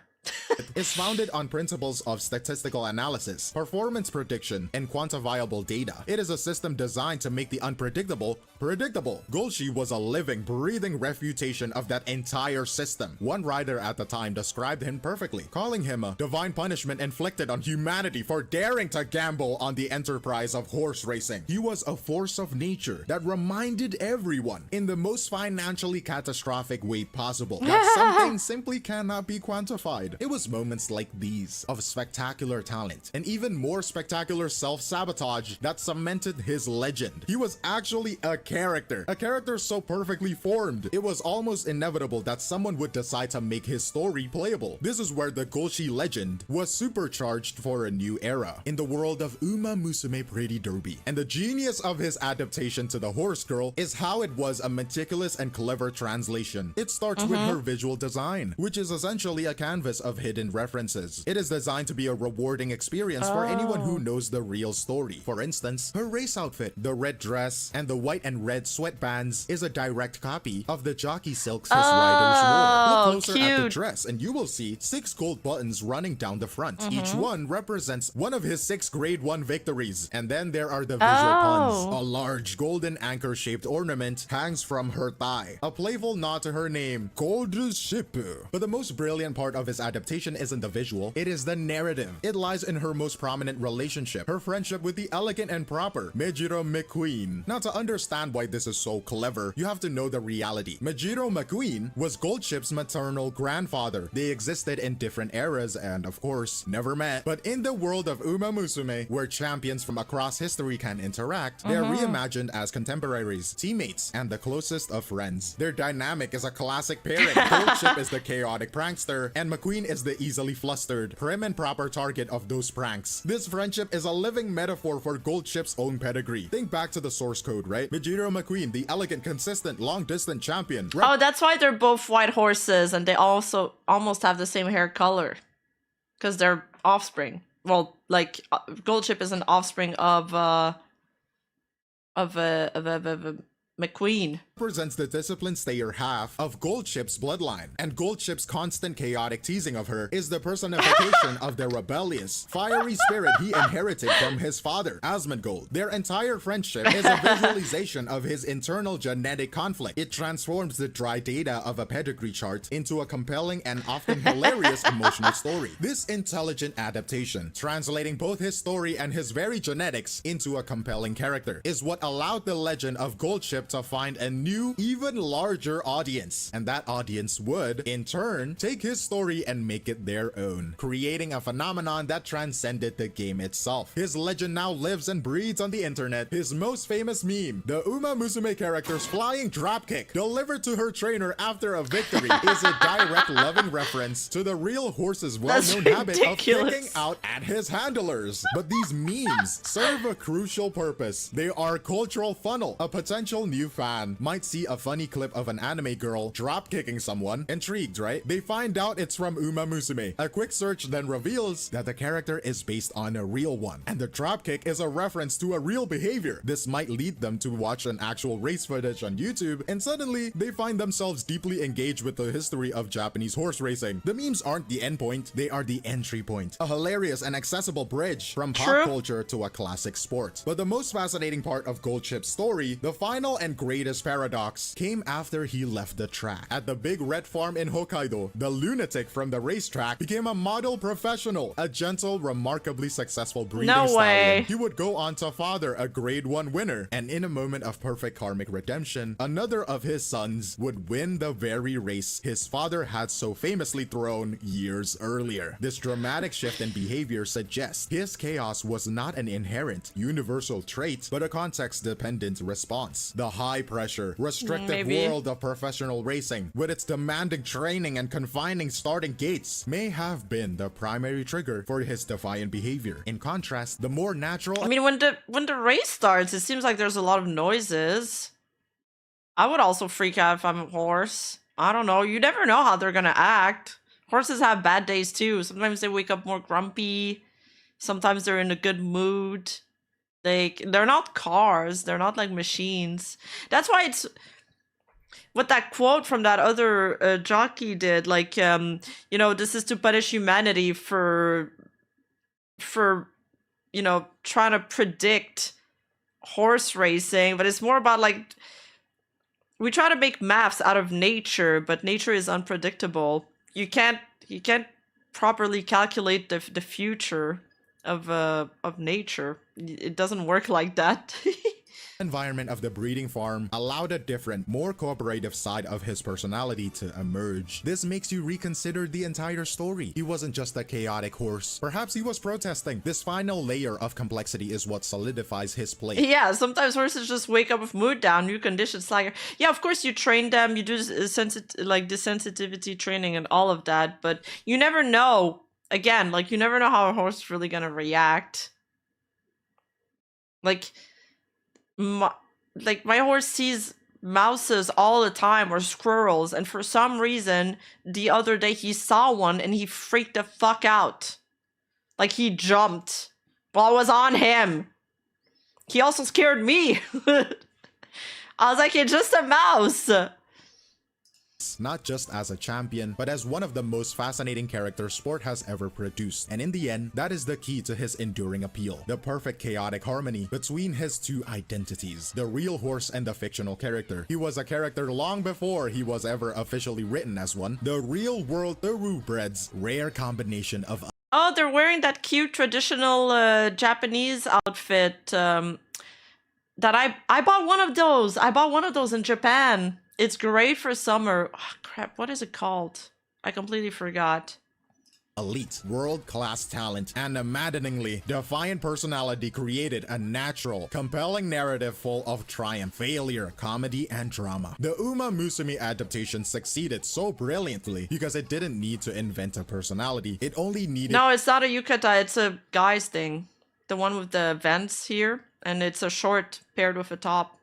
Speaker 14: Is founded on principles of statistical analysis, performance prediction, and quantifiable data. It is a system designed to make the unpredictable Predictable. Golshi was a living, breathing refutation of that entire system. One writer at the time described him perfectly, calling him a divine punishment inflicted on humanity for daring to gamble on the enterprise of horse racing. He was a force of nature that reminded everyone, in the most financially catastrophic way possible, that something simply cannot be quantified. It was moments like these of spectacular talent and even more spectacular self-sabotage that cemented his legend. He was actually a character so perfectly formed, it was almost inevitable that someone would decide to make his story playable. This is where the Golshi legend was supercharged for a new era in the world of Uma Musume Pretty Derby. And the genius of his adaptation to the horse girl is how it was a meticulous and clever translation. It starts with her visual design, which is essentially a canvas of hidden references. It is designed to be a rewarding experience for anyone who knows the real story. For instance, her race outfit, the red dress, and the white and red sweatbands is a direct copy of the jockey silks his riders wore. Look closer at the dress and you will see 6 gold buttons running down the front. Each one represents one of his 6 grade 1 victories. And then there are the visual puns. A large golden anchor-shaped ornament hangs from her thigh, a playful nod to her name, Gold Ship. But the most brilliant part of his adaptation isn't the visual, it is the narrative. It lies in her most prominent relationship, her friendship with the elegant and proper Mejiro McQueen. Now, to understand why this is so clever, you have to know the reality. Mejiro McQueen was Goldship's maternal grandfather. They existed in different eras and, of course, never met. But in the world of Uma Musume, where champions from across history can interact, they are reimagined as contemporaries, teammates, and the closest of friends. Their dynamic is a classic pairing. Goldship is the chaotic prankster, and McQueen is the easily flustered, prim and proper target of those pranks. This friendship is a living metaphor for Goldship's own pedigree. Think back to the source code, right? Mejiro McQueen, the elegant, consistent, long-distance champion.
Speaker 2: Oh, that's why they're both white horses, and they also almost have the same hair color, because they're offspring. Well, like Goldship is an offspring of McQueen.
Speaker 14: Represents the disciplined stayer half of Goldship's bloodline, and Goldship's constant chaotic teasing of her is the personification of the rebellious, fiery spirit he inherited from his father, Asmongold. Their entire friendship is a visualization of his internal genetic conflict. It transforms the dry data of a pedigree chart into a compelling and often hilarious emotional story. This intelligent adaptation, translating both his story and his very genetics into a compelling character, is what allowed the legend of Goldship to find a new, even larger audience, and that audience would, in turn, take his story and make it their own, creating a phenomenon that transcended the game itself. His legend now lives and breathes on the internet. His most famous meme, the Uma Musume character's flying dropkick delivered to her trainer after a victory, is a direct loving reference to the real horse's well-known habit of kicking out at his handlers. But these memes serve a crucial purpose. They are a cultural funnel. A potential new fan might see a funny clip of an anime girl drop kicking someone. Intrigued, right? They find out it's from Uma Musume. A quick search then reveals that the character is based on a real one, and the drop kick is a reference to a real behavior. This might lead them to watch an actual race footage on YouTube, and suddenly they find themselves deeply engaged with the history of Japanese horse racing. The memes aren't the end point, they are the entry point. A hilarious and accessible bridge from pop culture to a classic sport. But the most fascinating part of Goldship's story, the final and greatest paradox, came after he left the track. At the big red farm in Hokkaido, the lunatic from the racetrack became a model professional, a gentle, remarkably successful breeding stallion. He would go on to father a grade 1 winner, and in a moment of perfect karmic redemption, another of his sons would win the very race his father had so famously thrown years earlier. This dramatic shift in behavior suggests his chaos was not an inherent, universal trait, but a context-dependent response. The high-pressure, restrictive world of professional racing, with its demanding training and confining starting gates, may have been the primary trigger for his defiant behavior. In contrast, the more natural—
Speaker 2: I mean, when the race starts, it seems like there's a lot of noises. I would also freak out if I'm a horse. I don't know. You never know how they're gonna act. Horses have bad days too. Sometimes they wake up more grumpy. Sometimes they're in a good mood. They're not cars. They're not like machines. That's why it's what that quote from that other jockey did. Like, you know, this is to punish humanity for you know, trying to predict horse racing, but it's more about like we try to make maths out of nature, but nature is unpredictable. You can't properly calculate the future of nature. It doesn't work like that.
Speaker 14: Environment of the breeding farm allowed a different, more cooperative side of his personality to emerge. This makes you reconsider the entire story. He wasn't just a chaotic horse. Perhaps he was protesting. This final layer of complexity is what solidifies his place.
Speaker 2: Yeah, sometimes horses just wake up with mood down, new conditions. Like, yeah, of course you train them, you do desensitivity training and all of that, but you never know. Again, like you never know how a horse is really gonna react. Like my horse sees mouses all the time or squirrels, and for some reason the other day he saw one and he freaked the fuck out. Like he jumped while I was on him. He also scared me. I was like, it's just a mouse.
Speaker 14: Not just as a champion, but as one of the most fascinating characters sport has ever produced. And in the end, that is the key to his enduring appeal. The perfect chaotic harmony between his two identities, the real horse and the fictional character. He was a character long before he was ever officially written as one. The real world thoroughbred's rare combination of...
Speaker 2: Oh, they're wearing that cute traditional Japanese outfit. That I bought one of those. I bought one of those in Japan. It's great for summer. Oh, crap, what is it called? I completely forgot.
Speaker 14: Elite, world-class talent, and a maddeningly defiant personality created a natural, compelling narrative full of triumph, failure, comedy, and drama. The Uma Musume adaptation succeeded so brilliantly because it didn't need to invent a personality. It only needed...
Speaker 2: No, it's not a yukata, it's a guy's thing. The one with the vents here, and it's a short paired with a top.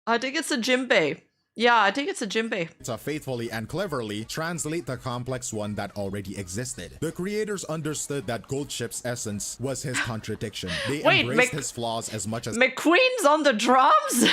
Speaker 2: I think it's a Jinbei. Yeah, I think it's a Jinbei.
Speaker 14: To faithfully and cleverly translate the complex one that already existed. The creators understood that Goldship's essence was his contradiction. They embraced his flaws as much as...
Speaker 2: McQueen's on the drums?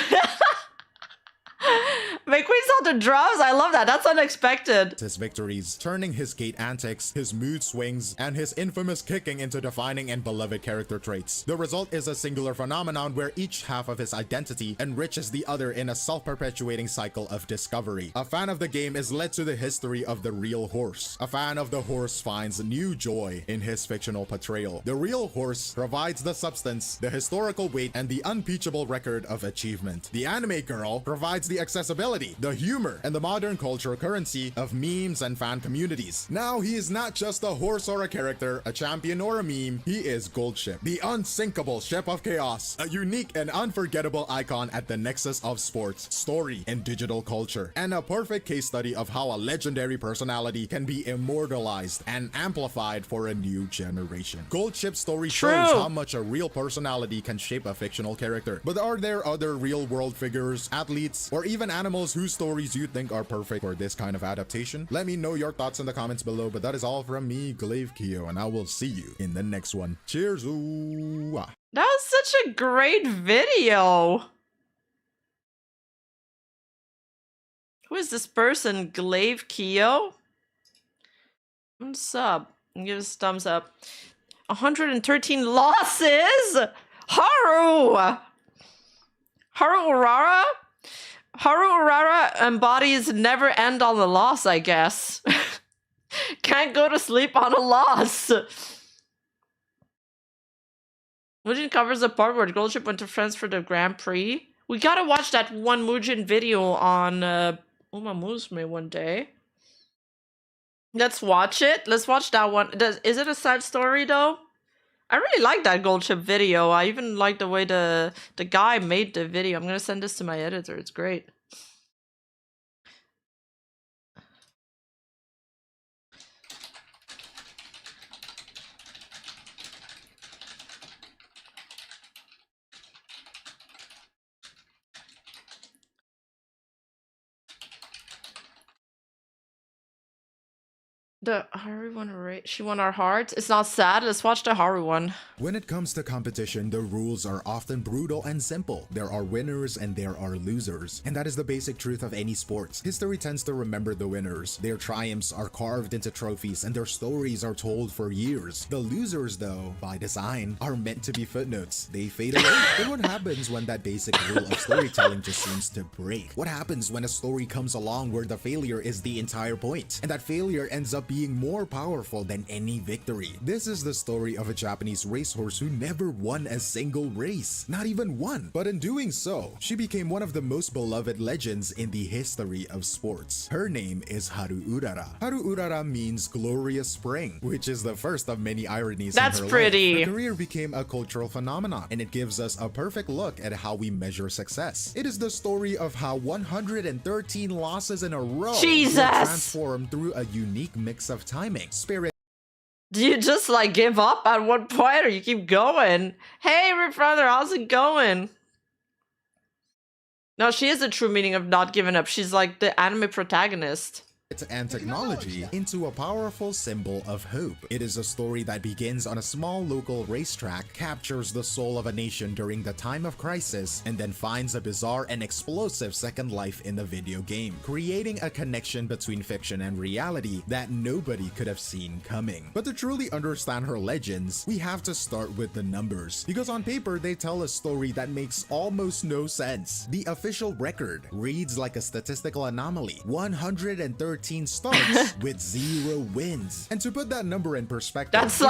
Speaker 2: McQueen's on the drums? I love that. That's unexpected.
Speaker 14: His victories, turning his gait antics, his mood swings, and his infamous kicking into defining and beloved character traits. The result is a singular phenomenon where each half of his identity enriches the other in a self-perpetuating cycle of discovery. A fan of the game is led to the history of the real horse. A fan of the horse finds new joy in his fictional portrayal. The real horse provides the substance, the historical weight, and the unimpeachable record of achievement. The anime girl provides the accessibility, the humor, and the modern cultural currency of memes and fan communities. Now he is not just a horse or a character, a champion or a meme, he is Goldship, the unsinkable ship of chaos, a unique and unforgettable icon at the nexus of sports, story, and digital culture, and a perfect case study of how a legendary personality can be immortalized and amplified for a new generation. Goldship's story shows how much a real personality can shape a fictional character. But are there other real-world figures, athletes, or even animals whose stories you think are perfect for this kind of adaptation? Let me know your thoughts in the comments below, but that is all from me, Glaive Keo, and I will see you in the next one. Cheers! Ooh.
Speaker 2: That was such a great video. Who is this person? Glaive Keo? Sub. Give us a thumbs up. 113 losses? Haru! Haru Urara? Haru Urara embodies never end on the loss, I guess. Can't go to sleep on a loss. Mujin covers the part where Goldship went to France for the Grand Prix. We gotta watch that one Mujin video on Uma Musume one day. Let's watch it. Let's watch that one. Is it a sad story though? I really like that Goldship video. I even like the way the guy made the video. I'm gonna send this to my editor. It's great. The Haru one, right? She won our hearts. It's not sad. Let's watch the Haru one.
Speaker 14: When it comes to competition, the rules are often brutal and simple. There are winners and there are losers. And that is the basic truth of any sports. History tends to remember the winners. Their triumphs are carved into trophies and their stories are told for years. The losers, though, by design, are meant to be footnotes. They fade away. Then what happens when that basic rule of storytelling just seems to break? What happens when a story comes along where the failure is the entire point, and that failure ends up being more powerful than any victory? This is the story of a Japanese racehorse who never won a single race, not even one. But in doing so, she became one of the most beloved legends in the history of sports. Her name is Haru Urara. Haru Urara means glorious spring, which is the first of many ironies in her
Speaker 2: pretty.
Speaker 14: life. Her career became a cultural phenomenon, and it gives us a perfect look at how we measure success. It is the story of how 113 losses in a row
Speaker 2: Jesus!
Speaker 14: were transformed through a unique mix of timing, spirit,
Speaker 2: Do you just like give up at one point or you keep going? Hey, Rip Brother, how's it going? No, she is the true meaning of not giving up. She's like the anime protagonist.
Speaker 14: and technology into a powerful symbol of hope. It is a story that begins on a small local racetrack, captures the soul of a nation during the time of crisis, and then finds a bizarre and explosive second life in the video game, creating a connection between fiction and reality that nobody could have seen coming. But to truly understand her legends, we have to start with the numbers, because on paper they tell a story that makes almost no sense. The official record reads like a statistical anomaly: 113 starts with 0 wins. And to put that number in perspective,
Speaker 2: that's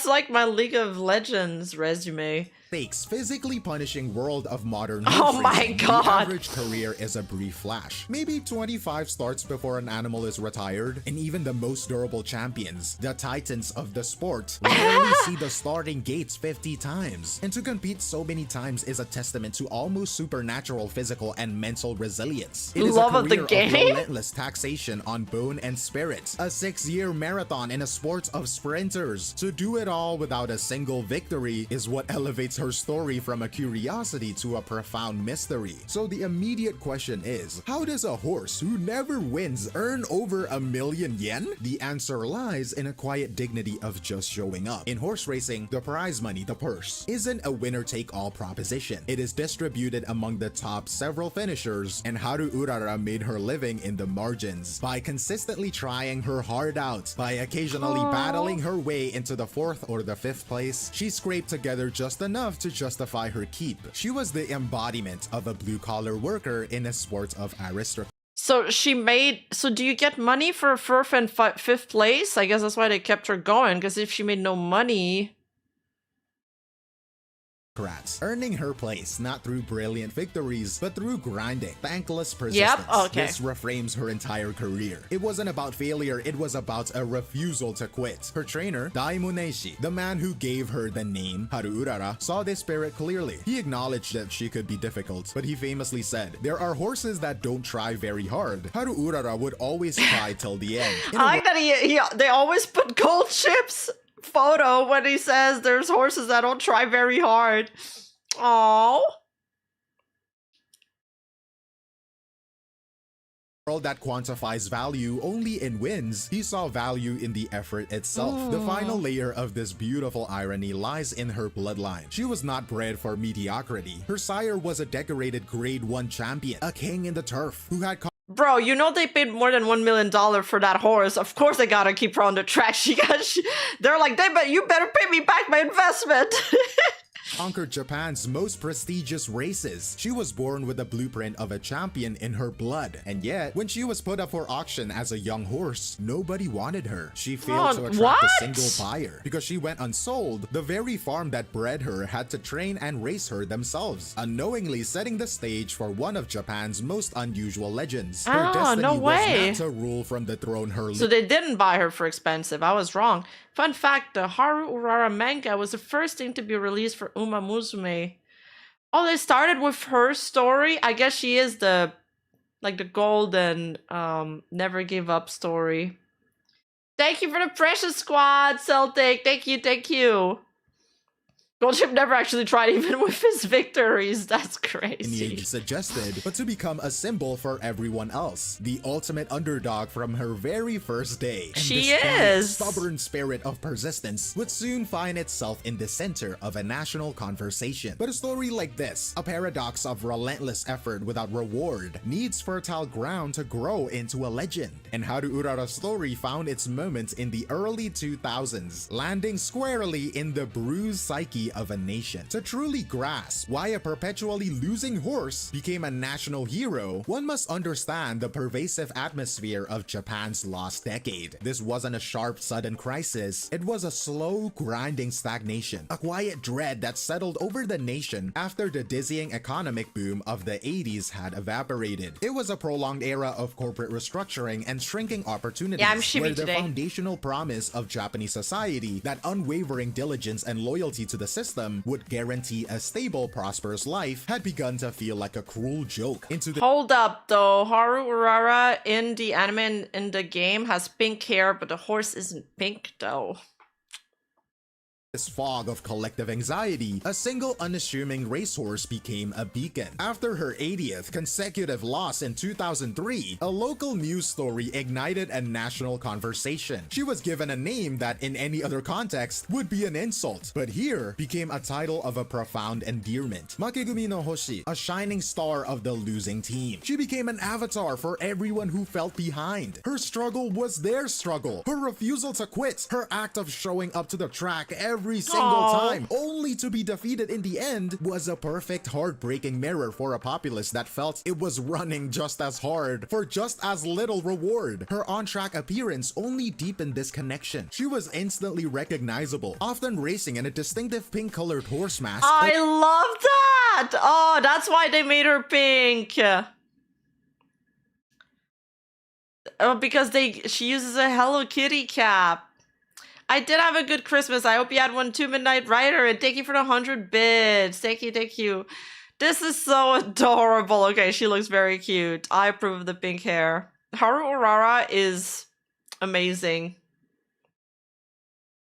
Speaker 2: like my League of Legends resume.
Speaker 14: Stakes, physically punishing world of modern
Speaker 2: Oh my god.
Speaker 14: The average career is a brief flash. Maybe 25 starts before an animal is retired, and even the most durable champions, the titans of the sport, rarely see the starting gates 50 times. And to compete so many times is a testament to almost supernatural physical and mental resilience. It is
Speaker 2: Love
Speaker 14: a
Speaker 2: of the
Speaker 14: career
Speaker 2: game?
Speaker 14: relentless taxation on bone and spirit. A 6-year marathon in a sport of sprinters. To do it all without a single victory is what elevates her story from a curiosity to a profound mystery. So the immediate question is, how does a horse who never wins earn over 1 million yen? The answer lies in a quiet dignity of just showing up. In horse racing, the prize money, the purse, isn't a winner-take-all proposition. It is distributed among the top several finishers, and Haru Urara made her living in the margins by consistently trying her heart out. By occasionally battling her way into the 4th or the 5th place, she scraped together just enough to justify her keep. She was the embodiment of a blue-collar worker in a sport of aristocracy.
Speaker 2: So do you get money for 4th and 5th place? I guess that's why they kept her going, because if she made no money...
Speaker 14: Earning her place not through brilliant victories, but through grinding, thankless persistence.
Speaker 2: Yep, okay.
Speaker 14: This reframes her entire career. It wasn't about failure, it was about a refusal to quit. Her trainer, Daimoneishi, the man who gave her the name Haru Urara, saw this spirit clearly. He acknowledged that she could be difficult, but he famously said, "There are horses that don't try very hard. Haru Urara would always try till the end."
Speaker 2: I like that they always put gold chips photo when he says there's horses that don't try very hard. Aww.
Speaker 14: World that quantifies value only in wins, he saw value in the effort itself. The final layer of this beautiful irony lies in her bloodline. She was not bred for mediocrity. Her sire was a decorated grade 1 champion, a king in the turf, who had
Speaker 2: Bro, you know they paid more than $1 million for that horse. Of course they gotta keep her on the track. They're like, you better pay me back my investment.
Speaker 14: conquered Japan's most prestigious races. She was born with the blueprint of a champion in her blood, and yet, when she was put up for auction as a young horse, nobody wanted her. She failed to attract a single buyer. Because she went unsold, the very farm that bred her had to train and race her themselves, unknowingly setting the stage for one of Japan's most unusual legends. Her destiny
Speaker 2: no
Speaker 14: was
Speaker 2: way.
Speaker 14: not to rule from the throne her
Speaker 2: So they didn't buy her for expensive. I was wrong. Fun fact, the Haru Urara manga was the first thing to be released for Uma Musume. Oh, they started with her story? I guess she is the golden never give up story. Thank you for the precious squad, Celtic. Thank you, thank you. Goldship never actually tried even with his victories. That's crazy.
Speaker 14: Suggested, but to become a symbol for everyone else. The ultimate underdog from her very first day. And
Speaker 2: She
Speaker 14: this quiet,
Speaker 2: is.
Speaker 14: stubborn spirit of persistence would soon find itself in the center of a national conversation. But a story like this, a paradox of relentless effort without reward, needs fertile ground to grow into a legend. And Haru Urara's story found its moment in the early 2000s, landing squarely in the bruised psyche of a nation. To truly grasp why a perpetually losing horse became a national hero, one must understand the pervasive atmosphere of Japan's lost decade. This wasn't a sharp, sudden crisis. It was a slow, grinding stagnation, a quiet dread that settled over the nation after the dizzying economic boom of the 80s had evaporated. It was a prolonged era of corporate restructuring and shrinking opportunities,
Speaker 2: Yeah, I'm shitty
Speaker 14: where the
Speaker 2: today.
Speaker 14: foundational promise of Japanese society, that unwavering diligence and loyalty to the system would guarantee a stable, prosperous life, had begun to feel like a cruel joke.
Speaker 2: Hold up though, Haru Urara in the anime and in the game has pink hair, but the horse isn't pink though.
Speaker 14: This fog of collective anxiety, a single unassuming racehorse became a beacon. After her 80th consecutive loss in 2003, a local news story ignited a national conversation. She was given a name that in any other context would be an insult, but here became a title of a profound endearment. Makegumi no Hoshi, a shining star of the losing team. She became an avatar for everyone who felt behind. Her struggle was their struggle. Her refusal to quit, her act of showing up to the track every single time, only to be defeated in the end, was a perfect heartbreaking mirror for a populace that felt it was running just as hard for just as little reward. Her on-track appearance only deepened this connection. She was instantly recognizable, often racing in a distinctive pink-colored horse mask.
Speaker 2: I love that! Oh, that's why they made her pink. Oh, because she uses a Hello Kitty cap. I did have a good Christmas. I hope you had one too, Midnight Rider, and thank you for the 100 bits. Thank you, thank you. This is so adorable. Okay, she looks very cute. I approve of the pink hair. Haru Urara is amazing.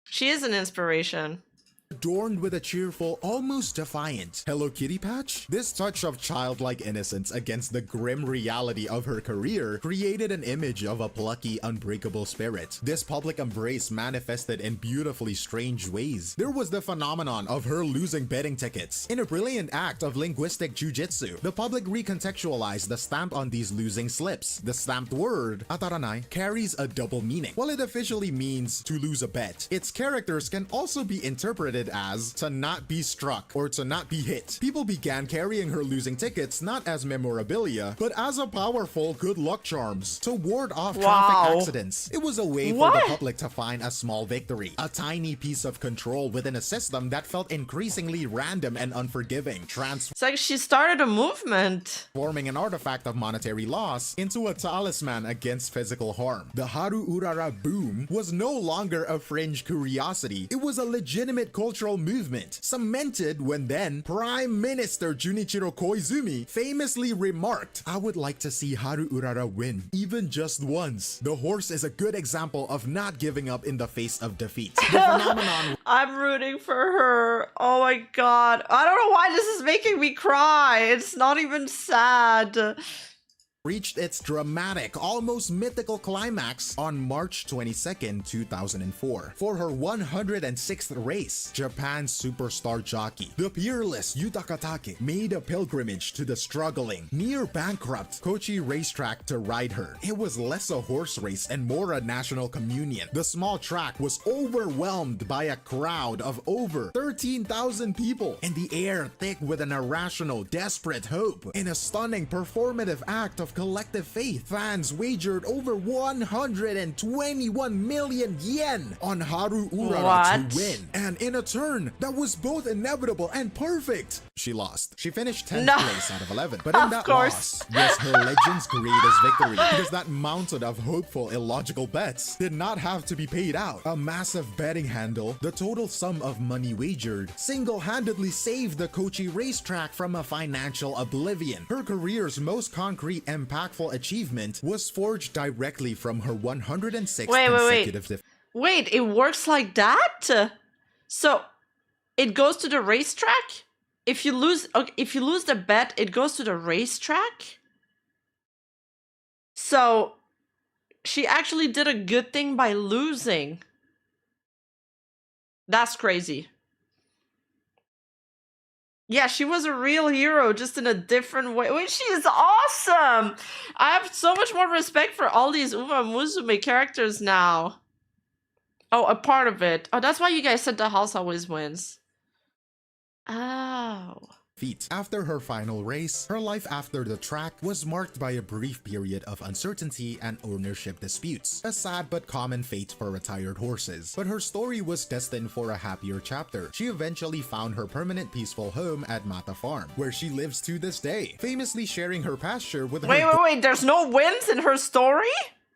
Speaker 2: She is an inspiration.
Speaker 14: Adorned with a cheerful, almost defiant Hello Kitty patch. This touch of childlike innocence against the grim reality of her career created an image of a plucky, unbreakable spirit. This public embrace manifested in beautifully strange ways. There was the phenomenon of her losing betting tickets. In a brilliant act of linguistic jujitsu, the public recontextualized the stamp on these losing slips. The stamped word, ataranai, carries a double meaning. While it officially means to lose a bet, its characters can also be interpreted as to not be struck or to not be hit. People began carrying her losing tickets not as memorabilia, but as a powerful good luck charms to ward off traffic accidents. It was a way for the public to find a small victory, a tiny piece of control within a system that felt increasingly random and unforgiving,
Speaker 2: It's like she started a movement,
Speaker 14: forming an artifact of monetary loss into a talisman against physical harm. The Haru Urara boom was no longer a fringe curiosity. It was a legitimate cultural movement, cemented when then Prime Minister Junichiro Koizumi famously remarked, "I would like to see Haru Urara win, even just once." The horse is a good example of not giving up in the face of defeat. The phenomenon
Speaker 2: I'm rooting for her. Oh my god. I don't know why this is making me cry. It's not even sad.
Speaker 14: reached its dramatic, almost mythical climax on March 22nd, 2004. For her 106th race, Japan's superstar jockey, the peerless Yuta Katake, made a pilgrimage to the struggling, near-bankrupt Kochi racetrack to ride her. It was less a horse race and more a national communion. The small track was overwhelmed by a crowd of over 13,000 people, and the air thick with an irrational, desperate hope. In a stunning performative act of collective faith, fans wagered over 121 million yen on Haru Urara to win. And in a turn that was both inevitable and perfect, she lost. She finished 10th place out of 11. But in that loss was her legend's greatest victory, because that mountain of hopeful, illogical bets did not have to be paid out. A massive betting handle, the total sum of money wagered, single-handedly saved the Kochi racetrack from a financial oblivion. Her career's most concrete, impactful achievement was forged directly from her 106th consecutive
Speaker 2: Wait, it works like that? So it goes to the racetrack? If you lose, okay, if you lose the bet, it goes to the racetrack? So she actually did a good thing by losing. That's crazy. Yeah, she was a real hero, just in a different way. Wait, she is awesome! I have so much more respect for all these Uma Musume characters now. Oh, a part of it. Oh, that's why you guys said the house always wins. Oh.
Speaker 14: Feet. After her final race, her life after the track was marked by a brief period of uncertainty and ownership disputes. A sad but common fate for retired horses. But her story was destined for a happier chapter. She eventually found her permanent peaceful home at Mata Farm, where she lives to this day, famously sharing her pasture with her
Speaker 2: Wait, there's no wins in her story?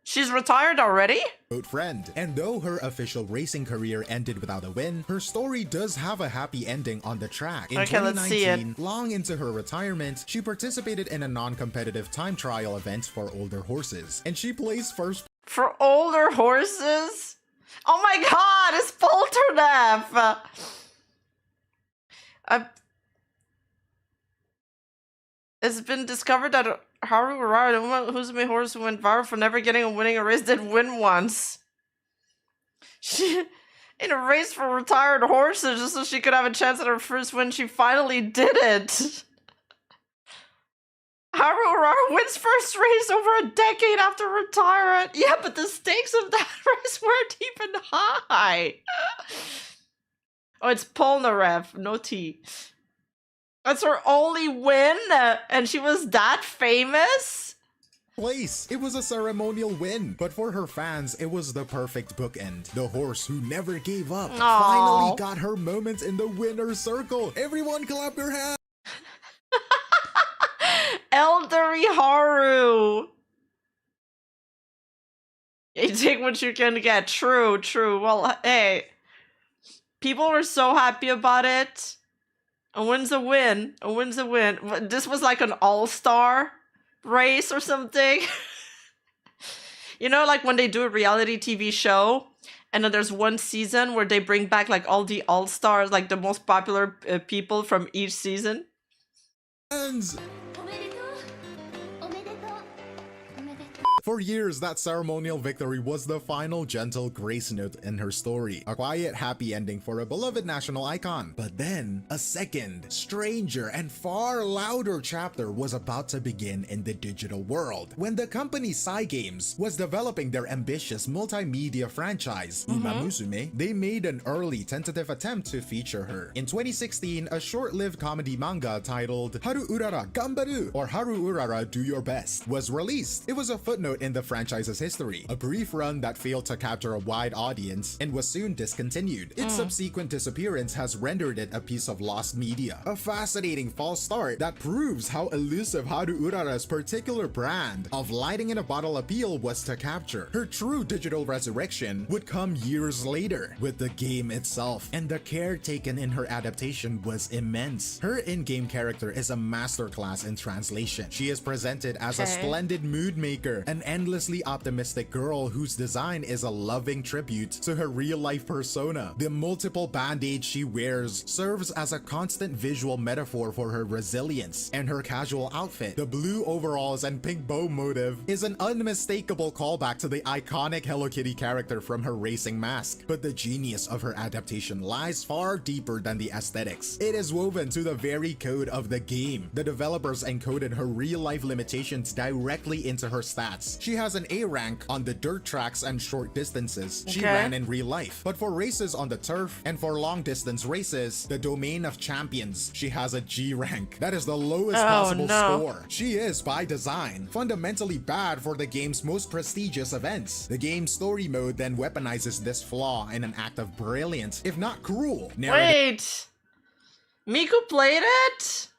Speaker 2: She's retired already?
Speaker 14: goat friend. And though her official racing career ended without a win, her story does have a happy ending on the track. In
Speaker 2: Okay, let's see
Speaker 14: 2019, long into her retirement, she participated in a non-competitive time trial event for older horses, and she placed first.
Speaker 2: For older horses? Oh my god, it's Polterdeath! It's been discovered that Haru Urara, who's my horse who went viral for never getting a winning a race, did win once. She, in a race for retired horses, just so she could have a chance at her first win, she finally did it. Haru Urara wins first race over a decade after retirement. Yeah, but the stakes of that race weren't even high. Oh, it's Polnareff, no T. That's her only win, and she was that famous?
Speaker 14: Place. It was a ceremonial win, but for her fans, it was the perfect bookend. The horse who never gave up finally got her moment in the winner's circle. Everyone clap your hands.
Speaker 2: Eldery Haru. You take what you can get. True. Well, hey. People were so happy about it. A win's a win. A win's a win. This was like an all-star race or something. You know, like when they do a reality TV show, and then there's one season where they bring back like all the all-stars, like the most popular people from each season.
Speaker 14: For years, that ceremonial victory was the final gentle grace note in her story. A quiet, happy ending for a beloved national icon. But then, a second, stranger, and far louder chapter was about to begin in the digital world. When the company Cygames was developing their ambitious multimedia franchise, Uma Musume, they made an early tentative attempt to feature her. In 2016, a short-lived comedy manga titled Haru Urara Gambaru, or Haru Urara Do Your Best, was released. It was a footnote in the franchise's history, a brief run that failed to capture a wide audience and was soon discontinued. Its subsequent disappearance has rendered it a piece of lost media, a fascinating false start that proves how elusive Haru Urara's particular brand of lighting in a bottle appeal was to capture. Her true digital resurrection would come years later with the game itself, and the care taken in her adaptation was immense. Her in-game character is a masterclass in translation. She is presented as a splendid mood maker, an endlessly optimistic girl whose design is a loving tribute to her real-life persona. The multiple band-aids she wears serves as a constant visual metaphor for her resilience, and her casual outfit, the blue overalls and pink bow motive, is an unmistakable callback to the iconic Hello Kitty character from her racing mask. But the genius of her adaptation lies far deeper than the aesthetics. It is woven to the very code of the game. The developers encoded her real-life limitations directly into her stats. She has an A rank on the dirt tracks and short distances she ran in real life. But for races on the turf and for long distance races, the domain of champions, she has a G rank. That is the lowest possible score. She is, by design, fundamentally bad for the game's most prestigious events. The game's story mode then weaponizes this flaw in an act of brilliant, if not cruel,
Speaker 2: Wait! Miku played it?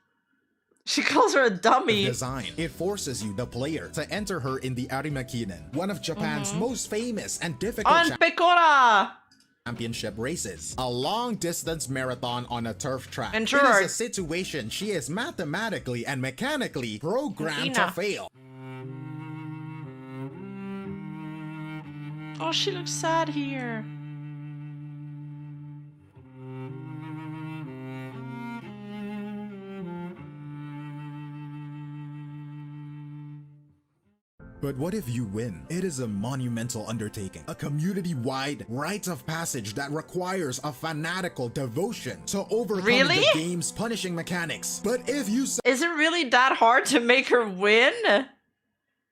Speaker 2: She calls her a dummy.
Speaker 14: Design. It forces you, the player, to enter her in the Arimakinen, one of Japan's most famous and difficult championship races. A long-distance marathon on a turf track. It is a situation she is mathematically and mechanically programmed to fail.
Speaker 2: Oh, she looks sad here.
Speaker 14: But what if you win? It is a monumental undertaking, a community-wide rite of passage that requires a fanatical devotion to overcome
Speaker 2: Really?
Speaker 14: the game's punishing mechanics. But if you
Speaker 2: Is it really that hard to make her win?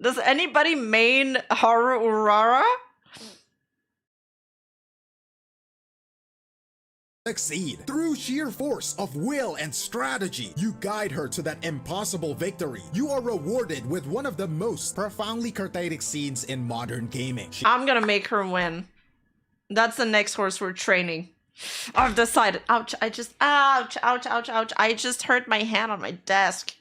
Speaker 2: Does anybody main Haru Urara?
Speaker 14: succeed through sheer force of will and strategy, you guide her to that impossible victory. You are rewarded with one of the most profoundly cathartic scenes in modern gaming.
Speaker 2: I'm gonna make her win. That's the next horse we're training. I've decided. Ouch, ouch, ouch, ouch. I just hurt my hand on my desk.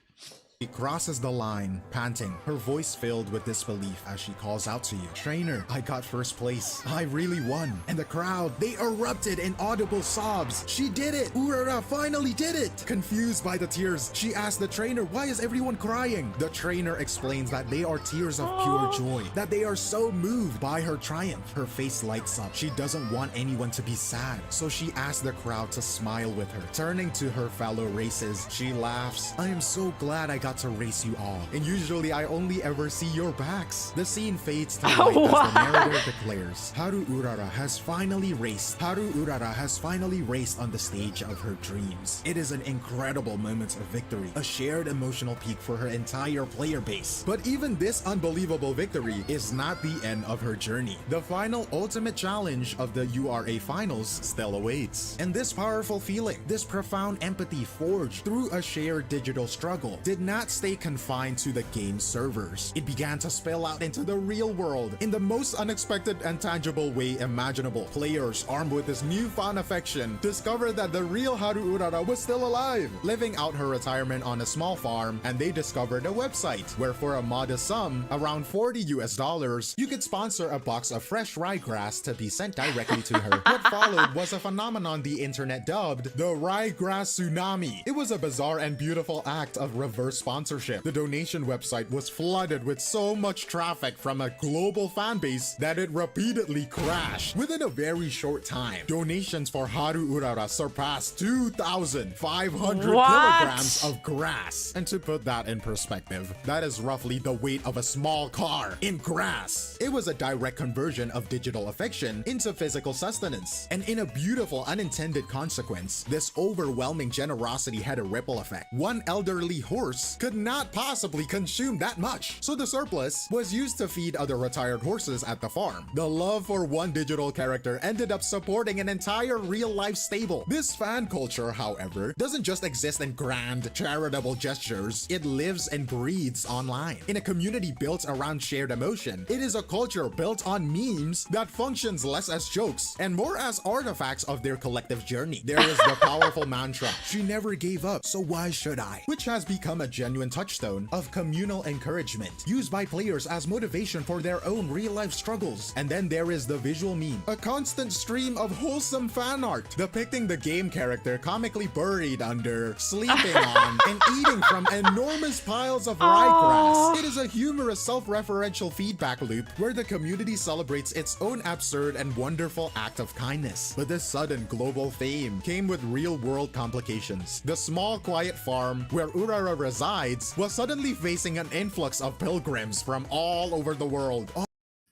Speaker 14: She crosses the line, panting, her voice filled with disbelief as she calls out to you. Trainer, I got first place. I really won. And the crowd, they erupted in audible sobs. She did it! Urara finally did it! Confused by the tears, she asked the trainer, why is everyone crying? The trainer explains that they are tears of pure joy, that they are so moved by her triumph. Her face lights up. She doesn't want anyone to be sad, so she asks the crowd to smile with her. Turning to her fellow races, she laughs. I am so glad I got to race you all, and usually I only ever see your backs. The scene fades to white as the narrator declares, Haru Urara has finally raced. Haru Urara has finally raced on the stage of her dreams. It is an incredible moment of victory, a shared emotional peak for her entire player base. But even this unbelievable victory is not the end of her journey. The final ultimate challenge of the URA finals still awaits. And this powerful feeling, this profound empathy forged through a shared digital struggle, did not stay confined to the game's servers. It began to spill out into the real world in the most unexpected and tangible way imaginable. Players armed with this newfound affection discovered that the real Haru Urara was still alive, living out her retirement on a small farm, and they discovered a website where for a modest sum, around $40 US, you could sponsor a box of fresh ryegrass to be sent directly to her. What followed was a phenomenon the internet dubbed the ryegrass tsunami. It was a bizarre and beautiful act of reverse sponsorship. The donation website was flooded with so much traffic from a global fan base that it repeatedly crashed. Within a very short time, donations for Haru Urara surpassed 2,500 kilograms of grass. And to put that in perspective, that is roughly the weight of a small car in grass. It was a direct conversion of digital affection into physical sustenance. And in a beautiful unintended consequence, this overwhelming generosity had a ripple effect. One elderly horse could not possibly consume that much, so the surplus was used to feed other retired horses at the farm. The love for one digital character ended up supporting an entire real-life stable. This fan culture, however, doesn't just exist in grand, charitable gestures. It lives and breathes online. In a community built around shared emotion, it is a culture built on memes that functions less as jokes and more as artifacts of their collective journey. There is the powerful mantra, she never gave up, so why should I? Which has become a genuine touchstone of communal encouragement, used by players as motivation for their own real-life struggles. And then there is the visual meme, a constant stream of wholesome fan art depicting the game character comically buried under, sleeping on, and eating from enormous piles of ryegrass. It is a humorous self-referential feedback loop where the community celebrates its own absurd and wonderful act of kindness. But this sudden global fame came with real-world complications. The small, quiet farm where Urara resides was suddenly facing an influx of pilgrims from all over the world.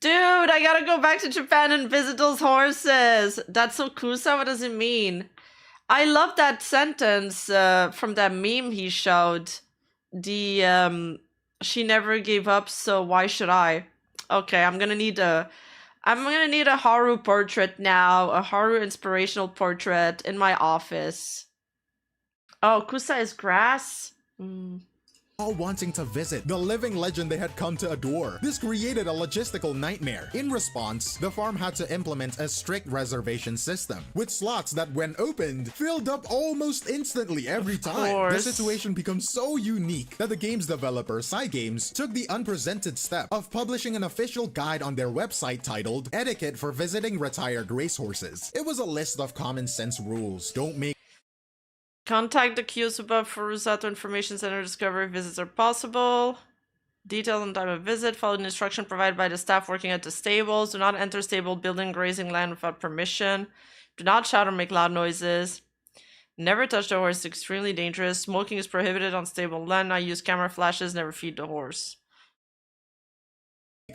Speaker 2: Dude, I gotta go back to Japan and visit those horses. That's so Kusa, what does it mean? I love that sentence from that meme he showed. The she never gave up, so why should I? Okay, I'm gonna need a Haru portrait now, a Haru inspirational portrait in my office. Oh, Kusa is grass?
Speaker 14: All wanting to visit the living legend they had come to adore. This created a logistical nightmare. In response, the farm had to implement a strict reservation system, with slots that when opened, filled up almost instantly every time. The situation becomes so unique that the game's developer, Cygames, took the unprecedented step of publishing an official guide on their website titled Etiquette for Visiting Retired Racehorses. It was a list of common sense rules. Don't make
Speaker 2: Contact the queues above for ZATSU Information Center discovery visits are possible. Detail and time of visit. Follow the instruction provided by the staff working at the stables. Do not enter stable building, grazing land without permission. Do not shout or make loud noises. Never touch the horse. It's extremely dangerous. Smoking is prohibited on stable land. Not use camera flashes. Never feed the horse.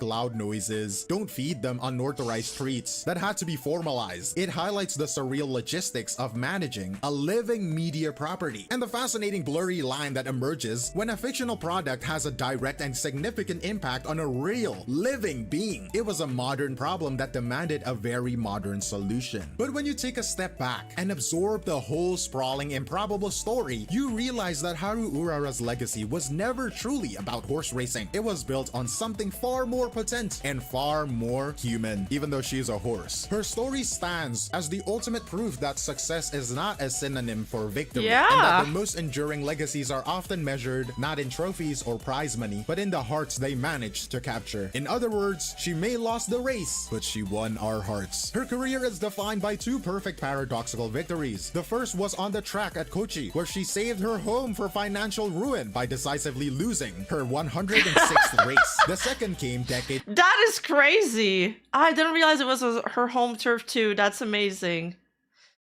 Speaker 14: loud noises, don't feed them unauthorized treats that had to be formalized. It highlights the surreal logistics of managing a living media property and the fascinating blurry line that emerges when a fictional product has a direct and significant impact on a real, living being. It was a modern problem that demanded a very modern solution. But when you take a step back and absorb the whole sprawling, improbable story, you realize that Haru Urara's legacy was never truly about horse racing. It was built on something far more potent and far more human. Even though she's a horse, her story stands as the ultimate proof that success is not a synonym for victory, and that the most enduring legacies are often measured not in trophies or prize money, but in the hearts they managed to capture. In other words, she may lost the race, but she won our hearts. Her career is defined by two perfect paradoxical victories. The first was on the track at Kochi, where she saved her home for financial ruin by decisively losing her 106th race. The second came decade.
Speaker 2: That is crazy. I didn't realize it was her home turf too. That's amazing.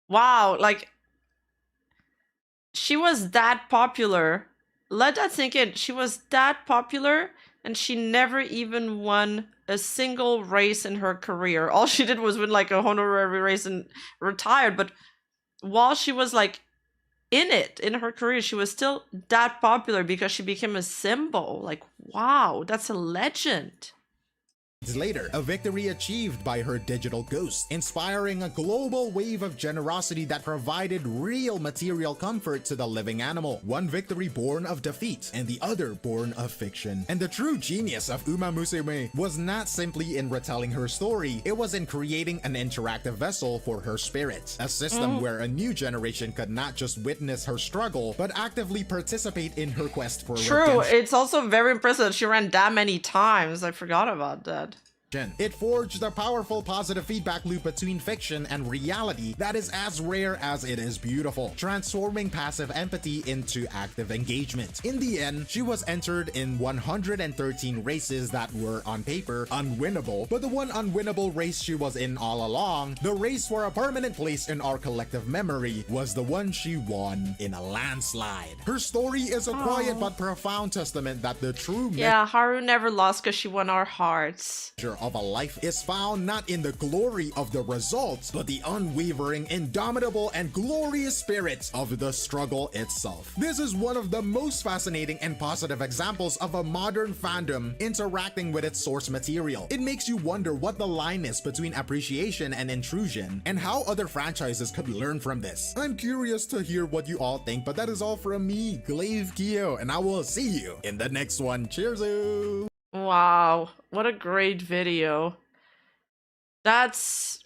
Speaker 2: Wow, like she was that popular. Let that sink in. She was that popular and she never even won a single race in her career. All she did was win like a honorary race and retired. But while she was like in her career, she was still that popular because she became a symbol. Like, wow, that's a legend.
Speaker 14: Later, a victory achieved by her digital ghost, inspiring a global wave of generosity that provided real material comfort to the living animal. One victory born of defeat, and the other born of fiction. And the true genius of Uma Musume was not simply in retelling her story, it was in creating an interactive vessel for her spirit. A system where a new generation could not just witness her struggle, but actively participate in her quest for
Speaker 2: True,
Speaker 14: redemption.
Speaker 2: it's also very impressive that she ran that many times. I forgot about that.
Speaker 14: It forged a powerful positive feedback loop between fiction and reality that is as rare as it is beautiful, transforming passive empathy into active engagement. In the end, she was entered in 113 races that were on paper unwinnable, but the one unwinnable race she was in all along, the race for a permanent place in our collective memory, was the one she won in a landslide. Her story is a quiet but profound testament that the true
Speaker 2: Haru never lost because she won our hearts.
Speaker 14: Of a life is found not in the glory of the results, but the unwavering, indomitable, and glorious spirit of the struggle itself. This is one of the most fascinating and positive examples of a modern fandom interacting with its source material. It makes you wonder what the line is between appreciation and intrusion, and how other franchises could learn from this. I'm curious to hear what you all think, but that is all from me, Glaive Kyo, and I will see you in the next one. Cheers!
Speaker 2: Wow, what a great video. That's...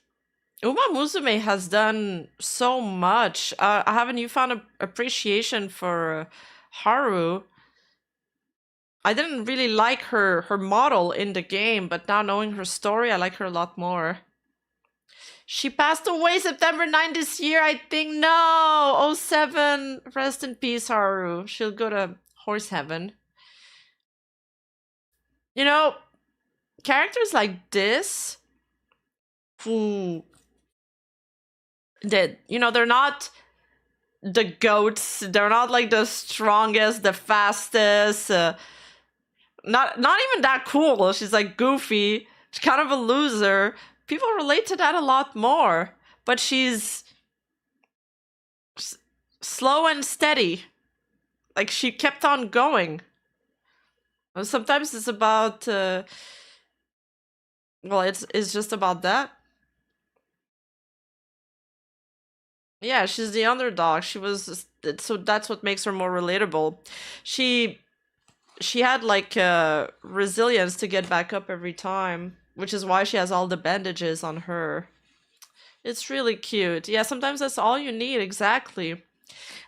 Speaker 2: Uma Musume has done so much. I have a newfound appreciation for Haru. I didn't really like her model in the game, but now knowing her story, I like her a lot more. She passed away September 9 this year, I think. No! 07. Rest in peace, Haru. She'll go to horse heaven. You know, characters like this, who did, you know, they're not the goats, they're not like the strongest, the fastest, not even that cool. She's like goofy, she's kind of a loser. People relate to that a lot more, but she's slow and steady. Like, she kept on going. Sometimes it's about, well, it's just about that. Yeah, she's the underdog. She was, so that's what makes her more relatable. She had like resilience to get back up every time, which is why she has all the bandages on her. It's really cute. Yeah, sometimes that's all you need, exactly.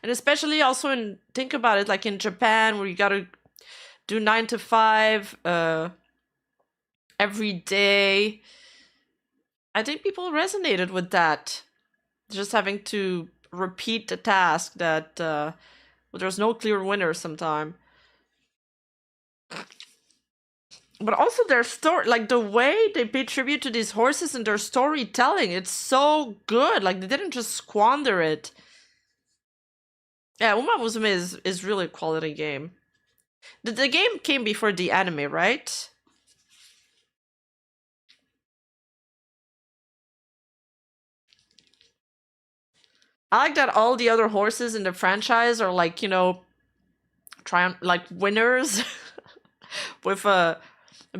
Speaker 2: And especially also think about it, like in Japan, where you gotta do 9 to 5 every day. I think people resonated with that. Just having to repeat the task that well, there's no clear winner sometime. But also their story, like the way they pay tribute to these horses and their storytelling, it's so good. Like, they didn't just squander it. Yeah, Uma Musume is really a quality game. The game came before the anime, right? I like that all the other horses in the franchise are like, you know, like winners with a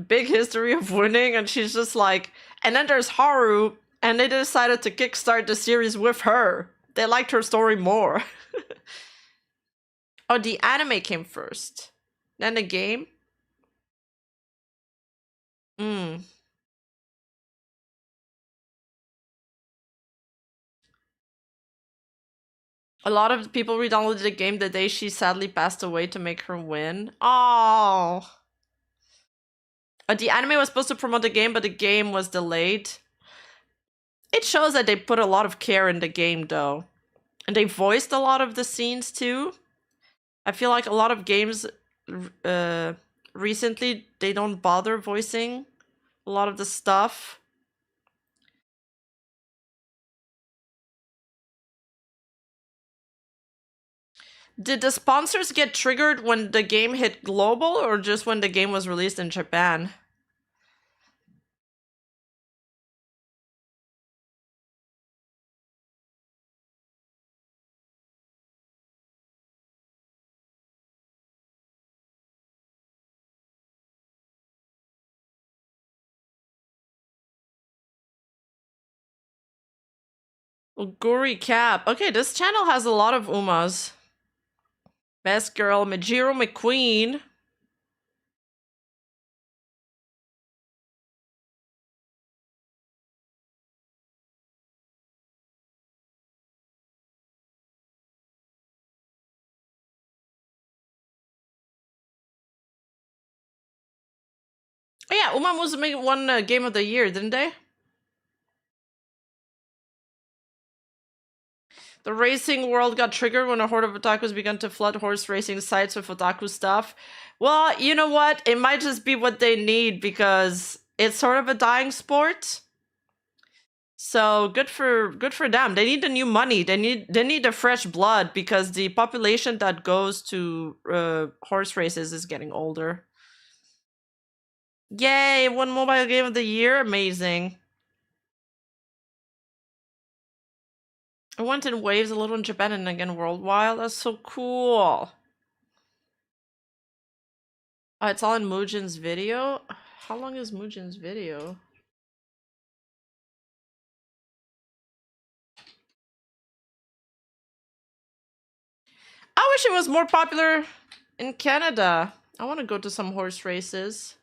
Speaker 2: big history of winning, and she's just like, and then there's Haru, and they decided to kickstart the series with her. They liked her story more. Oh, the anime came first, then the game. A lot of people re-downloaded the game the day she sadly passed away to make her win. Oh. The anime was supposed to promote the game, but the game was delayed. It shows that they put a lot of care in the game, though. And they voiced a lot of the scenes, too. I feel like a lot of games recently, they don't bother voicing a lot of the stuff. Did the sponsors get triggered when the game hit global, or just when the game was released in Japan? Guri Cap. Okay, this channel has a lot of Umas. Best Girl, Majiro McQueen. Oh yeah, Uma Musume won Game of the Year, didn't they? The racing world got triggered when a horde of otakus began to flood horse racing sites with otaku stuff. Well, you know what? It might just be what they need, because it's sort of a dying sport. So good for them. They need the new money. They need the fresh blood, because the population that goes to horse races is getting older. Yay! One mobile game of the year. Amazing. I went in waves, a little in Japan and again worldwide. That's so cool. Oh, it's all in Mugen's video. How long is Mugen's video? I wish it was more popular in Canada. I want to go to some horse races.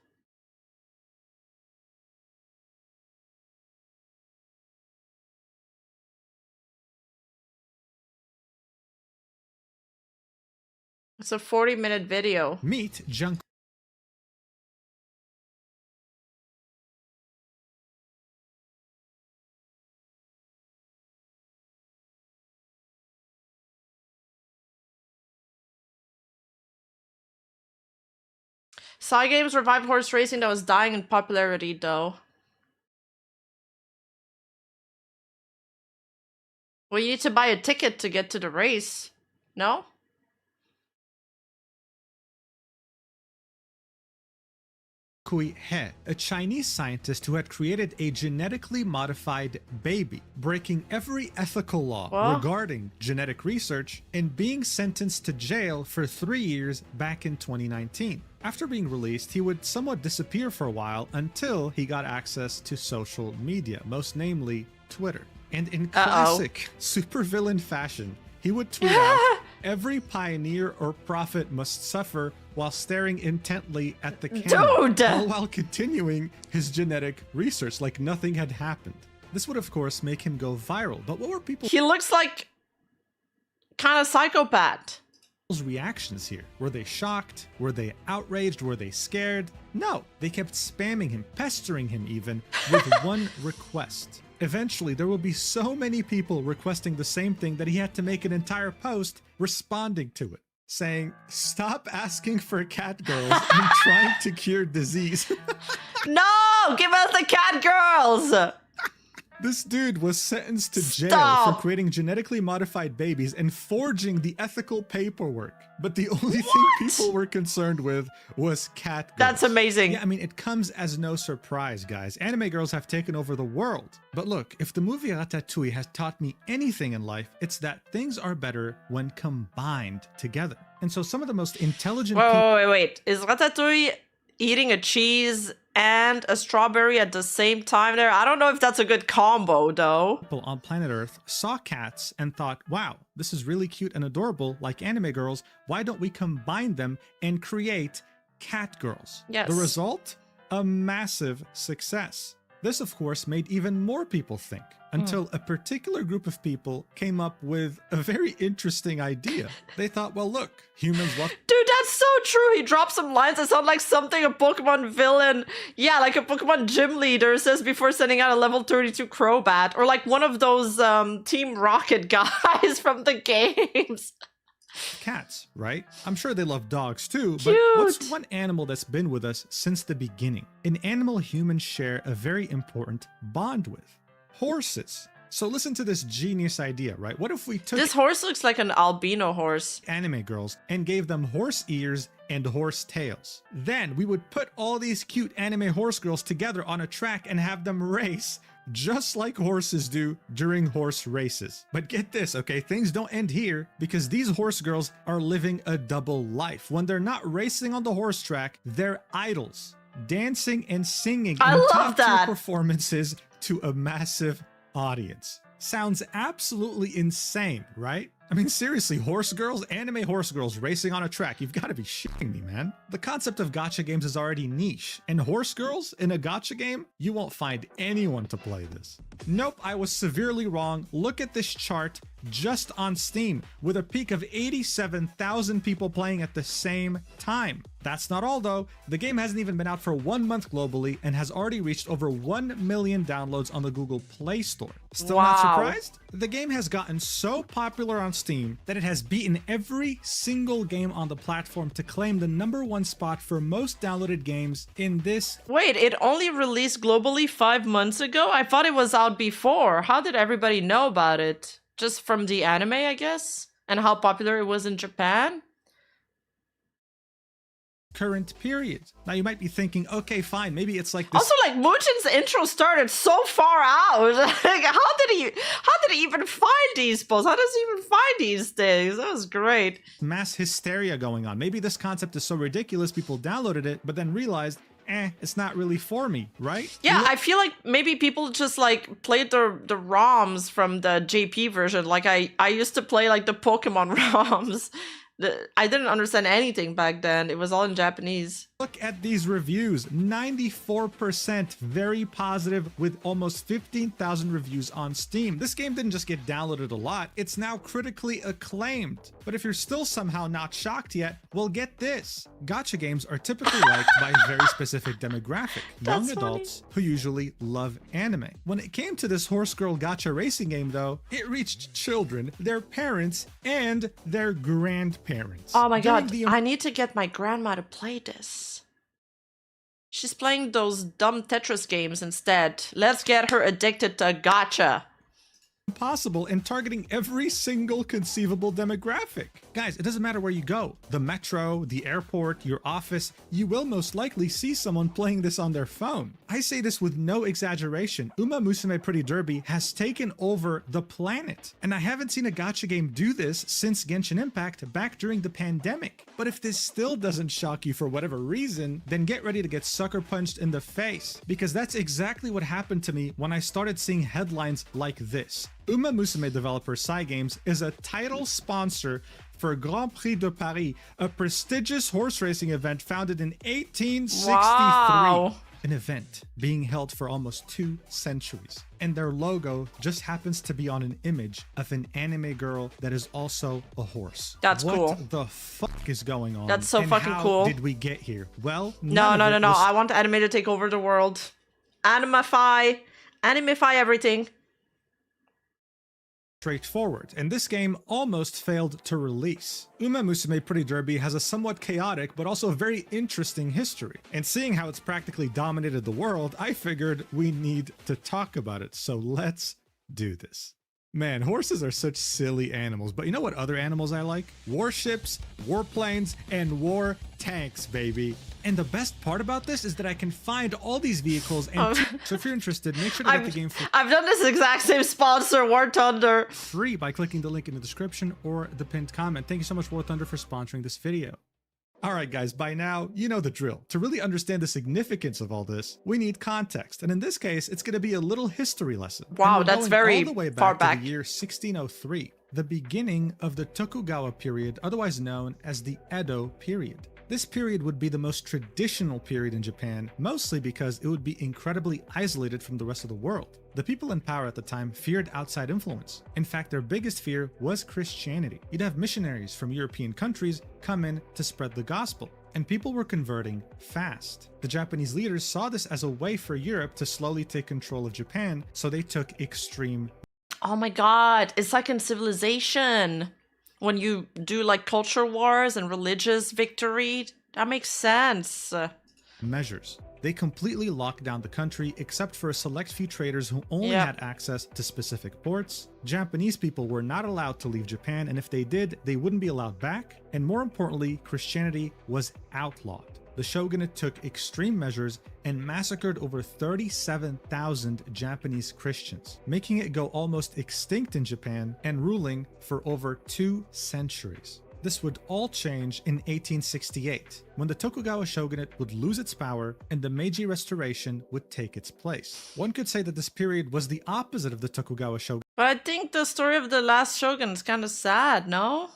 Speaker 2: It's a 40-minute video.
Speaker 15: Meet Junk.
Speaker 2: Cygames revived horse racing that was dying in popularity, though. Well, you need to buy a ticket to get to the race. No?
Speaker 15: Kui He, a Chinese scientist who had created a genetically modified baby, breaking every ethical law regarding genetic research and being sentenced to jail for 3 years back in 2019. After being released, he would somewhat disappear for a while until he got access to social media, most namely Twitter. And in classic supervillain fashion, he would tweet out, "Every pioneer or prophet must suffer," while staring intently at the camera, all while continuing his genetic research like nothing had happened. This would, of course, make him go viral. But what were people?
Speaker 2: He looks like kind of psychopath.
Speaker 15: Reactions here? Were they shocked? Were they outraged? Were they scared? No, they kept spamming him, pestering him even, with one request. Eventually, there will be so many people requesting the same thing that he had to make an entire post responding to it, saying, "Stop asking for cat girls and trying to cure disease."
Speaker 2: No! Give us the cat girls!
Speaker 15: This dude was sentenced to jail
Speaker 2: Stop.
Speaker 15: for creating genetically modified babies and forging the ethical paperwork. But the only thing people were concerned with was cat girls.
Speaker 2: That's amazing.
Speaker 15: Yeah, I mean, it comes as no surprise, guys. Anime girls have taken over the world. But look, if the movie Ratatouille has taught me anything in life, it's that things are better when combined together. And so some of the most intelligent people...
Speaker 2: Wait. Is Ratatouille eating a cheese and a strawberry at the same time there? I don't know if that's a good combo, though.
Speaker 15: People on planet Earth saw cats and thought, wow, this is really cute and adorable, like anime girls. Why don't we combine them and create cat girls?
Speaker 2: Yes.
Speaker 15: The result? A massive success. This, of course, made even more people think, until a particular group of people came up with a very interesting idea. They thought, well, look, humans love...
Speaker 2: Dude, that's so true. He dropped some lines that sound like something a Pokemon villain, yeah, like a Pokemon gym leader says before sending out a level 32 Crobat, or like one of those Team Rocket guys from the games.
Speaker 15: Cats, right? I'm sure they love dogs too,
Speaker 2: Cute.
Speaker 15: but what's one animal that's been with us since the beginning? An animal humans share a very important bond with. Horses. So listen to this genius idea, right? What if we took
Speaker 2: This horse looks like an albino horse.
Speaker 15: anime girls and gave them horse ears and horse tails? Then we would put all these cute anime horse girls together on a track and have them race just like horses do during horse races. But get this, okay? Things don't end here, because these horse girls are living a double life. When they're not racing on the horse track, they're idols, dancing and singing
Speaker 2: I
Speaker 15: in
Speaker 2: love
Speaker 15: top-tier
Speaker 2: that.
Speaker 15: performances to a massive audience. Sounds absolutely insane, right? I mean, seriously, horse girls, anime horse girls racing on a track. You've got to be shitting me, man. The concept of gacha games is already niche, and horse girls in a gacha game, you won't find anyone to play this. Nope, I was severely wrong. Look at this chart just on Steam, with a peak of 87,000 people playing at the same time. That's not all though. The game hasn't even been out for 1 month globally and has already reached over 1 million downloads on the Google Play Store. Still not
Speaker 2: Wow.
Speaker 15: surprised? The game has gotten so popular on Steam that it has beaten every single game on the platform to claim the #1 spot for most downloaded games in this.
Speaker 2: Wait, it only released globally 5 months ago? I thought it was out before. How did everybody know about it? Just from the anime, I guess? And how popular it was in Japan?
Speaker 15: Current period. Now you might be thinking, okay, fine, maybe it's like this.
Speaker 2: Also, like, Muchin's intro started so far out. Like, how did he even find these posts? How does he even find these things? That was great.
Speaker 15: Mass hysteria going on. Maybe this concept is so ridiculous people downloaded it, but then realized, it's not really for me, right?
Speaker 2: Yeah, I feel like maybe people just like played the ROMs from the JP version. Like I used to play like the Pokemon ROMs. I didn't understand anything back then. It was all in Japanese.
Speaker 15: Look at these reviews. 94% very positive, with almost 15,000 reviews on Steam. This game didn't just get downloaded a lot, it's now critically acclaimed. But if you're still somehow not shocked yet, well, get this. Gacha games are typically liked by a very specific demographic, young
Speaker 2: That's
Speaker 15: adults who usually love anime. When it came to this horse girl gacha racing game though, it reached children, their parents, and their grandparents.
Speaker 2: Oh my god,
Speaker 15: During the
Speaker 2: I need to get my grandma to play this. She's playing those dumb Tetris games instead. Let's get her addicted to gacha.
Speaker 15: Possible and targeting every single conceivable demographic. Guys, it doesn't matter where you go. The metro, the airport, your office, you will most likely see someone playing this on their phone. I say this with no exaggeration. Uma Musume Pretty Derby has taken over the planet. And I haven't seen a gacha game do this since Genshin Impact back during the pandemic. But if this still doesn't shock you for whatever reason, then get ready to get sucker punched in the face. Because that's exactly what happened to me when I started seeing headlines like this. Uma Musume developer Cygames is a title sponsor for Grand Prix de Paris, a prestigious horse racing event founded in 1863.
Speaker 2: Wow.
Speaker 15: An event being held for almost 2 centuries. And their logo just happens to be on an image of an anime girl that is also a horse.
Speaker 2: That's cool.
Speaker 15: What the fuck is going on?
Speaker 2: That's so
Speaker 15: and
Speaker 2: fucking
Speaker 15: how
Speaker 2: cool.
Speaker 15: did we get here? Well,
Speaker 2: No.
Speaker 15: none of it was-
Speaker 2: I want anime to take over the world. Animify everything.
Speaker 15: straightforward, and this game almost failed to release. Uma Musume Pretty Derby has a somewhat chaotic but also very interesting history, and seeing how it's practically dominated the world, I figured we need to talk about it, so let's do this. Man, horses are such silly animals, but you know what other animals I like? Warships, warplanes, and war tanks, baby. And the best part about this is that I can find all these vehicles, and so if you're interested, make sure to get the game for
Speaker 2: I've done this exact same sponsor, War Thunder,
Speaker 15: free by clicking the link in the description or the pinned comment. Thank you so much, War Thunder, for sponsoring this video. Alright guys, by now, you know the drill. To really understand the significance of all this, we need context, and in this case, it's going to be a little history lesson.
Speaker 2: Wow, that's very
Speaker 15: all the way
Speaker 2: far
Speaker 15: back
Speaker 2: back.
Speaker 15: to the year 1603, the beginning of the Tokugawa period, otherwise known as the Edo period. This period would be the most traditional period in Japan, mostly because it would be incredibly isolated from the rest of the world. The people in power at the time feared outside influence. In fact, their biggest fear was Christianity. You'd have missionaries from European countries come in to spread the gospel, and people were converting fast. The Japanese leaders saw this as a way for Europe to slowly take control of Japan, so they took extreme.
Speaker 2: Oh my god, it's like in Civilization. When you do like culture wars and religious victory, that makes sense.
Speaker 15: Measures. They completely locked down the country except for a select few traders who only had access to specific ports. Japanese people were not allowed to leave Japan, and if they did, they wouldn't be allowed back. And more importantly, Christianity was outlawed. The shogunate took extreme measures and massacred over 37,000 Japanese Christians, making it go almost extinct in Japan and ruling for over 2 centuries. This would all change in 1868, when the Tokugawa shogunate would lose its power and the Meiji Restoration would take its place. One could say that this period was the opposite of the Tokugawa shogunate.
Speaker 2: But I think the story of the last shogun is kind of sad, no?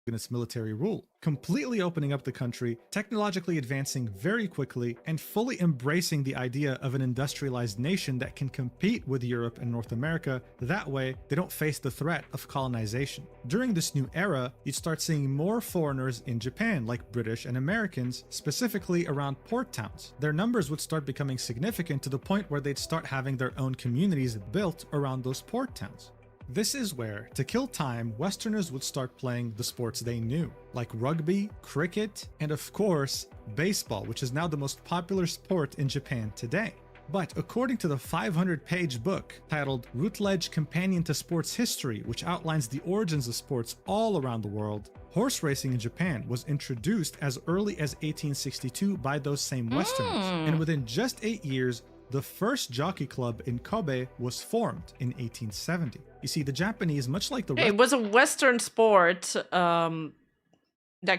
Speaker 15: Its military rule, completely opening up the country, technologically advancing very quickly, and fully embracing the idea of an industrialized nation that can compete with Europe and North America. That way, they don't face the threat of colonization. During this new era, you'd start seeing more foreigners in Japan, like British and Americans, specifically around port towns. Their numbers would start becoming significant to the point where they'd start having their own communities built around those port towns. This is where, to kill time, Westerners would start playing the sports they knew, like rugby, cricket, and of course, baseball, which is now the most popular sport in Japan today. But according to the 500-page book titled Routledge Companion to Sports History, which outlines the origins of sports all around the world, horse racing in Japan was introduced as early as 1862 by those same Westerners, and within just 8 years, the first jockey club in Kobe was formed in 1870. You see, the Japanese, much like the
Speaker 2: It was a Western sport that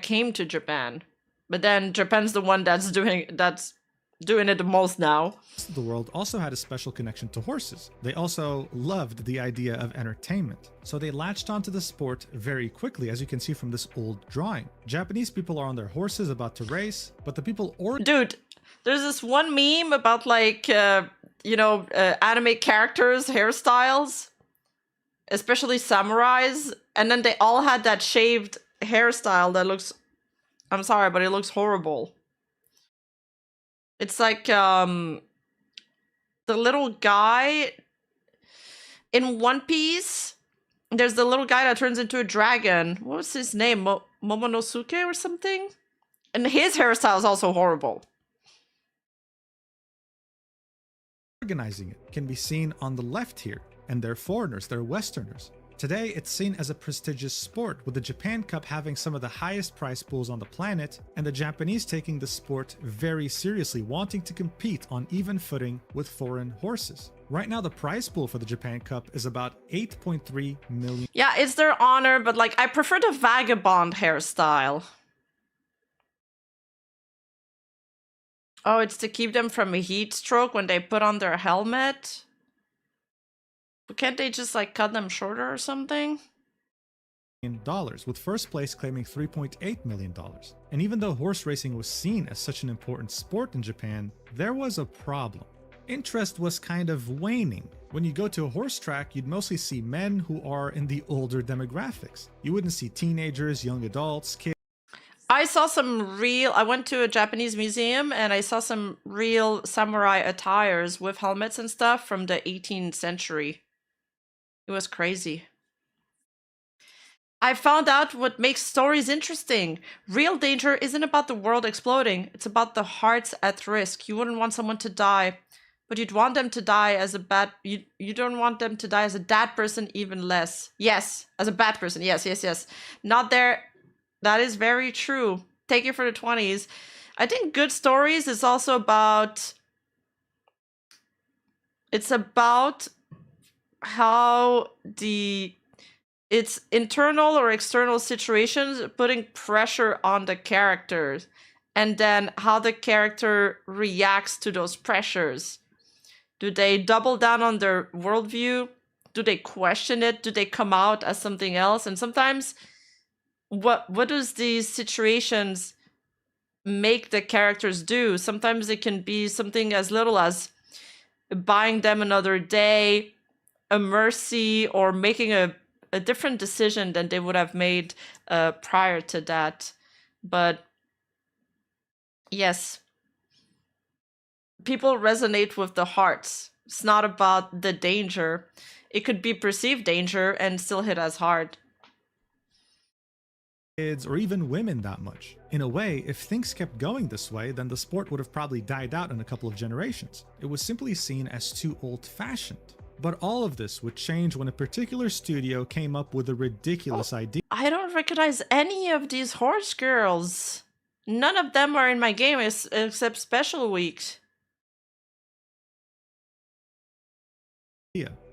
Speaker 2: came to Japan, but then Japan's the one that's doing it the most now.
Speaker 15: The world also had a special connection to horses. They also loved the idea of entertainment, so they latched onto the sport very quickly, as you can see from this old drawing. Japanese people are on their horses about to race, but the people
Speaker 2: Dude, there's this one meme about like, anime characters' hairstyles, especially samurais, and then they all had that shaved hairstyle that looks, I'm sorry, but it looks horrible. It's like, the little guy in One Piece, there's the little guy that turns into a dragon. What was his name? Momonosuke or something? And his hairstyle is also horrible.
Speaker 15: Organizing it can be seen on the left here, and they're foreigners, they're Westerners. Today, it's seen as a prestigious sport, with the Japan Cup having some of the highest prize pools on the planet, and the Japanese taking the sport very seriously, wanting to compete on even footing with foreign horses. Right now, the prize pool for the Japan Cup is about 8.3 million.
Speaker 2: Yeah, it's their honor, but like, I prefer the vagabond hairstyle. Oh, it's to keep them from a heat stroke when they put on their helmet? But can't they just like cut them shorter or something?
Speaker 15: With first place claiming $3.8 million. And even though horse racing was seen as such an important sport in Japan, there was a problem. Interest was kind of waning. When you go to a horse track, you'd mostly see men who are in the older demographics. You wouldn't see teenagers, young adults, kids.
Speaker 2: I saw I went to a Japanese museum and I saw some real samurai attires with helmets and stuff from the 18th century. It was crazy. I found out what makes stories interesting. Real danger isn't about the world exploding. It's about the hearts at risk. You wouldn't want someone to die, but you'd want them to die as a bad... You don't want them to die as a bad person even less. Yes, as a bad person. Yes, yes, yes. Not there. That is very true. Take it for the 20s. I think good stories is also about... It's about how it's internal or external situations putting pressure on the characters, and then how the character reacts to those pressures. Do they double down on their worldview? Do they question it? Do they come out as something else? And sometimes what does these situations make the characters do? Sometimes it can be something as little as buying them another day, a mercy, or making a different decision than they would have made prior to that. But yes, people resonate with the hearts. It's not about the danger. It could be perceived danger and still hit as hard.
Speaker 15: Kids or even women that much. In a way, if things kept going this way, then the sport would have probably died out in a couple of generations. It was simply seen as too old-fashioned. But all of this would change when a particular studio came up with a ridiculous idea.
Speaker 2: I don't recognize any of these horse girls. None of them are in my game except Special Weeks.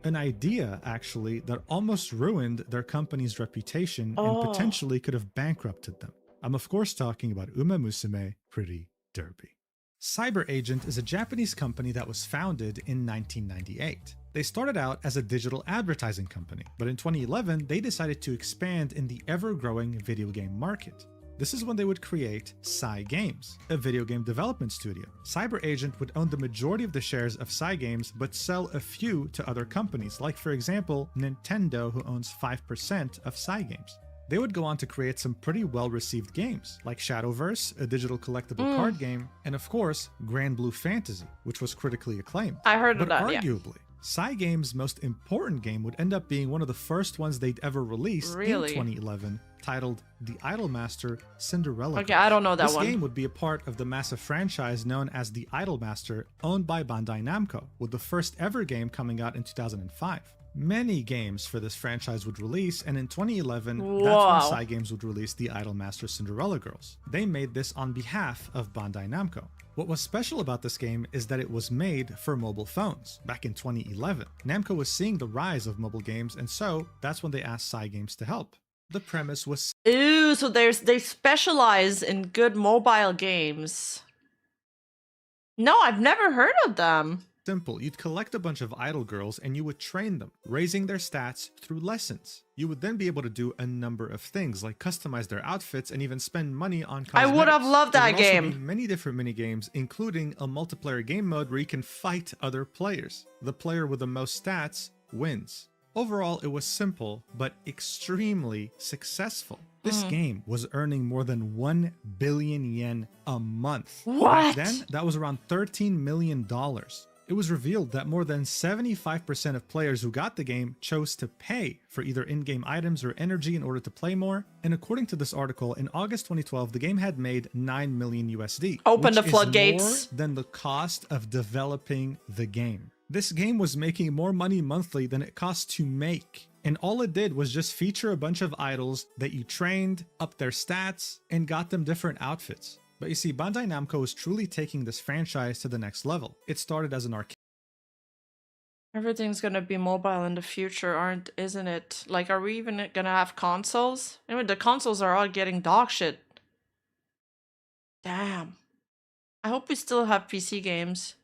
Speaker 15: An idea, actually, that almost ruined their company's reputation and potentially could have bankrupted them. I'm of course talking about Uma Musume Pretty Derby. Cyber Agent is a Japanese company that was founded in 1998. They started out as a digital advertising company, but in 2011 they decided to expand in the ever-growing video game market. This is when they would create Cygames, a video game development studio. Cyber Agent would own the majority of the shares of Cygames, but sell a few to other companies, like for example, Nintendo, who owns 5% of Cygames. They would go on to create some pretty well-received games, like Shadowverse, a digital collectible card game, and of course, Grand Blue Fantasy, which was critically acclaimed.
Speaker 2: I heard
Speaker 15: but
Speaker 2: of that,
Speaker 15: arguably, Cygames' most important game would end up being one of the first ones they'd ever release in 2011, titled The Idolmaster Cinderella.
Speaker 2: Okay, I don't know that
Speaker 15: this
Speaker 2: one.
Speaker 15: This game would be a part of the massive franchise known as The Idolmaster, owned by Bandai Namco, with the first ever game coming out in 2005. Many games for this franchise would release, and in 2011, that's when Cygames would release The Idolmaster Cinderella Girls. They made this on behalf of Bandai Namco. What was special about this game is that it was made for mobile phones back in 2011. Namco was seeing the rise of mobile games, and so that's when they asked Cygames to help. The premise was...
Speaker 2: Ooh, so they specialize in good mobile games. No, I've never heard of them.
Speaker 15: Simple. You'd collect a bunch of idol girls and you would train them, raising their stats through lessons. You would then be able to do a number of things, like customize their outfits and even spend money on cosmetics.
Speaker 2: I would have loved that game.
Speaker 15: There would also be many different mini games, including a multiplayer game mode where you can fight other players. The player with the most stats wins. Overall, it was simple, but extremely successful. This game was earning more than 1 billion yen a month.
Speaker 2: What?
Speaker 15: Back then, that was around $13 million. It was revealed that more than 75% of players who got the game chose to pay for either in-game items or energy in order to play more. And according to this article, in August 2012, the game had made 9 million USD.
Speaker 2: Open the
Speaker 15: which
Speaker 2: floodgates.
Speaker 15: is more than the cost of developing the game. This game was making more money monthly than it cost to make. And all it did was just feature a bunch of idols that you trained, upped their stats, and got them different outfits. But you see, Bandai Namco is truly taking this franchise to the next level. It started as an arcade.
Speaker 2: Everything's gonna be mobile in the future, isn't it? Like, are we even gonna have consoles? Anyway, the consoles are all getting dog shit. Damn. I hope we still have PC games.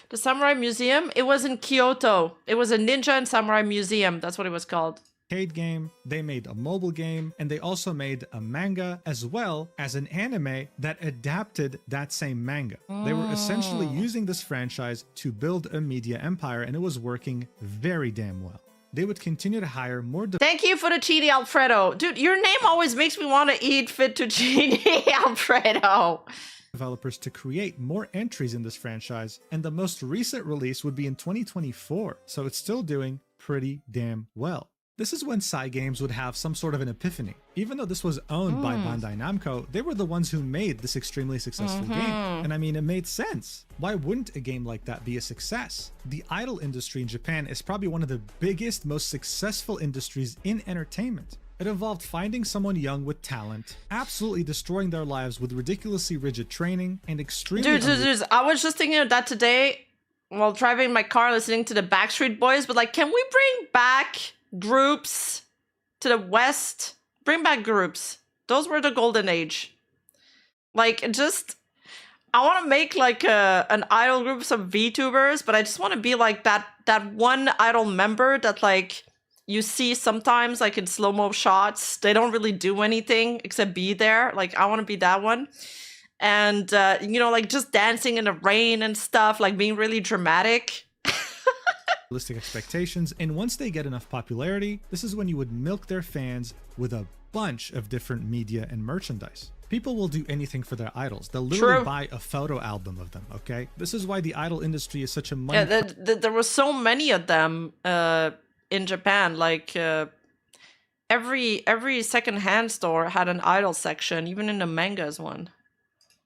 Speaker 2: The Samurai Museum, it was in Kyoto. It was a ninja and samurai museum. That's what it was called.
Speaker 15: Game, they made a mobile game, and they also made a manga as well as an anime that adapted that same manga. They were essentially using this franchise to build a media empire, and it was working very damn well. They would continue to hire more...
Speaker 2: Thank you for the Chini Alfredo. Dude, your name always makes me want to eat fettuccine Alfredo.
Speaker 15: Developers to create more entries in this franchise, and the most recent release would be in 2024, so it's still doing pretty damn well. This is when Cygames would have some sort of an epiphany. Even though this was owned by Bandai Namco, they were the ones who made this extremely successful game. And I mean, it made sense. Why wouldn't a game like that be a success? The idol industry in Japan is probably one of the biggest, most successful industries in entertainment. It involved finding someone young with talent, absolutely destroying their lives with ridiculously rigid training, and extremely...
Speaker 2: Dude, I was just thinking of that today while driving my car listening to the Backstreet Boys, but like, can we bring back groups to the West? Bring back groups. Those were the golden age. Like, just... I want to make like an idol group, some VTubers, but I just want to be like that one idol member that like you see sometimes like in slow-mo shots. They don't really do anything except be there. Like, I want to be that one. And, you know, like just dancing in the rain and stuff, like being really dramatic.
Speaker 15: Realistic expectations, and once they get enough popularity, this is when you would milk their fans with a bunch of different media and merchandise. People will do anything for their idols. They'll literally buy a photo album of them, okay? This is why the idol industry is such a money...
Speaker 2: Yeah, there were so many of them in Japan. Like, every second-hand store had an idol section, even in the mangas one.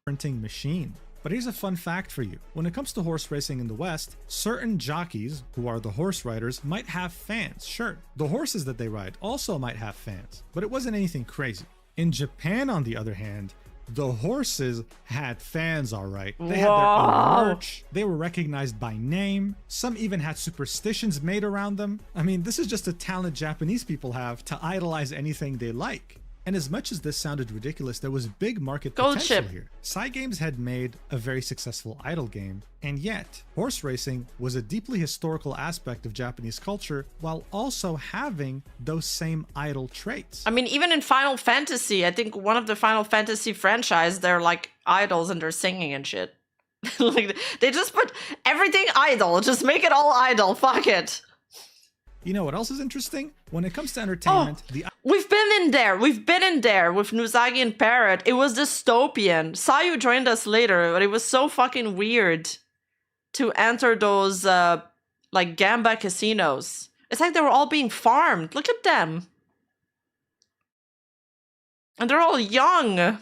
Speaker 15: Printing machine. But here's a fun fact for you. When it comes to horse racing in the West, certain jockeys, who are the horse riders, might have fans. Sure, the horses that they ride also might have fans, but it wasn't anything crazy. In Japan, on the other hand, the horses had fans, all right. They had their own merch. They were recognized by name. Some even had superstitions made around them. I mean, this is just a talent Japanese people have to idolize anything they like. And as much as this sounded ridiculous, there was big market potential here. Cygames had made a very successful idol game, and yet, horse racing was a deeply historical aspect of Japanese culture while also having those same idol traits.
Speaker 2: I mean, even in Final Fantasy, I think one of the Final Fantasy franchise, they're like idols and they're singing and shit. Like, they just put everything idol, just make it all idol, fuck it.
Speaker 15: You know what else is interesting? When it comes to entertainment,
Speaker 2: we've been in there with Nuzagi and Parrot. It was dystopian. Sayu joined us later, but it was so fucking weird to enter those like gamba casinos. It's like they were all being farmed. Look at them. And they're all young.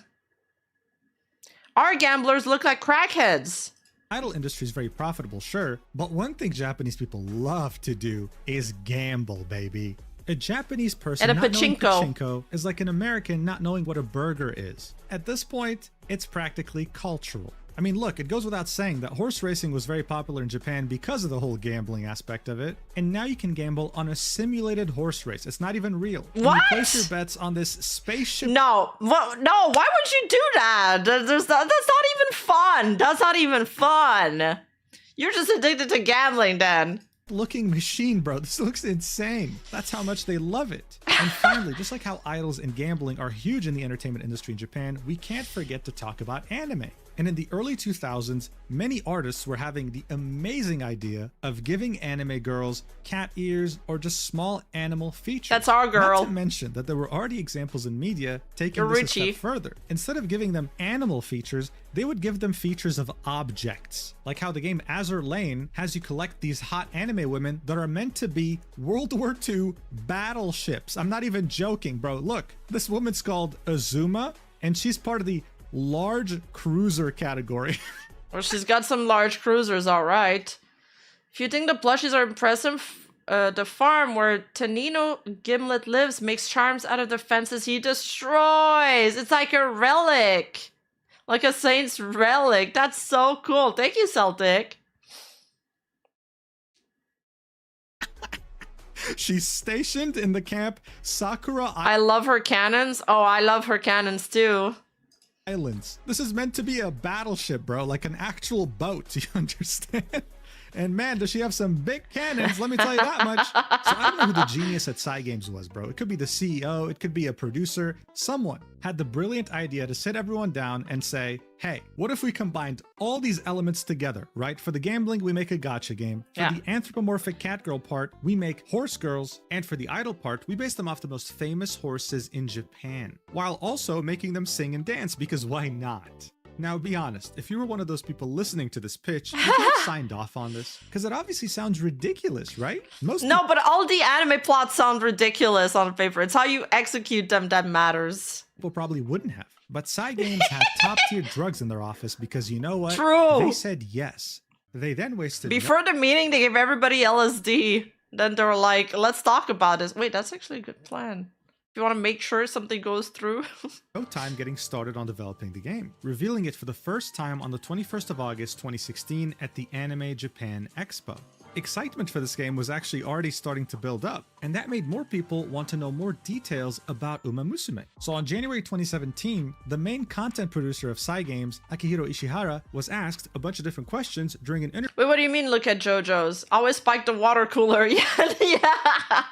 Speaker 2: Our gamblers look like crackheads.
Speaker 15: Idol industry is very profitable, sure, but one thing Japanese people love to do is gamble, baby. A Japanese person not knowing pachinko is like an American not knowing what a burger is. At this point, it's practically cultural. I mean, look, it goes without saying that horse racing was very popular in Japan because of the whole gambling aspect of it, and now you can gamble on a simulated horse race. It's not even real.
Speaker 2: What?
Speaker 15: You place your bets on this spaceship.
Speaker 2: No, why would you do that? That's not even fun. That's not even fun. You're just addicted to gambling then.
Speaker 15: Looking machine, bro. This looks insane. That's how much they love it. And finally, just like how idols and gambling are huge in the entertainment industry in Japan, we can't forget to talk about anime. And in the early 2000s, many artists were having the amazing idea of giving anime girls cat ears or just small animal features.
Speaker 2: That's our girl.
Speaker 15: Not to mention that there were already examples in media taking this a step further. Instead of giving them animal features, they would give them features of objects. Like how the game Azur Lane has you collect these hot anime women that are meant to be World War II battleships. I'm not even joking, bro. Look, this woman's called Azuma, and she's part of the large cruiser category.
Speaker 2: Well, she's got some large cruisers, all right. If you think the plushies are impressive, the farm where Tanino Gimlet lives makes charms out of the fences he destroys. It's like a relic. Like a saint's relic. That's so cool. Thank you, Celtic.
Speaker 15: She's stationed in the camp Sakura.
Speaker 2: I love her cannons. Oh, I love her cannons too.
Speaker 15: Islands. This is meant to be a battleship, bro, like an actual boat. You understand? And man, does she have some big cannons, let me tell you that much. So I don't know who the genius at Cygames was, bro. It could be the CEO, it could be a producer. Someone had the brilliant idea to sit everyone down and say, hey, what if we combined all these elements together, right? For the gambling, we make a gacha game. For the anthropomorphic cat girl part, we make horse girls. And for the idol part, we base them off the most famous horses in Japan, while also making them sing and dance, because why not? Now be honest, if you were one of those people listening to this pitch, would you have signed off on this? Because it obviously sounds ridiculous, right?
Speaker 2: No, but all the anime plots sound ridiculous on paper. It's how you execute them that matters.
Speaker 15: People probably wouldn't have. But Cygames had top-tier drugs in their office because you know what?
Speaker 2: True.
Speaker 15: They said yes. They then wasted...
Speaker 2: Before the meeting, they gave everybody LSD. Then they were like, let's talk about this. Wait, that's actually a good plan. If you want to make sure something goes through.
Speaker 15: no time getting started on developing the game, revealing it for the first time on the 21st of August 2016 at the Anime Japan Expo. Excitement for this game was actually already starting to build up, and that made more people want to know more details about Uma Musume. So on January 2017, the main content producer of Cygames, Akihiro Ishihara, was asked a bunch of different questions during an interview.
Speaker 2: Wait, what do you mean look at JoJo's? Always spike the water cooler. Yeah.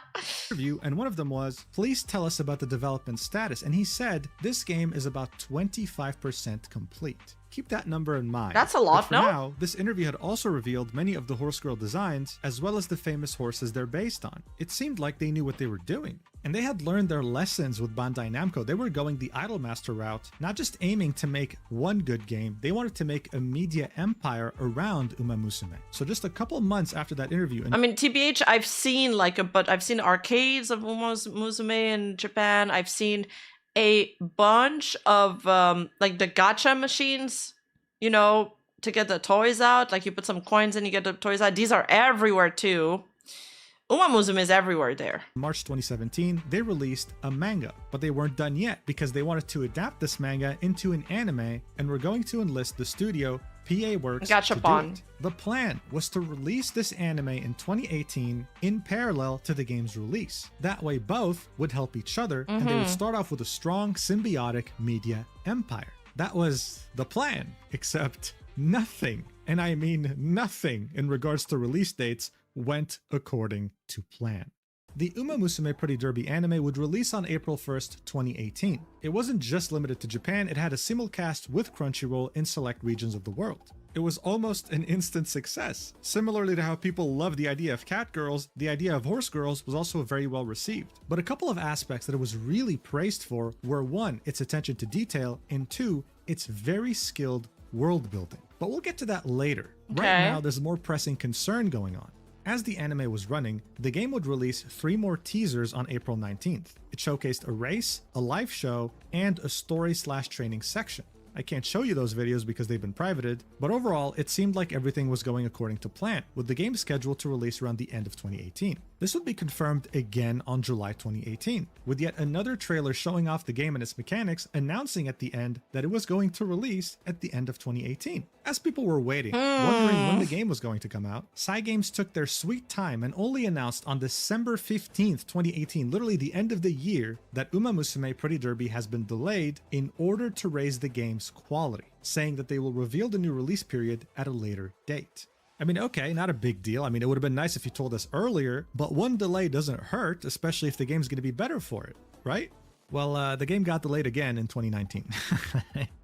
Speaker 15: And one of them was, please tell us about the development status. And he said, this game is about 25% complete. Keep that number in mind.
Speaker 2: That's a lot,
Speaker 15: but for
Speaker 2: no?
Speaker 15: now, this interview had also revealed many of the horse girl designs, as well as the famous horses they're based on. It seemed like they knew what they were doing. And they had learned their lessons with Bandai Namco. They were going the Idolmaster route, not just aiming to make one good game, they wanted to make a media empire around Uma Musume. So just a couple months after that interview...
Speaker 2: I mean, TBH, I've seen I've seen arcades of Uma Musume in Japan. I've seen a bunch of like the gacha machines, you know, to get the toys out. Like you put some coins and you get the toys out. These are everywhere too. Uma Musume is everywhere there.
Speaker 15: March 2017, they released a manga, but they weren't done yet because they wanted to adapt this manga into an anime and were going to enlist the studio PA Works to do it. The plan was to release this anime in 2018 in parallel to the game's release. That way both would help each other and they would start off with a strong symbiotic media empire. That was the plan, except nothing, and I mean nothing in regards to release dates went according to plan. The Uma Musume Pretty Derby anime would release on April 1st, 2018. It wasn't just limited to Japan, it had a simulcast with Crunchyroll in select regions of the world. It was almost an instant success. Similarly to how people love the idea of cat girls, the idea of horse girls was also very well received. But a couple of aspects that it was really praised for were 1, its attention to detail, and 2, its very skilled world building. But we'll get to that later.
Speaker 2: Okay.
Speaker 15: Right now, there's a more pressing concern going on. As the anime was running, the game would release 3 more teasers on April 19th. It showcased a race, a live show, and a story/training section. I can't show you those videos because they've been privated, but overall, it seemed like everything was going according to plan, with the game scheduled to release around the end of 2018. This would be confirmed again on July 2018, with yet another trailer showing off the game and its mechanics, announcing at the end that it was going to release at the end of 2018. As people were waiting, wondering when the game was going to come out, Cygames took their sweet time and only announced on December 15th, 2018, literally the end of the year, that Uma Musume Pretty Derby has been delayed in order to raise the game's quality, saying that they will reveal the new release period at a later date. I mean, okay, not a big deal. I mean, it would have been nice if you told us earlier, but one delay doesn't hurt, especially if the game's going to be better for it, right? Well, the game got delayed again in 2019.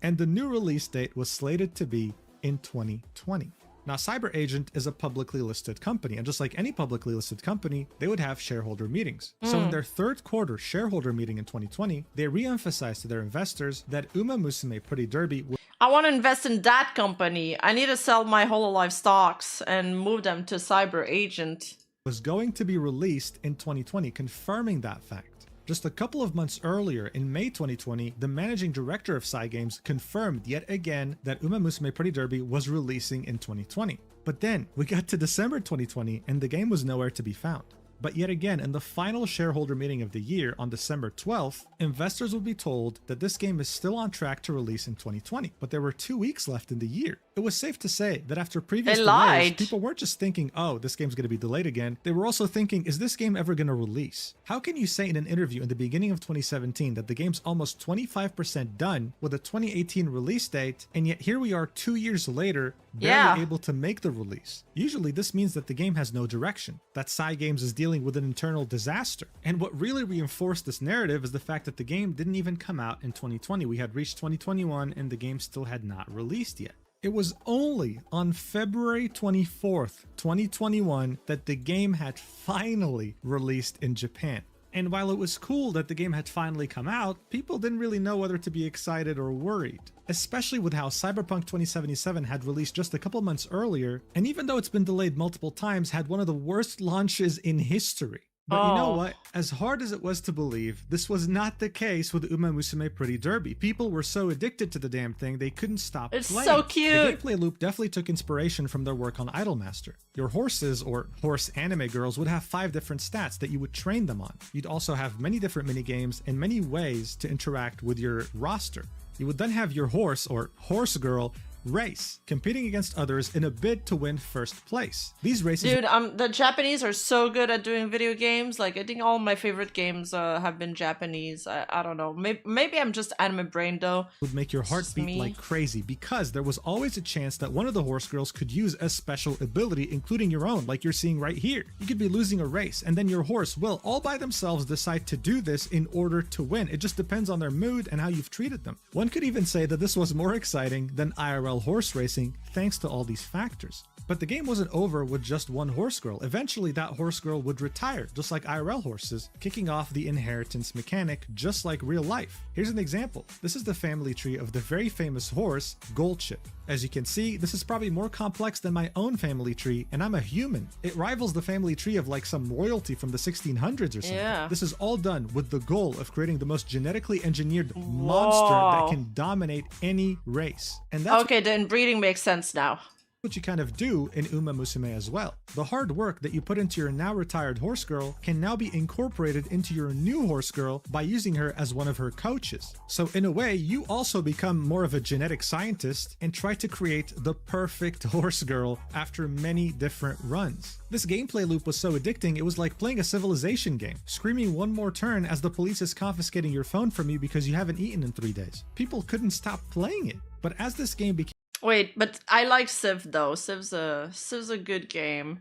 Speaker 15: And the new release date was slated to be in 2020. Now, Cyber Agent is a publicly listed company, and just like any publicly listed company, they would have shareholder meetings. So in their third quarter shareholder meeting in 2020, they re-emphasized to their investors that Uma Musume Pretty Derby
Speaker 2: I want to invest in that company. I need to sell my Hololive stocks and move them to Cyber Agent.
Speaker 15: was going to be released in 2020, confirming that fact. Just a couple of months earlier, in May 2020, the managing director of Cygames confirmed yet again that Uma Musume Pretty Derby was releasing in 2020. But then, we got to December 2020 and the game was nowhere to be found. But yet again, in the final shareholder meeting of the year on December 12th, investors would be told that this game is still on track to release in 2020, but there were 2 weeks left in the year. It was safe to say that after previous delays, people weren't just thinking, oh, this game's going to be delayed again. They were also thinking, is this game ever going to release? How can you say in an interview in the beginning of 2017 that the game's almost 25% done with a 2018 release date, and yet here we are 2 years later, barely able to make the release? Usually this means that the game has no direction, that Cygames is dealing with an internal disaster. And what really reinforced this narrative is the fact that the game didn't even come out in 2020. We had reached 2021 and the game still had not released yet. It was only on February 24th, 2021 that the game had finally released in Japan. And while it was cool that the game had finally come out, people didn't really know whether to be excited or worried. Especially with how Cyberpunk 2077 had released just a couple months earlier, and even though it's been delayed multiple times, had one of the worst launches in history. But you know what? As hard as it was to believe, this was not the case with Uma Musume Pretty Derby. People were so addicted to the damn thing, they couldn't stop playing.
Speaker 2: It's so cute!
Speaker 15: The gameplay loop definitely took inspiration from their work on Idolmaster. Your horses, or horse anime girls, would have 5 different stats that you would train them on. You'd also have many different minigames and many ways to interact with your roster. You would then have your horse, or horse girl, race, competing against others in a bid to win first place. These races—
Speaker 2: Dude, the Japanese are so good at doing video games. Like, I think all my favorite games have been Japanese. I don't know. Maybe I'm just anime brain though.
Speaker 15: Would make your heart beat like crazy, because there was always a chance that one of the horse girls could use a special ability, including your own, like you're seeing right here. You could be losing a race, and then your horse will all by themselves decide to do this in order to win. It just depends on their mood and how you've treated them. One could even say that this was more exciting than IRL horse racing, thanks to all these factors. But the game wasn't over with just one horse girl. Eventually that horse girl would retire, just like IRL horses, kicking off the inheritance mechanic just like real life. Here's an example. This is the family tree of the very famous horse, Goldchip. As you can see, this is probably more complex than my own family tree, and I'm a human. It rivals the family tree of like some royalty from the 1600s or something.
Speaker 2: Yeah.
Speaker 15: This is all done with the goal of creating the most genetically engineered monster that can dominate any race. And that's
Speaker 2: okay, then breeding makes sense now.
Speaker 15: What you kind of do in Uma Musume as well. The hard work that you put into your now retired horse girl can now be incorporated into your new horse girl by using her as one of her coaches. So in a way, you also become more of a genetic scientist and try to create the perfect horse girl after many different runs. This gameplay loop was so addicting, it was like playing a Civilization game, screaming one more turn as the police is confiscating your phone from you because you haven't eaten in 3 days. People couldn't stop playing it. But as this game became—
Speaker 2: Wait, but I like Civ though. Civ's a good game.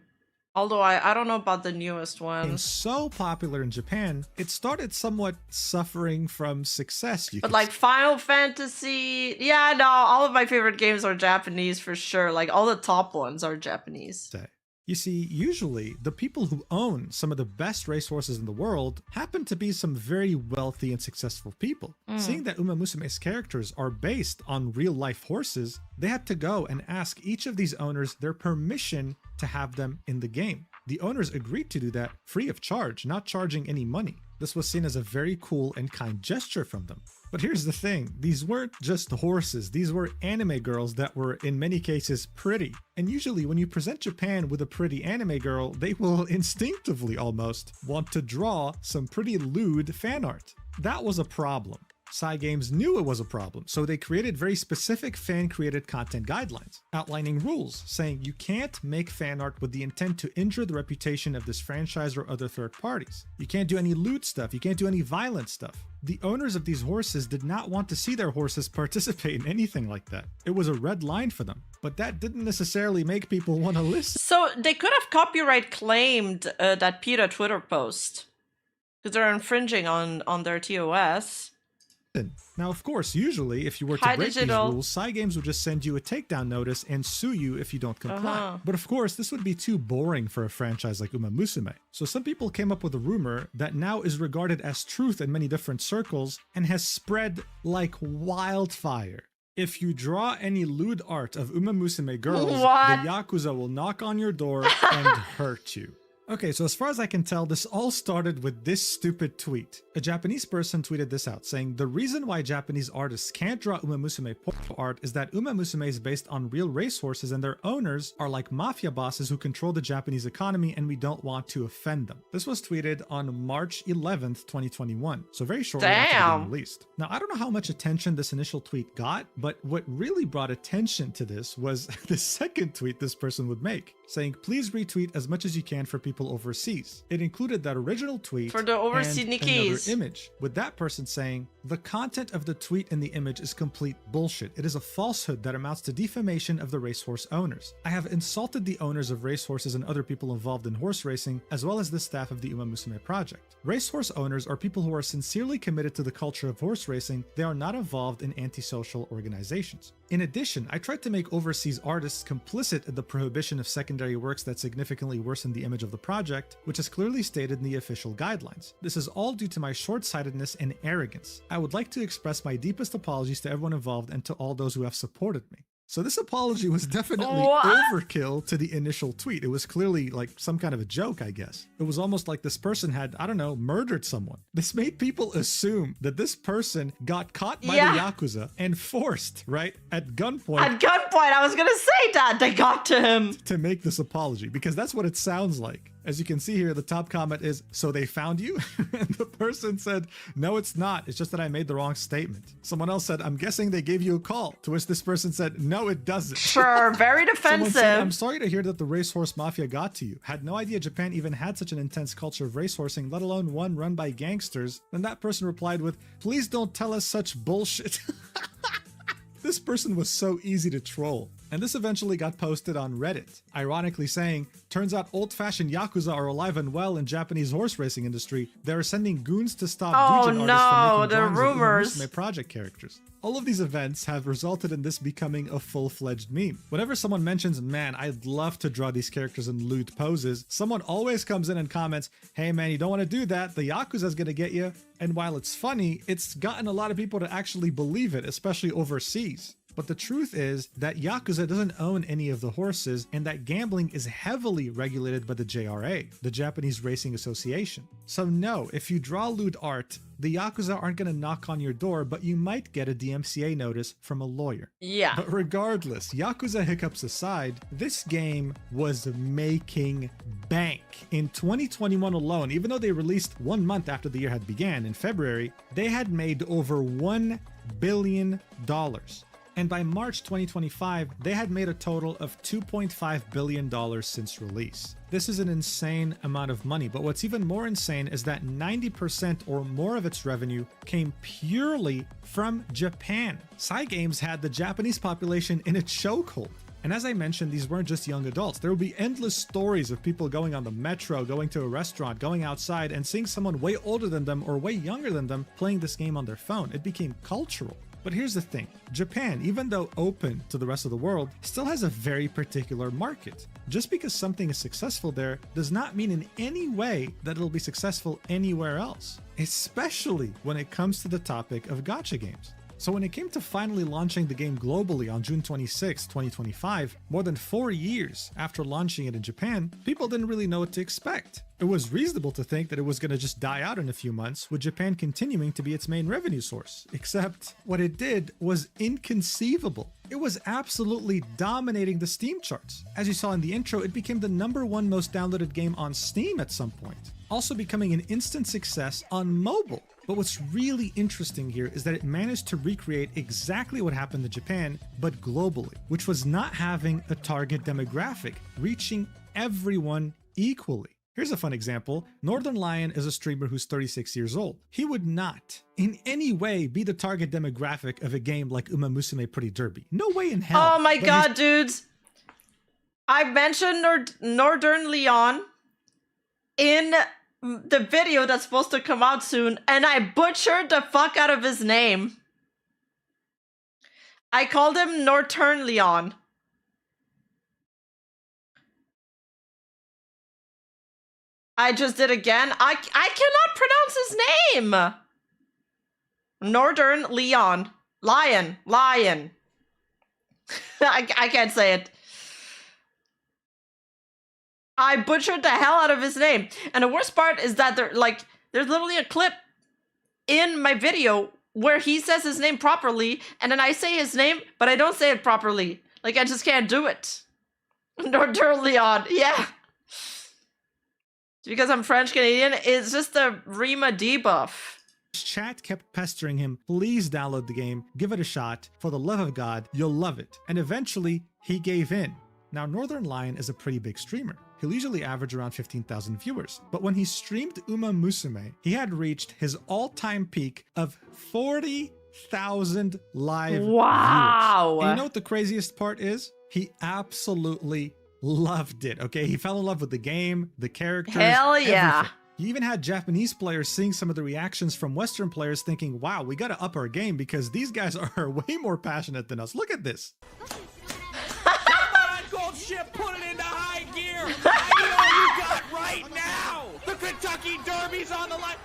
Speaker 2: Although I don't know about the newest one.
Speaker 15: so popular in Japan, it started somewhat suffering from success.
Speaker 2: But like Final Fantasy, yeah, no, all of my favorite games are Japanese for sure. Like all the top ones are Japanese.
Speaker 15: You see, usually the people who own some of the best racehorses in the world happen to be some very wealthy and successful people. Seeing that Uma Musume's characters are based on real-life horses, they had to go and ask each of these owners their permission to have them in the game. The owners agreed to do that free of charge, not charging any money. This was seen as a very cool and kind gesture from them. But here's the thing, these weren't just horses, these were anime girls that were in many cases pretty. And usually when you present Japan with a pretty anime girl, they will instinctively almost want to draw some pretty lewd fan art. That was a problem. Cygames knew it was a problem, so they created very specific fan-created content guidelines, outlining rules, saying you can't make fan art with the intent to injure the reputation of this franchise or other third parties. You can't do any lewd stuff, you can't do any violent stuff. The owners of these horses did not want to see their horses participate in anything like that. It was a red line for them, but that didn't necessarily make people want to listen.
Speaker 2: So they could have copyright claimed that PETA Twitter post, because they're infringing on their TOS.
Speaker 15: Now, of course, usually if you were to break these rules, Cygames would just send you a takedown notice and sue you if you don't comply. But of course, this would be too boring for a franchise like Uma Musume. So some people came up with a rumor that now is regarded as truth in many different circles and has spread like wildfire. If you draw any lewd art of Uma Musume girls, the Yakuza will knock on your door and hurt you. Okay, so as far as I can tell, this all started with this stupid tweet. A Japanese person tweeted this out, saying, the reason why Japanese artists can't draw Uma Musume porno art is that Uma Musume is based on real racehorses and their owners are like mafia bosses who control the Japanese economy and we don't want to offend them. This was tweeted on March 11th, 2021, so very shortly after it being released. Now, I don't know how much attention this initial tweet got, but what really brought attention to this was the second tweet this person would make, saying, please retweet as much as you can for people overseas. It included that original tweet
Speaker 2: for the overseas
Speaker 15: and
Speaker 2: Nikis.
Speaker 15: Another image, with that person saying, the content of the tweet and the image is complete bullshit. It is a falsehood that amounts to defamation of the racehorse owners. I have insulted the owners of racehorses and other people involved in horse racing, as well as the staff of the Uma Musume project. Racehorse owners are people who are sincerely committed to the culture of horse racing. They are not involved in antisocial organizations. In addition, I tried to make overseas artists complicit in the prohibition of secondary works that significantly worsen the image of the project, which is clearly stated in the official guidelines. This is all due to my short-sightedness and arrogance. I would like to express my deepest apologies to everyone involved and to all those who have supported me. So this apology was definitely overkill to the initial tweet. It was clearly like some kind of a joke, I guess. It was almost like this person had, I don't know, murdered someone. This made people assume that this person got caught by the Yakuza and forced, right, at gunpoint.
Speaker 2: At gunpoint, I was gonna say that, they got to him.
Speaker 15: To make this apology, because that's what it sounds like. As you can see here, the top comment is, "So they found you?" And the person said, "No, it's not. It's just that I made the wrong statement." Someone else said, "I'm guessing they gave you a call." To which this person said, "No, it doesn't."
Speaker 2: Sure, very defensive.
Speaker 15: Someone said, "I'm sorry to hear that the racehorse mafia got to you. Had no idea Japan even had such an intense culture of racehorsing, let alone one run by gangsters." Then that person replied with, "Please don't tell us such bullshit." This person was so easy to troll. And this eventually got posted on Reddit, ironically saying, "Turns out old-fashioned Yakuza are alive and well in Japanese horse racing industry. They're sending goons to stop doujin artists from making drawings of Umamusume project characters." All of these events have resulted in this becoming a full-fledged meme. Whenever someone mentions, "Man, I'd love to draw these characters in lewd poses," someone always comes in and comments, "Hey man, you don't want to do that. The Yakuza's gonna get you." And while it's funny, it's gotten a lot of people to actually believe it, especially overseas. But the truth is that Yakuza doesn't own any of the horses, and that gambling is heavily regulated by the JRA, the Japanese Racing Association. So no, if you draw lewd art, the Yakuza aren't going to knock on your door, but you might get a DMCA notice from a lawyer.
Speaker 2: Yeah.
Speaker 15: But regardless, Yakuza hiccups aside, this game was making bank. In 2021 alone, even though they released 1 month after the year had began in February, they had made over $1 billion. And by March 2025, they had made a total of $2.5 billion since release. This is an insane amount of money, but what's even more insane is that 90% or more of its revenue came purely from Japan. Cygames had the Japanese population in its chokehold. And as I mentioned, these weren't just young adults. There would be endless stories of people going on the metro, going to a restaurant, going outside, and seeing someone way older than them or way younger than them playing this game on their phone. It became cultural. But here's the thing, Japan, even though open to the rest of the world, still has a very particular market. Just because something is successful there does not mean in any way that it'll be successful anywhere else, especially when it comes to the topic of gacha games. So when it came to finally launching the game globally on June 26, 2025, more than 4 years after launching it in Japan, people didn't really know what to expect. It was reasonable to think that it was going to just die out in a few months, with Japan continuing to be its main revenue source. Except what it did was inconceivable. It was absolutely dominating the Steam charts. As you saw in the intro, it became the #1 most downloaded game on Steam at some point, also becoming an instant success on mobile. But what's really interesting here is that it managed to recreate exactly what happened in Japan, but globally, which was not having a target demographic, reaching everyone equally. Here's a fun example. Northern Lion is a streamer who's 36 years old. He would not, in any way, be the target demographic of a game like Umamusume Pretty Derby. No way in hell.
Speaker 2: Oh my god, dudes. I mentioned Northern Leon in the video that's supposed to come out soon, and I butchered the fuck out of his name. I called him Northern Leon. I just did again. I cannot pronounce his name. Northern Leon. Lion. I can't say it. I butchered the hell out of his name. And the worst part is that there's literally a clip in my video where he says his name properly, and then I say his name, but I don't say it properly. Like, I just can't do it. Northern Leon. Yeah. Because I'm French Canadian, it's just a Rima debuff.
Speaker 15: Chat kept pestering him, "Please download the game, give it a shot, for the love of God, you'll love it." And eventually, he gave in. Now, Northern Lion is a pretty big streamer. He'll usually average around 15,000 viewers. But when he streamed Umamusume, he had reached his all-time peak of 40,000 live viewers. And you know what the craziest part is? He absolutely loved it, okay? He fell in love with the game, the characters,
Speaker 2: hell yeah.
Speaker 15: everything. You even had Japanese players seeing some of the reactions from Western players thinking, wow, we gotta up our game because these guys are way more passionate than us. Look at this.
Speaker 13: Gold ship, put it into high gear. I need all you got right now. The Kentucky Derby's on the line.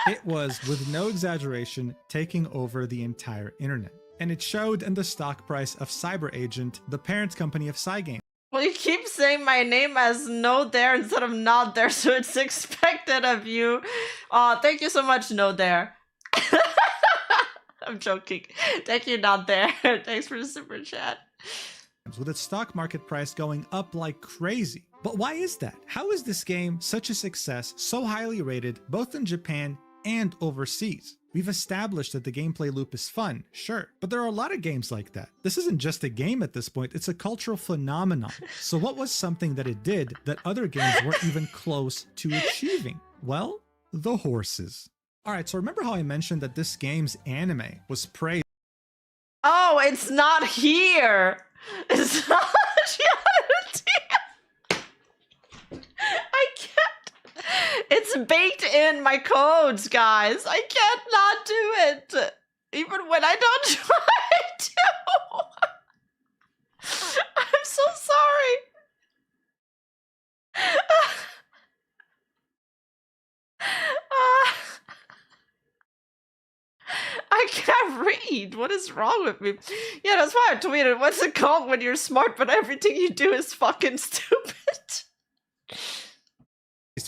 Speaker 15: It was, with no exaggeration, taking over the entire internet. And it showed in the stock price of Cyber Agent, the parent company of Cygames.
Speaker 2: Well, you keep saying my name as no there instead of not there, so it's expected of you. Thank you so much, no there. I'm joking. Thank you, not there. Thanks for the super chat.
Speaker 15: With its stock market price going up like crazy. But why is that? How is this game such a success, so highly rated, both in Japan and overseas? We've established that the gameplay loop is fun, sure, but there are a lot of games like that. This isn't just a game at this point, it's a cultural phenomenon. So what was something that it did that other games weren't even close to achieving? Well, the horses. Alright, so remember how I mentioned that this game's anime was praised?
Speaker 2: Oh, it's not here. It's not I can't. It's baked in my codes, guys. I can't not do it. Even when I don't try to. I'm so sorry. I can't read. What is wrong with me? Yeah, that's why I tweeted. What's it called when you're smart but everything you do is fucking stupid?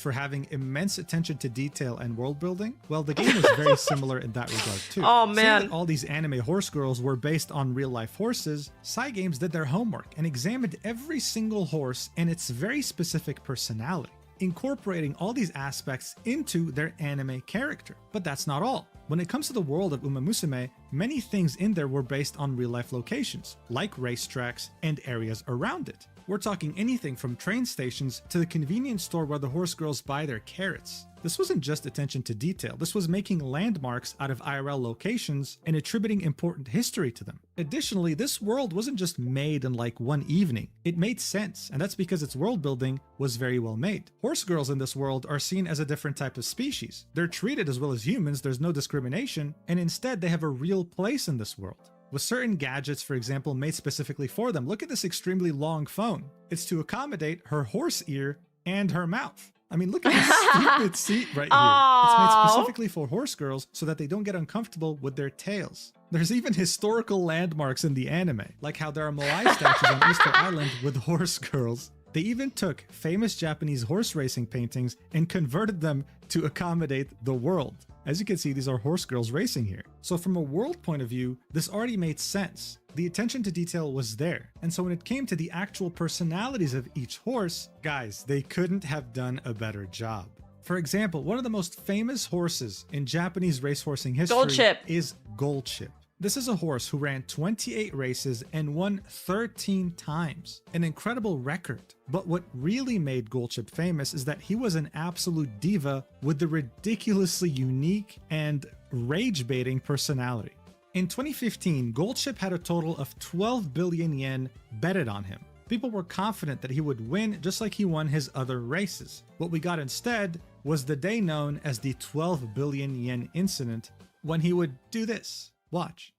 Speaker 15: For having immense attention to detail and world building. Well, the game was very similar in that regard too.
Speaker 2: Oh
Speaker 15: Seeing
Speaker 2: man.
Speaker 15: that all these anime horse girls were based on real life horses, Cygames did their homework and examined every single horse and its very specific personality, incorporating all these aspects into their anime character. But that's not all. When it comes to the world of Uma Musume, many things in there were based on real life locations, like racetracks and areas around it. We're talking anything from train stations to the convenience store where the horse girls buy their carrots. This wasn't just attention to detail, this was making landmarks out of IRL locations and attributing important history to them. Additionally, this world wasn't just made in like one evening. It made sense, and that's because its world building was very well made. Horse girls in this world are seen as a different type of species. They're treated as well as humans, there's no discrimination, and instead they have a real place in this world. With certain gadgets, for example, made specifically for them. Look at this extremely long phone. It's to accommodate her horse ear and her mouth. I mean, look at this stupid seat right here. It's made specifically for horse girls so that they don't get uncomfortable with their tails. There's even historical landmarks in the anime, like how there are Moai statues on Easter Island with horse girls. They even took famous Japanese horse racing paintings and converted them to accommodate the world. As you can see, these are horse girls racing here. So from a world point of view, this already made sense. The attention to detail was there. And so when it came to the actual personalities of each horse, guys, they couldn't have done a better job. For example, one of the most famous horses in Japanese racehorsing history is Goldship. This is a horse who ran 28 races and won 13 times. An incredible record. But what really made Goldship famous is that he was an absolute diva with a ridiculously unique and rage-baiting personality. In 2015, Goldship had a total of 12 billion yen betted on him. People were confident that he would win just like he won his other races. What we got instead was the day known as the 12 billion yen incident, when he would do this. Watch.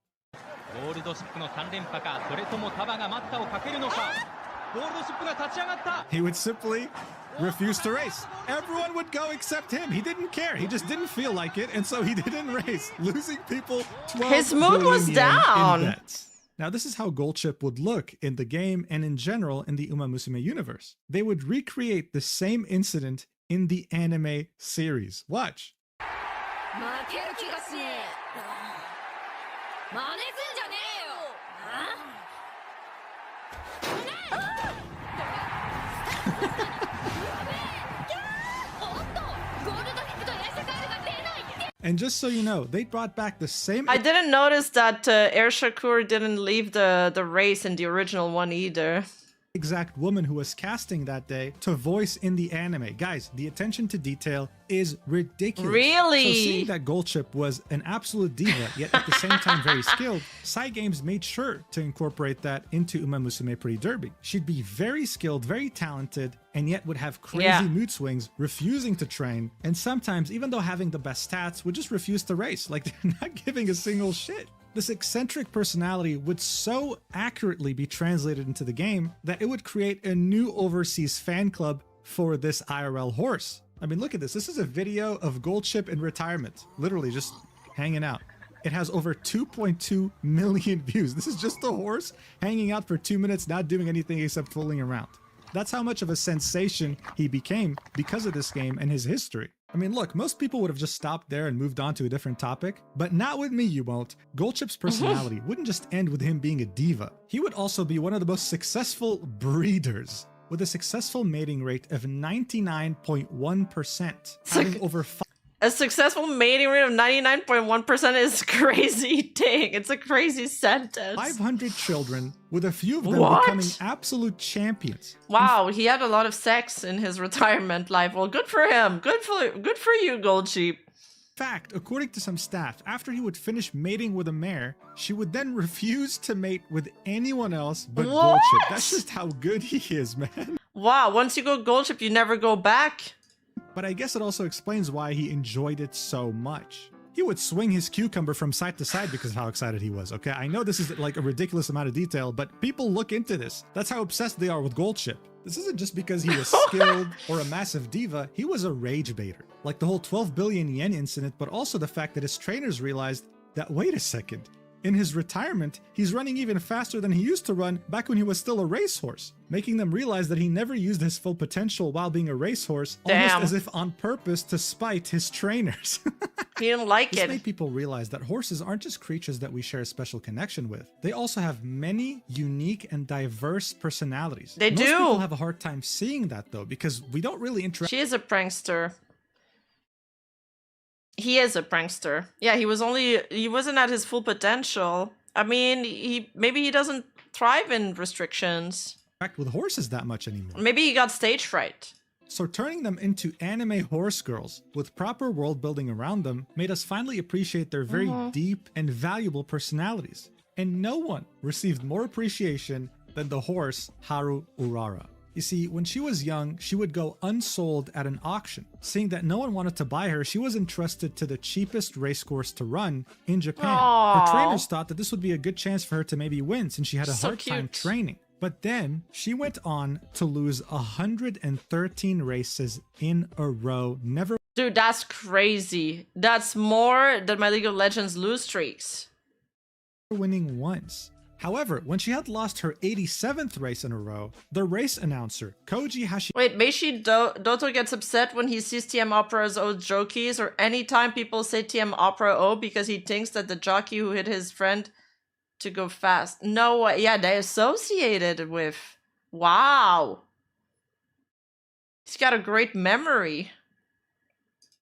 Speaker 15: He would simply refuse to race. Everyone would go except him. He didn't care. He just didn't feel like it, and so he didn't race, losing people 12
Speaker 2: His mood was down.
Speaker 15: In bets. Now, this is how Goldship would look in the game and in general in the Uma Musume universe. They would recreate the same incident in the anime series. Watch. And just so you know, they brought back the same...
Speaker 2: I didn't notice that Air Shakur didn't leave the race in the original one either.
Speaker 15: exact woman who was casting that day to voice in the anime. Guys, the attention to detail is ridiculous.
Speaker 2: Really?
Speaker 15: So seeing that Goldchip was an absolute diva, yet at the same time very skilled, Cygames made sure to incorporate that into Uma Musume Pretty Derby. She'd be very skilled, very talented, and yet would have crazy mood swings, refusing to train, and sometimes, even though having the best stats, would just refuse to race. Like, they're not giving a single shit. This eccentric personality would so accurately be translated into the game that it would create a new overseas fan club for this IRL horse. I mean, look at this. This is a video of Goldchip in retirement, literally just hanging out. It has over 2.2 million views. This is just a horse hanging out for 2 minutes, not doing anything except fooling around. That's how much of a sensation he became because of this game and his history. I mean, look, most people would have just stopped there and moved on to a different topic, but not with me, you won't. Goldchip's personality wouldn't just end with him being a diva. He would also be one of the most successful breeders, with a successful mating rate of 99.1%, having over
Speaker 2: a successful mating rate of 99.1% is crazy. Dang, it's a crazy sentence.
Speaker 15: 500 children, with a few of them becoming absolute champions.
Speaker 2: Wow, he had a lot of sex in his retirement life. Well, good for him. Good for you, Goldchip.
Speaker 15: In fact, according to some staff, after he would finish mating with a mare, she would then refuse to mate with anyone else but Goldchip. That's just how good he is, man.
Speaker 2: Wow, once you go Goldchip, you never go back.
Speaker 15: But I guess it also explains why he enjoyed it so much. He would swing his cucumber from side to side because of how excited he was, okay? I know this is like a ridiculous amount of detail, but people look into this. That's how obsessed they are with Goldchip. This isn't just because he was skilled or a massive diva, he was a rage baiter. Like the whole 12 billion yen incident, but also the fact that his trainers realized that, wait a second, in his retirement, he's running even faster than he used to run back when he was still a racehorse, making them realize that he never used his full potential while being a racehorse, almost as if on purpose to spite his trainers.
Speaker 2: He didn't like
Speaker 15: This
Speaker 2: it.
Speaker 15: made people realize that horses aren't just creatures that we share a special connection with. They also have many unique and diverse personalities.
Speaker 2: They
Speaker 15: Most
Speaker 2: do.
Speaker 15: people have a hard time seeing that though, because we don't really interact.
Speaker 2: She is a prankster. He is a prankster. Yeah, he wasn't at his full potential. I mean, maybe he doesn't thrive in restrictions.
Speaker 15: With horses that much anymore.
Speaker 2: Maybe he got stage fright.
Speaker 15: So turning them into anime horse girls with proper world building around them made us finally appreciate their very deep and valuable personalities. And no one received more appreciation than the horse Haru Urara. You see, when she was young, she would go unsold at an auction. Seeing that no one wanted to buy her, she was entrusted to the cheapest racecourse to run in Japan.
Speaker 2: Aww.
Speaker 15: Her trainers thought that this would be a good chance for her to maybe win since she had a
Speaker 2: So
Speaker 15: hard time
Speaker 2: cute.
Speaker 15: training. But then she went on to lose 113 races in a row, never
Speaker 2: Dude, that's crazy. That's more than my League of Legends lose streaks.
Speaker 15: winning once. However, when she had lost her 87th race in a row, the race announcer, Koji Hashi...
Speaker 2: Wait, Meishi Doto gets upset when he sees TM Opera's O jockeys, or anytime people say TM Opera O because he thinks that the jockey who hit his friend to go fast. No, yeah, they associated with. Wow. He's got a great memory.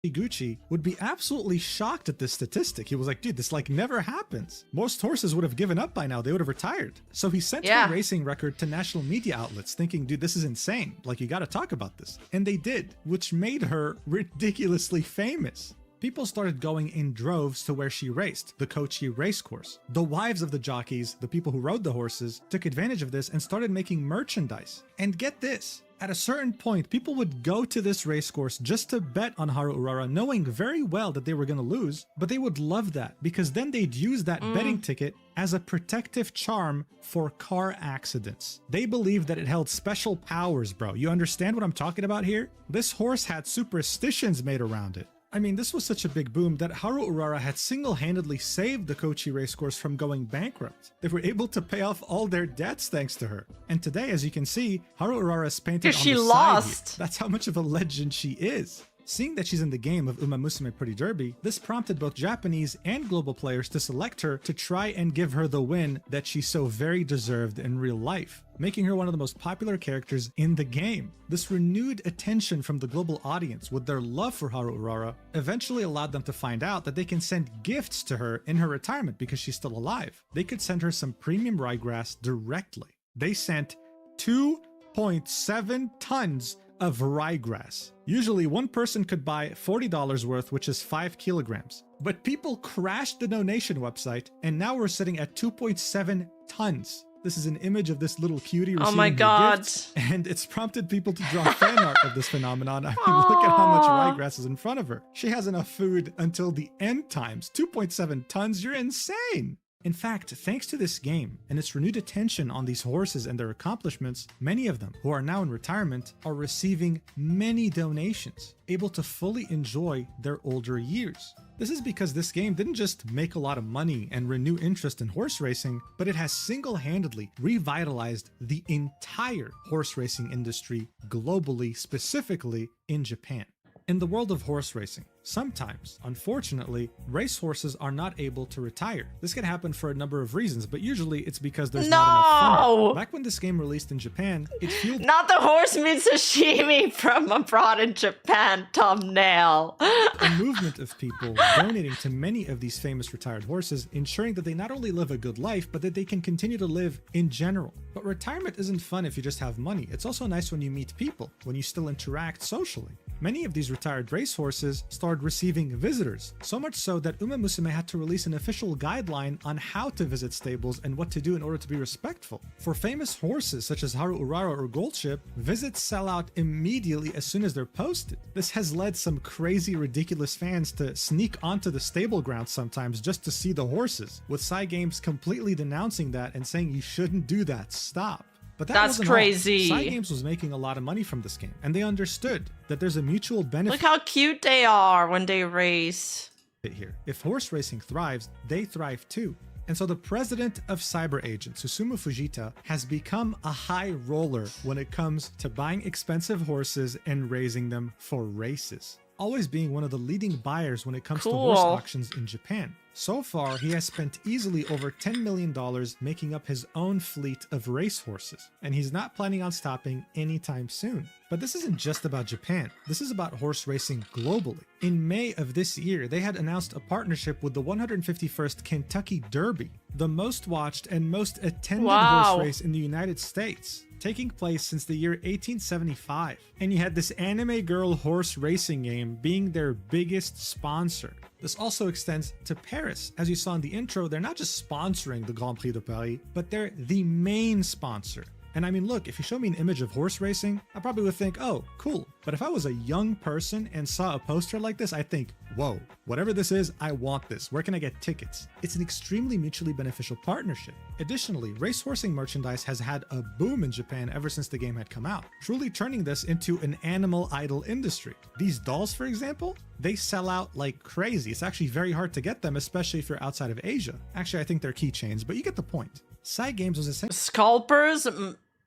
Speaker 15: Gucci would be absolutely shocked at this statistic. He was like, dude, this like never happens. Most horses would have given up by now. They would have retired. So he sent her racing record to national media outlets thinking, dude, this is insane. Like, you got to talk about this. And they did, which made her ridiculously famous. People started going in droves to where she raced, the Kochi racecourse. The wives of the jockeys, the people who rode the horses, took advantage of this and started making merchandise. And get this, at a certain point, people would go to this racecourse just to bet on Haru Urara, knowing very well that they were going to lose, but they would love that because then they'd use that betting ticket as a protective charm for car accidents. They believed that it held special powers, bro. You understand what I'm talking about here? This horse had superstitions made around it. I mean, this was such a big boom that Haru Urara had single-handedly saved the Kochi racecourse from going bankrupt. They were able to pay off all their debts thanks to her. And today, as you can see, Haru Urara is painted on
Speaker 2: she
Speaker 15: the
Speaker 2: lost.
Speaker 15: side here. That's how much of a legend she is. Seeing that she's in the game of Uma Musume Pretty Derby, this prompted both Japanese and global players to select her to try and give her the win that she so very deserved in real life, making her one of the most popular characters in the game. This renewed attention from the global audience with their love for Haru Urara eventually allowed them to find out that they can send gifts to her in her retirement because she's still alive. They could send her some premium ryegrass directly. They sent 2.7 tons of ryegrass. Usually one person could buy $40 worth, which is 5 kilograms. But people crashed the donation website, and now we're sitting at 2.7 tons. This is an image of this little cutie receiving
Speaker 2: Oh my God.
Speaker 15: gifts, and it's prompted people to draw fan art of this phenomenon. I mean, look at how much ryegrass is in front of her. She has enough food until the end times. 2.7 tons, you're insane. In fact, thanks to this game and its renewed attention on these horses and their accomplishments, many of them, who are now in retirement, are receiving many donations, able to fully enjoy their older years. This is because this game didn't just make a lot of money and renew interest in horse racing, but it has single-handedly revitalized the entire horse racing industry globally, specifically in Japan. In the world of horse racing, sometimes, unfortunately, racehorses are not able to retire. This can happen for a number of reasons, but usually it's because there's not enough funding. Back when this game released in Japan, it fueled—
Speaker 2: Not the horse meat sashimi from abroad in Japan thumbnail.
Speaker 15: a movement of people donating to many of these famous retired horses, ensuring that they not only live a good life, but that they can continue to live in general. But retirement isn't fun if you just have money. It's also nice when you meet people, when you still interact socially. Many of these retired racehorses started receiving visitors, so much so that Uma Musume had to release an official guideline on how to visit stables and what to do in order to be respectful. For famous horses such as Haru Urara or Goldship, visits sell out immediately as soon as they're posted. This has led some crazy, ridiculous fans to sneak onto the stable grounds sometimes just to see the horses, with Cygames completely denouncing that and saying you shouldn't do that, stop. But
Speaker 2: That's
Speaker 15: wasn't
Speaker 2: crazy.
Speaker 15: all. Cygames was making a lot of money from this game, and they understood that there's a mutual benefit.
Speaker 2: Look how cute they are when they race.
Speaker 15: Here. If horse racing thrives, they thrive too. And so the president of Cyber Agent, Susumu Fujita, has become a high roller when it comes to buying expensive horses and raising them for races, always being one of the leading buyers when it comes to horse auctions in Japan. So far, he has spent easily over $10 million making up his own fleet of racehorses, and he's not planning on stopping anytime soon. But this isn't just about Japan. This is about horse racing globally. In May of this year, they had announced a partnership with the 151st Kentucky Derby, the most watched and most attended horse race in the United States, taking place since the year 1875. And you had this anime girl horse racing game being their biggest sponsor. This also extends to Paris. As you saw in the intro, they're not just sponsoring the Grand Prix de Paris, but they're the main sponsor. And I mean, look, if you show me an image of horse racing, I probably would think, oh, cool. But if I was a young person and saw a poster like this, I think, whoa, whatever this is, I want this. Where can I get tickets? It's an extremely mutually beneficial partnership. Additionally, racehorsing merchandise has had a boom in Japan ever since the game had come out, truly turning this into an animal idol industry. These dolls, for example, they sell out like crazy. It's actually very hard to get them, especially if you're outside of Asia. Actually, I think they're keychains, but you get the point. Cygames was essentially—
Speaker 2: Scalpers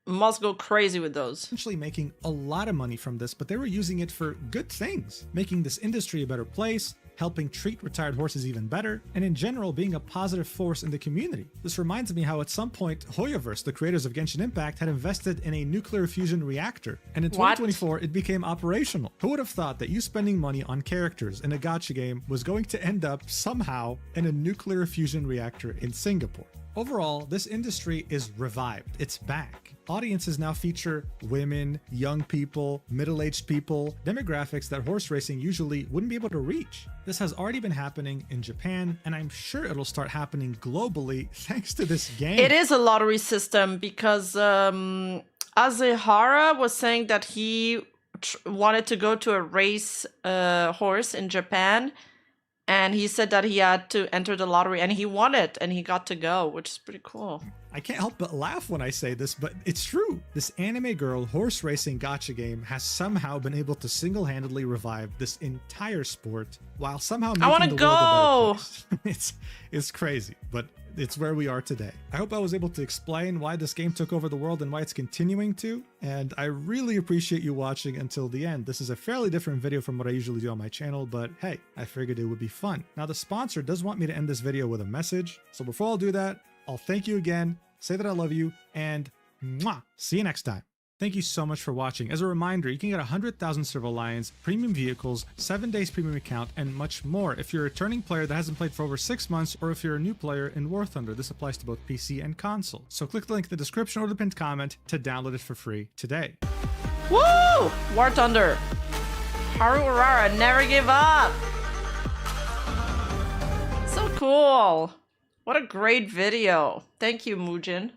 Speaker 2: must go crazy with those.
Speaker 15: Essentially making a lot of money from this, but they were using it for good things, making this industry a better place, helping treat retired horses even better, and in general being a positive force in the community. This reminds me how at some point Hoyoverse, the creators of Genshin Impact, had invested in a nuclear fusion reactor, and in 2024 it became operational. Who would have thought that you spending money on characters in a gacha game was going to end up somehow in a nuclear fusion reactor in Singapore? Overall, this industry is revived. It's back. Audiences now feature women, young people, middle-aged people, demographics that horse racing usually wouldn't be able to reach. This has already been happening in Japan, and I'm sure it'll start happening globally thanks to this game.
Speaker 2: It is a lottery system because Azehara was saying that he wanted to go to a race horse in Japan, and he said that he had to enter the lottery, and he won it, and he got to go, which is pretty cool.
Speaker 15: I can't help but laugh when I say this, but it's true. This anime girl horse racing gacha game has somehow been able to single-handedly revive this entire sport while somehow making the world a better place. It's crazy, but it's where we are today. I hope I was able to explain why this game took over the world and why it's continuing to, and I really appreciate you watching until the end. This is a fairly different video from what I usually do on my channel, but hey, I figured it would be fun. Now, the sponsor does want me to end this video with a message, so before I'll do that, I'll thank you again, say that I love you, and mwah, see you next time. Thank you so much for watching. As a reminder, you can get 100,000 Servo Lions, premium vehicles, 7 days premium account, and much more if you're a returning player that hasn't played for over 6 months, or if you're a new player in War Thunder. This applies to both PC and console. So click the link in the description or the pinned comment to download it for free today.
Speaker 2: Woo! War Thunder. Haru Urara, never give up. So cool. What a great video. Thank you, Mujin.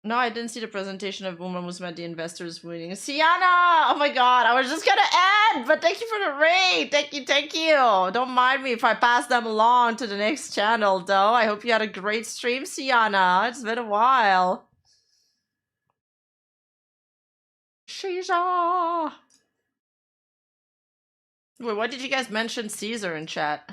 Speaker 2: No, I didn't see the presentation of Uma Musume at the investors meeting. Sienna! Oh my god, I was just gonna end, but thank you for the raid. Thank you. Don't mind me if I pass them along to the next channel, though. I hope you had a great stream, Sienna. It's been a while. Shisha! Wait, why did you guys mention Caesar in chat?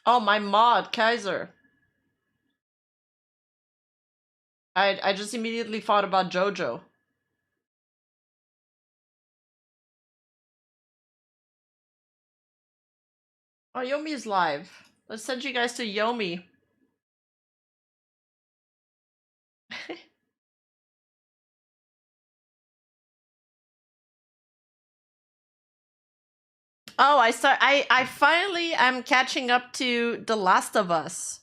Speaker 2: Oh, my mod, Kaiser. I just immediately thought about JoJo. Oh, Yomi's live. Let's send you guys to Yomi. Oh, I finally am catching up to The Last of Us.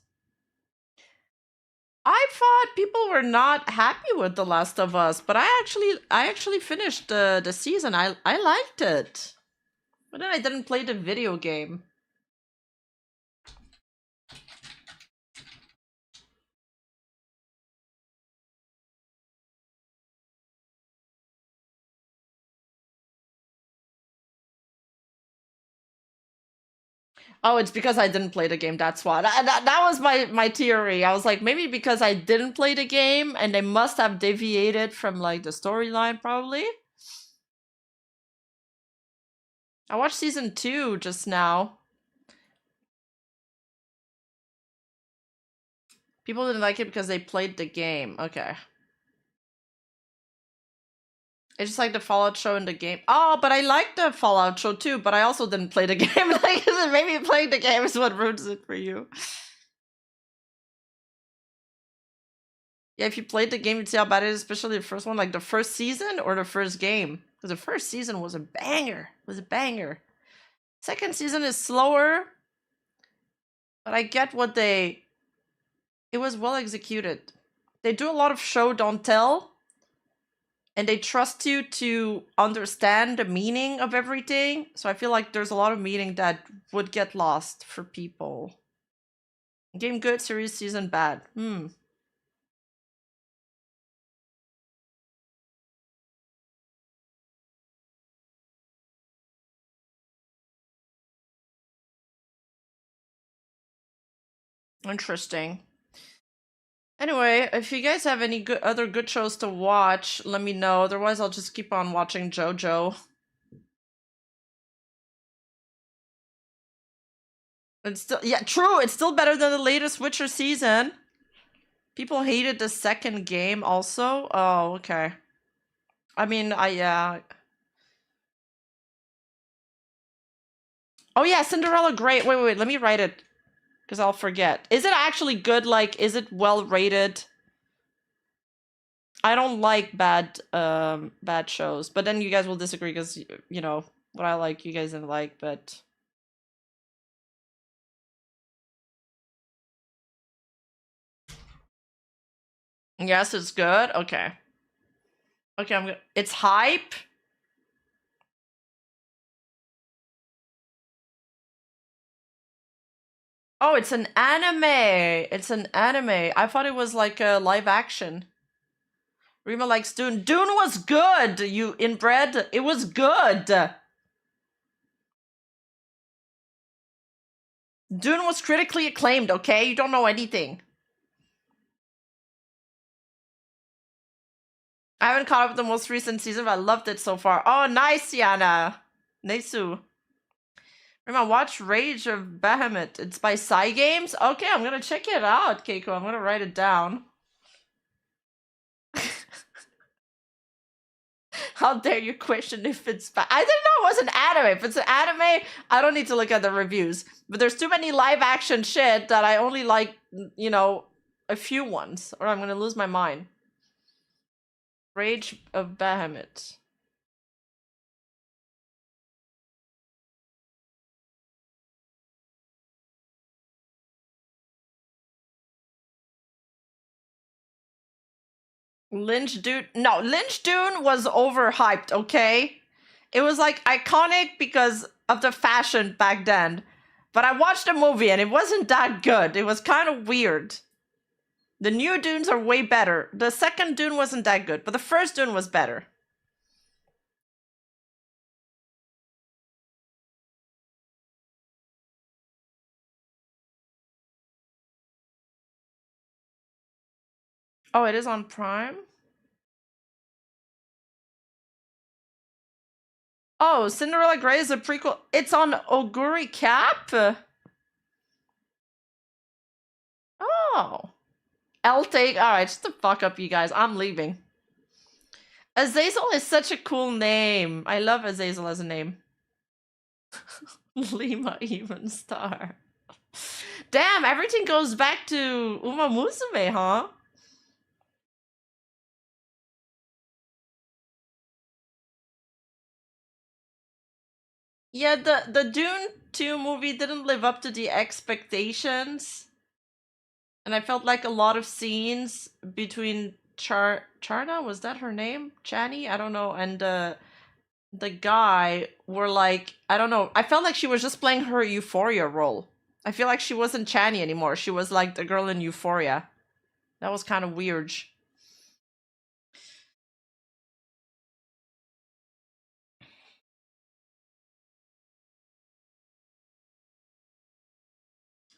Speaker 2: I thought people were not happy with The Last of Us, but I actually finished the season. I liked it. But then I didn't play the video game. Oh, it's because I didn't play the game, that's why. That was my theory. I was like, maybe because I didn't play the game and they must have deviated from like the storyline, probably. I watched season 2 just now. People didn't like it because they played the game. Okay. It's just like the Fallout show in the game. Oh, but I like the Fallout show too, but I also didn't play the game. Like, maybe playing the game is what ruins it for you. Yeah, if you played the game, you'd see how bad it is, especially the first one, like the first season or the first game. Because the first season was a banger. It was a banger. Second season is slower, but I get what they... It was well executed. They do a lot of show, don't tell. And they trust you to understand the meaning of everything. So I feel like there's a lot of meaning that would get lost for people. Game good, series season bad. Interesting. Anyway, if you guys have any other good shows to watch, let me know. Otherwise, I'll just keep on watching JoJo. It's still, yeah, true. It's still better than the latest Witcher season. People hated the second game also. Oh, okay. I mean, yeah. Oh yeah, Cinderella, great. Wait. Let me write it. Because I'll forget. Is it actually good? Like, is it well rated? I don't like bad shows, but then you guys will disagree because, you know, what I like, you guys didn't like, but... Yes, it's good? Okay. Okay, it's hype? Oh, it's an anime! It's an anime. I thought it was like a live action. Rima likes Dune. Dune was good, you inbred. It was good. Dune was critically acclaimed, okay? You don't know anything. I haven't caught up with the most recent season, but I loved it so far. Oh, nice, Yana. Nesu. Rima, watch Rage of Bahamut. It's by Cygames? Okay, I'm gonna check it out, Keiko. I'm gonna write it down. How dare you question if it's bad? I didn't know it was an anime. If it's an anime, I don't need to look at the reviews. But there's too many live action shit that I only like, you know, a few ones, or I'm gonna lose my mind. Rage of Bahamut. Lynch Dune. No, Lynch Dune was overhyped, okay? It was like iconic because of the fashion back then. But I watched the movie and it wasn't that good. It was kind of weird. The new Dunes are way better. The second Dune wasn't that good, but the first Dune was better. Oh, it is on Prime? Oh, Cinderella Grey is a prequel. It's on Oguri Cap? Oh. I'll take... Alright, just to fuck up you guys. I'm leaving. Azazel is such a cool name. I love Azazel as a name. Lima Even Star. Damn, everything goes back to Uma Musume, huh? Yeah, the Dune 2 movie didn't live up to the expectations. And I felt like a lot of scenes between Charna, was that her name? Chani? I don't know. And the guy were like, I don't know. I felt like she was just playing her Euphoria role. I feel like she wasn't Chani anymore. She was like the girl in Euphoria. That was kind of weird.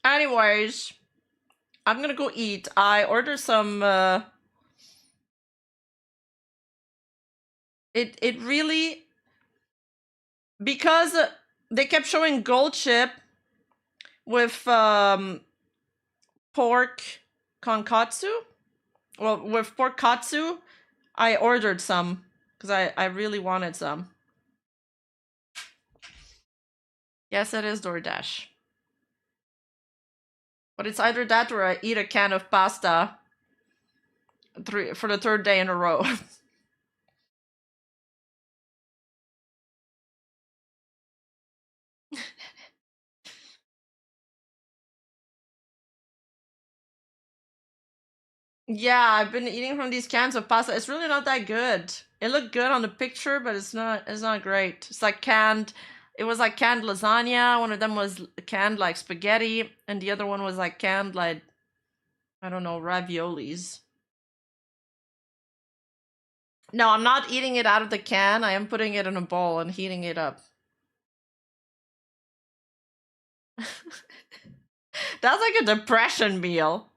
Speaker 2: Anyways, I'm gonna go eat. I ordered some it really, because they kept showing gold chip with pork konkatsu. Well, with pork katsu, I ordered some because I really wanted some. Yes, it is DoorDash. But it's either that or I eat a can of pasta for the third day in a row. Yeah, I've been eating from these cans of pasta. It's really not that good. It looked good on the picture, but it's not great. It's like canned, it was like canned lasagna. One of them was canned like spaghetti, and the other one was like canned like, I don't know, raviolis. No, I'm not eating it out of the can. I am putting it in a bowl and heating it up. That's like a depression meal.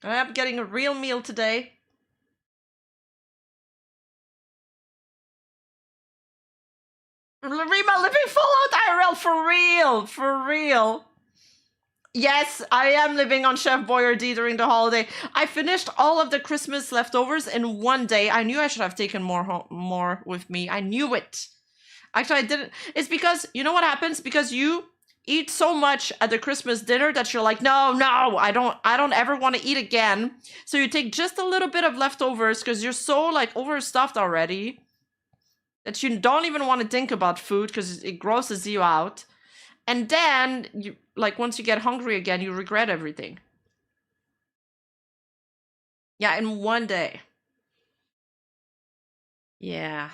Speaker 2: I am getting a real meal today. Rima living Fallout IRL for real, for real. Yes, I am living on Chef Boyardee during the holiday. I finished all of the Christmas leftovers in one day. I knew I should have taken more with me. I knew it. Actually, I didn't. It's because, you know what happens? Because you eat so much at the Christmas dinner that you're like, no, I don't ever want to eat again. So you take just a little bit of leftovers because you're so like overstuffed already that you don't even want to think about food because it grosses you out. And then, you like, once you get hungry again, you regret everything. Yeah, in one day. Yeah.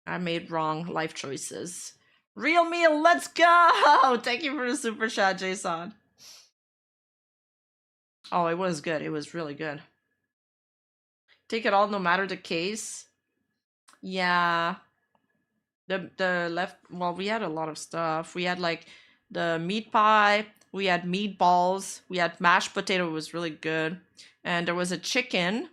Speaker 2: I made wrong life choices. Real meal, let's go! Thank you for the super chat, Jason. Oh, it was good. It was really good. Take it all, no matter the case. Yeah. The left, well, we had a lot of stuff. We had like the meat pie, we had meatballs, we had mashed potato, it was really good. And there was a chicken.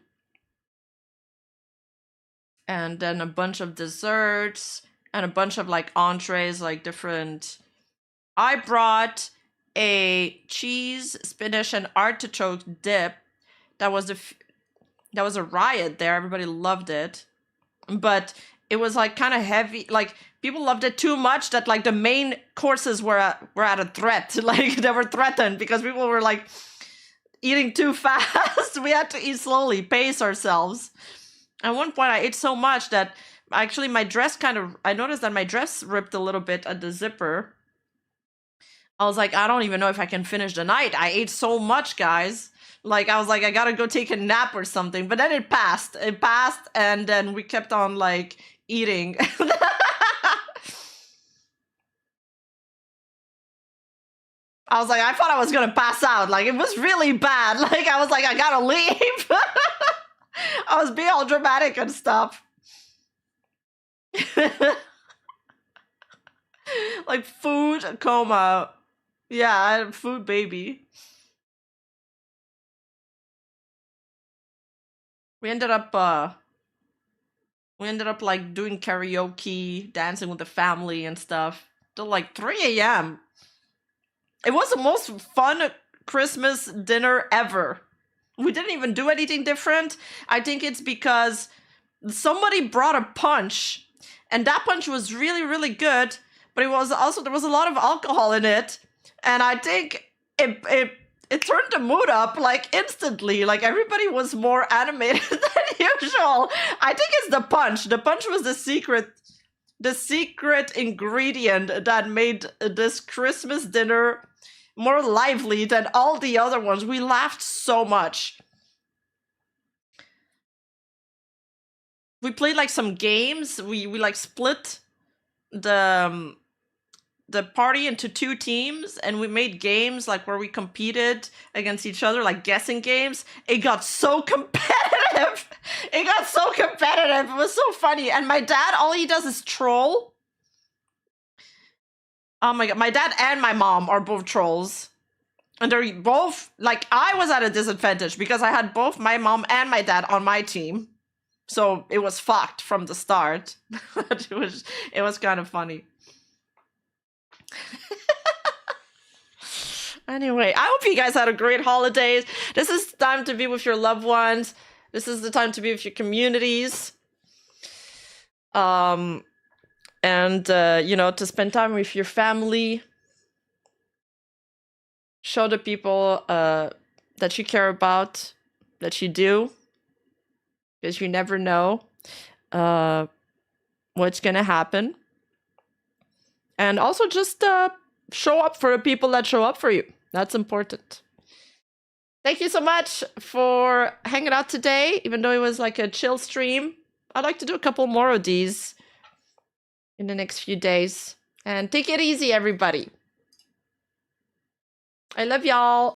Speaker 2: And then a bunch of desserts and a bunch of like entrees, like different. I brought a cheese, spinach, and artichoke dip. That was a riot there. Everybody loved it, but it was like kind of heavy. Like people loved it too much that like the main courses were at a threat. Like they were threatened because people were like eating too fast. We had to eat slowly, pace ourselves. At one point, I ate so much that actually my dress I noticed that my dress ripped a little bit at the zipper. I was like, I don't even know if I can finish the night. I ate so much, guys. Like, I was like, I gotta go take a nap or something. But then it passed. It passed, and then we kept on, like, eating. I was like, I thought I was gonna pass out. Like, it was really bad. Like, I was like, I gotta leave. I was being all dramatic and stuff. Like, food coma. Yeah, I had food baby. We ended up like doing karaoke, dancing with the family and stuff till like 3 a.m. It was the most fun Christmas dinner ever. We didn't even do anything different. I think it's because somebody brought a punch, and that punch was really, really good, but it was also, there was a lot of alcohol in it, and I think it turned the mood up like instantly. Like everybody was more animated than usual. I think it's the punch. The punch was the secret ingredient that made this Christmas dinner more lively than all the other ones. We laughed so much. We played like some games. We like split the party into 2 teams, and we made games like where we competed against each other, like guessing games. It got so competitive. It got so competitive. It was so funny. And my dad, all he does is troll. Oh my god, my dad and my mom are both trolls. And they're both, like, I was at a disadvantage because I had both my mom and my dad on my team. So it was fucked from the start. But it was kind of funny. Anyway, I hope you guys had a great holidays. This is the time to be with your loved ones. This is the time to be with your communities. And you know, to spend time with your family. Show the people that you care about, that you do. Because you never know what's going to happen. And also just show up for the people that show up for you. That's important. Thank you so much for hanging out today, even though it was like a chill stream. I'd like to do a couple more of these in the next few days. And take it easy, everybody. I love y'all.